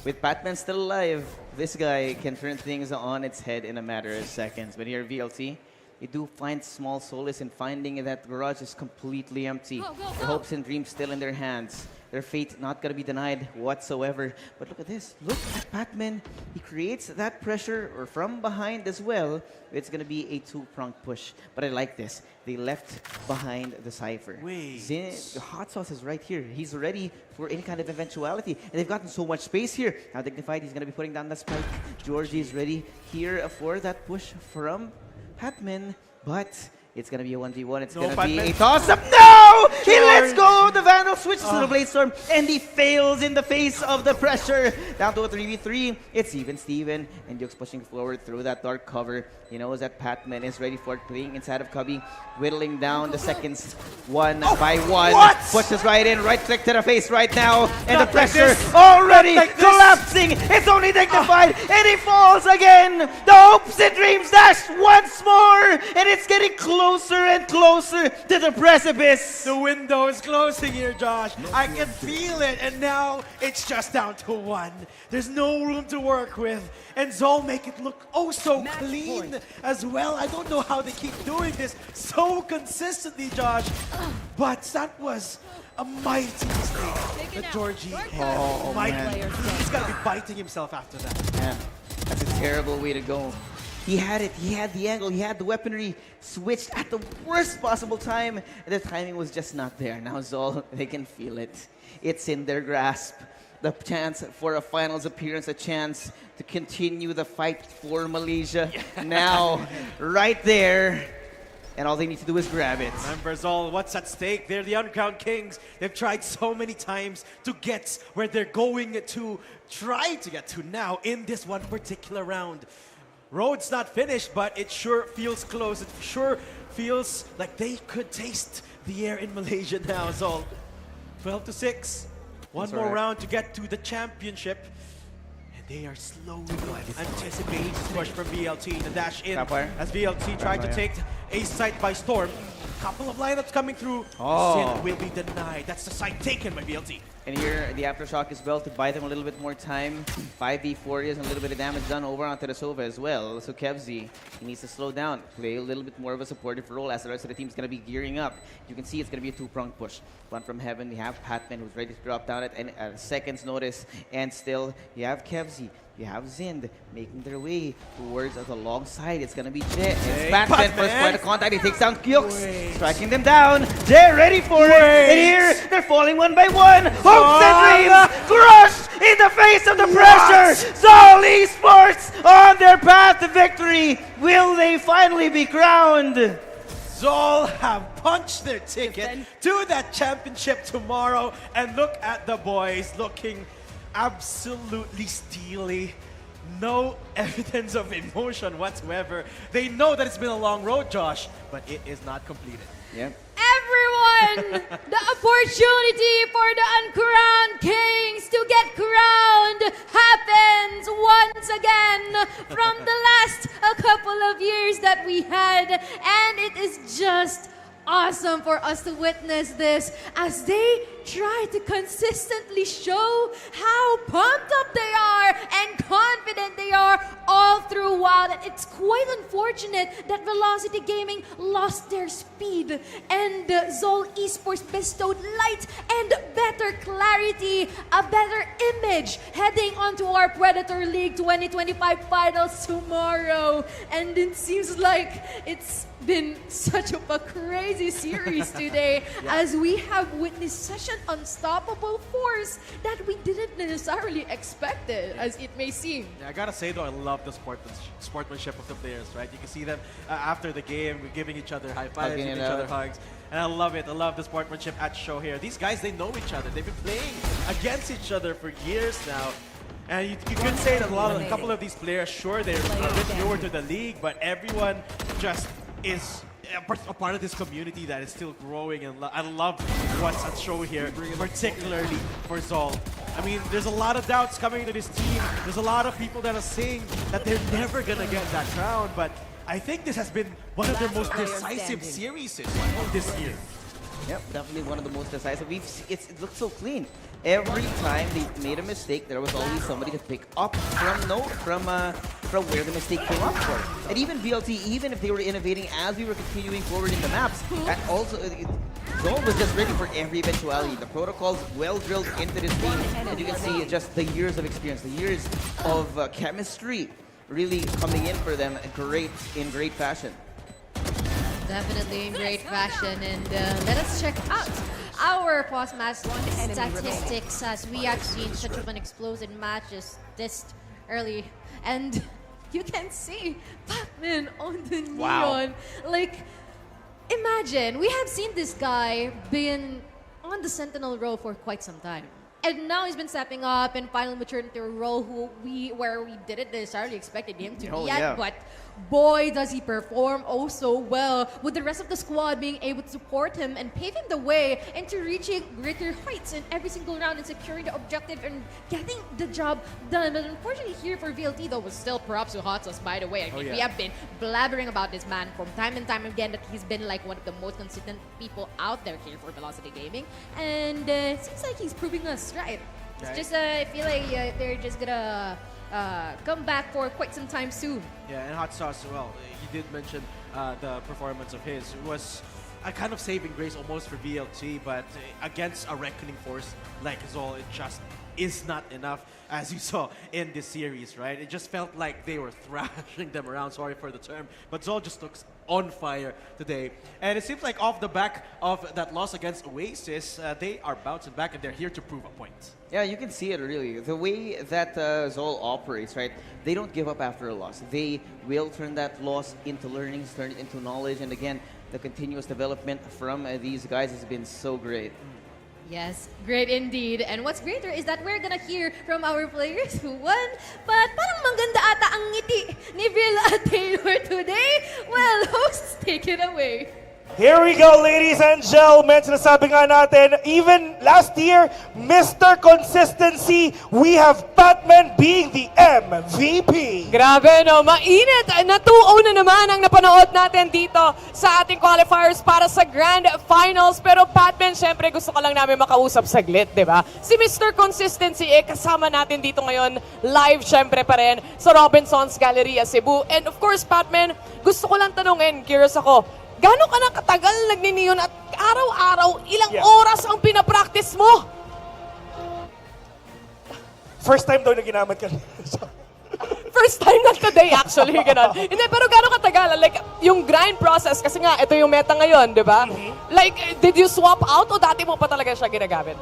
With Batman still alive, this guy can turn things on its head in a matter of seconds. But here, VLT, you do find small solace in finding that garage is completely empty. Go, go, The go. hopes and dreams still in their hands. Their fate not going to be denied whatsoever. But look at this. Look at Batman. He creates that pressure or from behind as well. It's going to be a 2-pronged push. But I like this. They left behind the Cypher. Wait. The Hot Sauce is right here. He's ready for any kind of eventuality. And they've gotten so much space here. Now Dignified, he's going to be putting down the spike. Georgie is ready here for that push from Patman. But it's going to be a 1v1. It's No, going to be Patman. a toss-up. No! He lets go! The Vandal switches to the Blade Storm, and he fails in the face of the pressure. Down to a 3v3. It's even Steven, and Duke's pushing forward through that dark cover. He knows that Patman is ready for it, playing inside of Cubby, whittling down the seconds one by one. What? Pushes right in, right click to the face right now, and Not the like pressure this. already Not like this. collapsing. It's only Dignified, and he falls again. The hopes and dreams dash once more, and it's getting closer and closer to the precipice. The window is closing here, Josh. I can feel it, and now it's just down to 1. There's no room to work with, and Zol make it look oh so clean as well. I don't know how they keep doing this so consistently, Josh, but that was a mighty mistake Taken that out. Georgie Oh, might. man. He's got to be biting himself after that. Man, that's a terrible way to go. He had it, he had the angle, he had the weaponry switched at the worst possible time, and the timing was just not there. Now Zol, they can feel it. It's in their grasp. The chance for a finals appearance, a chance to continue the fight for Malaysia. Now, right there, and all they need to do is grab it. Remember, Zol, what's at stake? They're the Underground Kings. They've tried so many times to get where they're going to try to get to now in this one particular round. Road's not finished, but it sure feels close. It sure feels like they could taste the air in Malaysia now, Zol. 12-6. One That's more alright. round to get to the championship. And they are slowly anticipating this push from VLT. The dash in Sapphire. as VLT tried to take a site by storm. Couple of lineups coming through. Oh. Sin will be denied. That's the site taken by VLT. And here, the Aftershock as well to buy them a little bit more time. 5v4 is and a little bit of damage done over onto the Sova as well. So Kevzi, he needs to slow down, play a little bit more of a supportive role as the rest of the team is going to be gearing up. You can see it's going to be a two-pronged push. One from Heaven, we have Patman who's ready to drop down at a second's notice. And still, you have Kevzi, you have Zind making their way towards the long side. It's going to be Jay. It's Patman, first point of contact. He takes down Kyux, striking them down. Jay ready for it. And here, they're falling one by one. Hopes and dreams crushed in the face of the pressure. Zol Esports on their path to victory. Will they finally be crowned? Zol have punched their ticket to that championship tomorrow. And look at the boys looking absolutely steely. No evidence of emotion whatsoever. They know that it's been a long road, Josh, but it is not completed. Yep. Everyone, the opportunity for the uncrowned kings to get crowned happens once again from the last couple of years that we had, and it is just awesome for us to witness this as they try to consistently show how pumped up they are and confident they are all through while. And it's quite unfortunate that Velocity Gaming lost their speed and Zol Esports bestowed light and better clarity, a better image heading onto our Predator League 2025 finals tomorrow. And it seems like it's been such a crazy series today as we have witnessed such an unstoppable force that we didn't necessarily expect it, as it may seem. Yeah, I gotta say though, I love the sportsmanship of the players, right? You can see them after the game, giving each other high fives, Hugging giving it each other out. hugs. And I love it. I love the sportsmanship at show here. These guys, they know each other. They've been playing against each other for years now. And you could say that a couple of these players, sure, they're a bit newer to the league, but everyone just is a part of this community that is still growing, and I love what's at show here, particularly for Zol. I mean, there's a lot of doubts coming to this team. There's a lot of people that are saying that they're never gonna get that crown, but I think this has been one of their most decisive series of this year. Yep, definitely one of the most decisive. It looks so clean. Every time they made a mistake, there was always somebody to pick up from where the mistake came up for. And even VLT, even if they were innovating as we were continuing forward in the maps, and also Zol was just ready for every eventuality. The protocols well drilled into this team, and you can see just the years of experience, the years of chemistry really coming in for them in great fashion. Definitely in great fashion, and let us check out our post-match statistics as we have seen such of an explosive matches this early, and you can see Patman on the neon. Wow. Like, imagine, we have seen this guy been on the Sentinel role for quite some time. And now he's been stepping up and finally matured into a role where we didn't necessarily expected him to be at, but boy does he perform oh so well, with the rest of the squad being able to support him and paving the way into reaching greater heights in every single round and securing the objective and getting the job done. But unfortunately here for VLT though, was still props to Hot Sauce, by the way. I mean, we have been blabbering about this man from time and time again that he's been like one of the most consistent people out there here for Velocity Gaming, and it seems like he's proving us right. It's just I feel like they're just gonna come back for quite some time soon. Yeah, and Hot Sauce, well, you did mention the performance of his. It was a kind of saving grace almost for VLT, but against a reckoning force like Zol, it just is not enough, as you saw in this series, right? It just felt like they were thrashing them around, sorry for the term, but Zol just looks on fire today. And it seems like off the back of that loss against Oasis, they are bouncing back and they're here to prove a point. Yeah, you can see it really. The way that Zol operates, right? They don't give up after a loss. They will turn that loss into learnings, turn it into knowledge. And again, the continuous development from these guys has been so great. Yes, great indeed. And what's greater is that we're gonna hear from our players who won, but parang mangganda ata ang ngiti ni Bill at Taylor today. Well, hosts, take it away. Here we go, ladies and gentlemen. Sinasabi nga natin, even last year, Mr. Consistency, we have Batman being the MVP. Grabe, no? Mainit na 2-0 na naman ang napanood natin dito sa ating qualifiers para sa Grand Finals. Pero Batman, syempre gusto ka lang namin makausap saglit, di ba? Si Mr. Consistency, kasama natin dito ngayon, live syempre pa rin sa Robinsons Galleria Cebu. And of course, Batman, gusto ko lang tanungin, curious ako, gaano ka na katagal nagniniyon at araw-araw, ilang oras ang pinapractice mo? First time daw na ginamit ka. First time na today, actually, gano'n. Hindi, pero gaano katagal? Like, yung grind process, kasi nga, ito yung meta ngayon, di ba? Like, did you swap out o dati mo pa talaga siya ginagamit?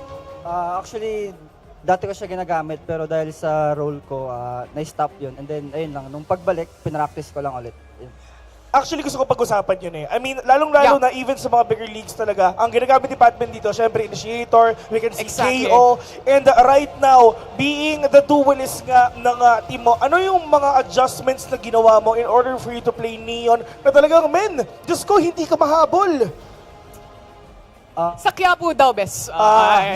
Actually, dati ko siya ginagamit pero dahil sa role ko, na-stop yun. And then, ayun lang, nung pagbalik, pinractice ko lang ulit. Yun. Actually, gusto ko pag-usapan yun eh. I mean, lalong-lalo na even sa mga bigger leagues talaga, ang ginagamit ni Batman dito, syempre, initiator, we can see KO, and right now, being the duelist nga ng team mo, ano yung mga adjustments na ginawa mo in order for you to play Neon na talagang, men, Diyos ko, hindi ka mahabol. Sa Quiapo daw, bes.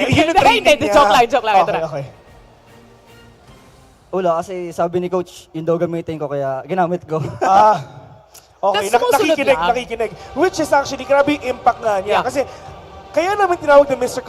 Yun yung training niya. Joke lang. Ito na. Okay. Wala, kasi sabi ni coach, yun daw gamitin ko, kaya ginamit ko. Okay, Tas sumusunod lang. nakikinig. Which is actually, grabe yung impact nga niya. Yeah. Kasi, kaya naman tinawag na Mr.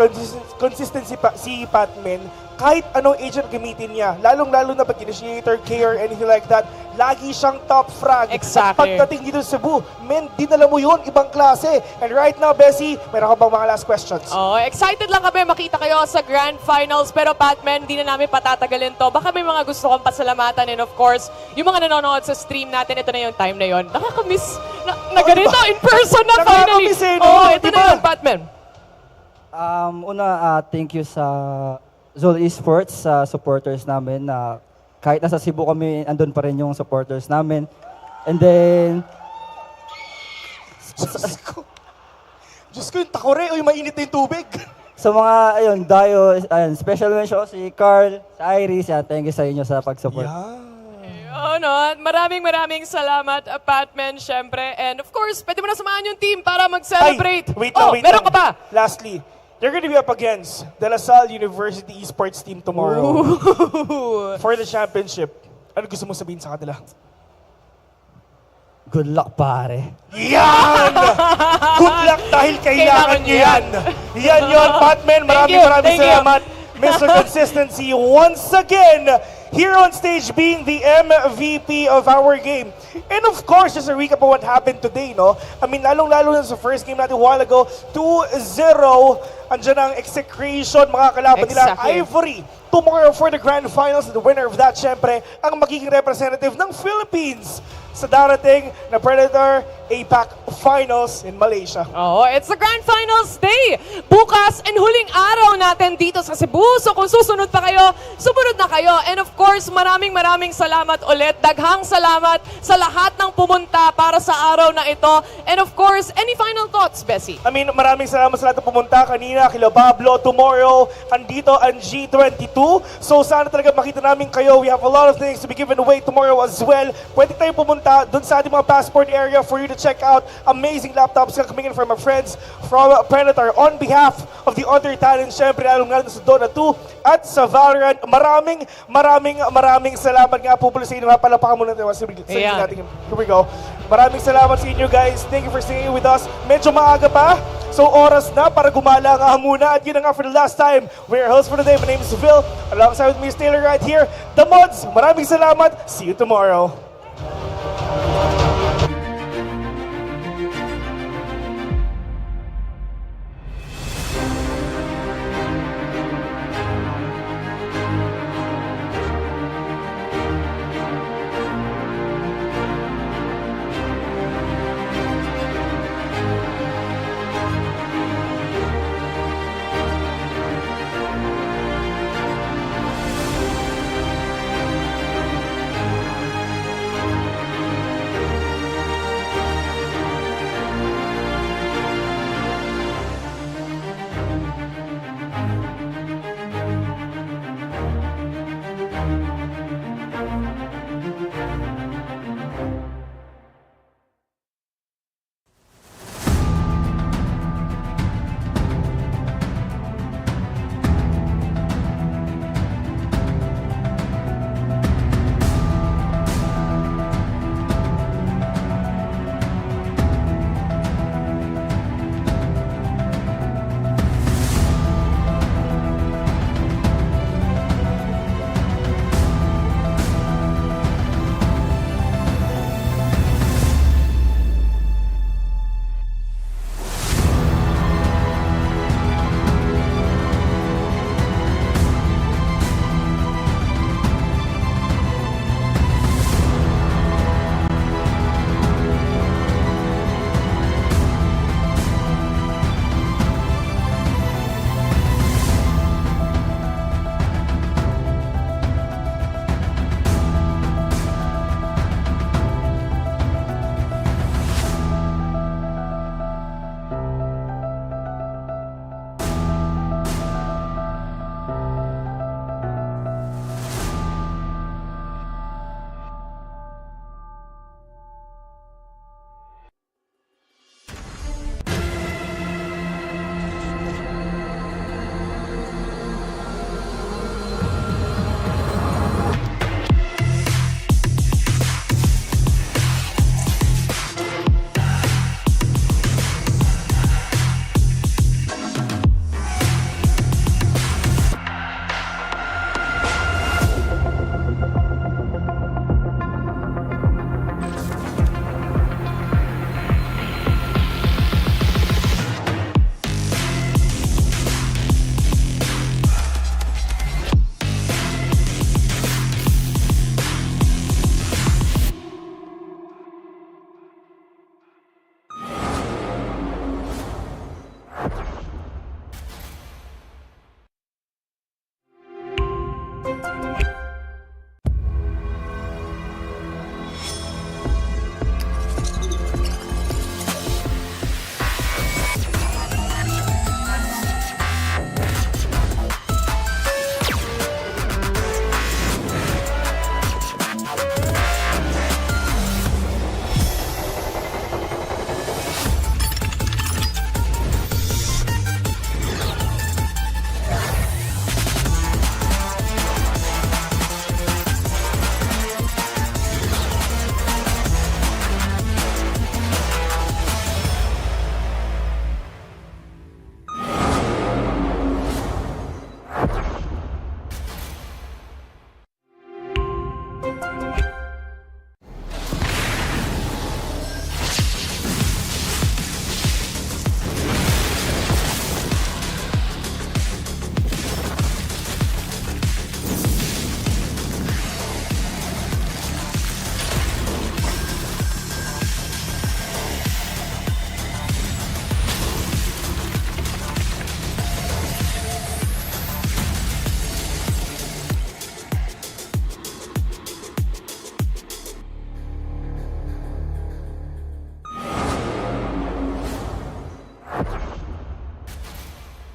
Consistency si Batman, kahit anong agent gamitin niya, lalong-lalo na pag initiator, K or anything like that, lagi siyang top frag. Exactly. At pagdating dito sa Cebu, men, dinala mo yun, ibang klase. And right now, Bessie, meron ka bang mga last questions? Oh, excited lang kami makita kayo sa Grand Finals. Pero Batman, di na namin patatagalin to. Baka may mga gusto kong pasalamatan. And of course, yung mga nanonood sa stream natin, ito na yung time na yun. Nakakamiss na ganito in person na finally. Nakakamiss eh, no? Oh, ito Diba? na yun, Batman. Thank you sa Zol Esports, sa supporters namin na kahit nasa Cebu kami, andun pa rin yung supporters namin. And then, Diyos ko, yung takore, o yung mainit na yung tubig. sa mga, ayun, Dayo, ayun, special mention ko si Carl, si Iris, yan, thank you sa inyo sa pag-support. Oh, no. Maraming salamat, Batman, syempre. And of course, pwede mo na samahan yung team para mag-celebrate. Ay, wait lang. Meron ka pa. Lastly, they're going to be up against De La Salle University Esports team tomorrow for the championship. Ano gusto mo sabihin sa kanila? Good luck, pare. Yan! Good luck dahil kailangan nyo yan. Yan yun, Batman. Maraming salamat. Mr. Consistency once again here on stage being the MVP of our game. And of course, just a recap of what happened today, no? I mean, lalong-lalo na sa first game natin a while ago, 2-0. Andiyan ang execration, mga kalaban nila. Ivory, tomorrow for the Grand Finals. The winner of that, syempre, ang magiging representative ng Philippines sa darating na Predator APAC Finals in Malaysia. Oh, it's the Grand Finals Day! Bukas and huling araw natin dito sa Cebu. So kung susunod pa kayo, sumunod na kayo. And of course, maraming salamat ulit. Daghang salamat sa lahat ng pumunta para sa araw na ito. And of course, any final thoughts, Bessie? I mean, maraming salamat sa lahat ng pumunta kanina, kila Pablo, tomorrow, andito ang G22. So sana talaga makita namin kayo. We have a lot of things to be given away tomorrow as well. Pwede tayo pumunta doon sa ating mga passport area for you to check out amazing laptops coming in from our friends from Predator. On behalf of the other talents, syempre, lalong-lalo sa Dota 2 at sa Valorant, maraming salamat nga po pala sa inyo. Palapakan muna natin sa natin. Here we go. Maraming salamat sa inyo, guys. Thank you for staying with us. Medyo maaga pa, so oras na para gumala nga muna. At yun na nga for the last time. We're your host for the day. My name is Phil. Alongside with me is Taylor right here. The Mods, maraming salamat. See you tomorrow.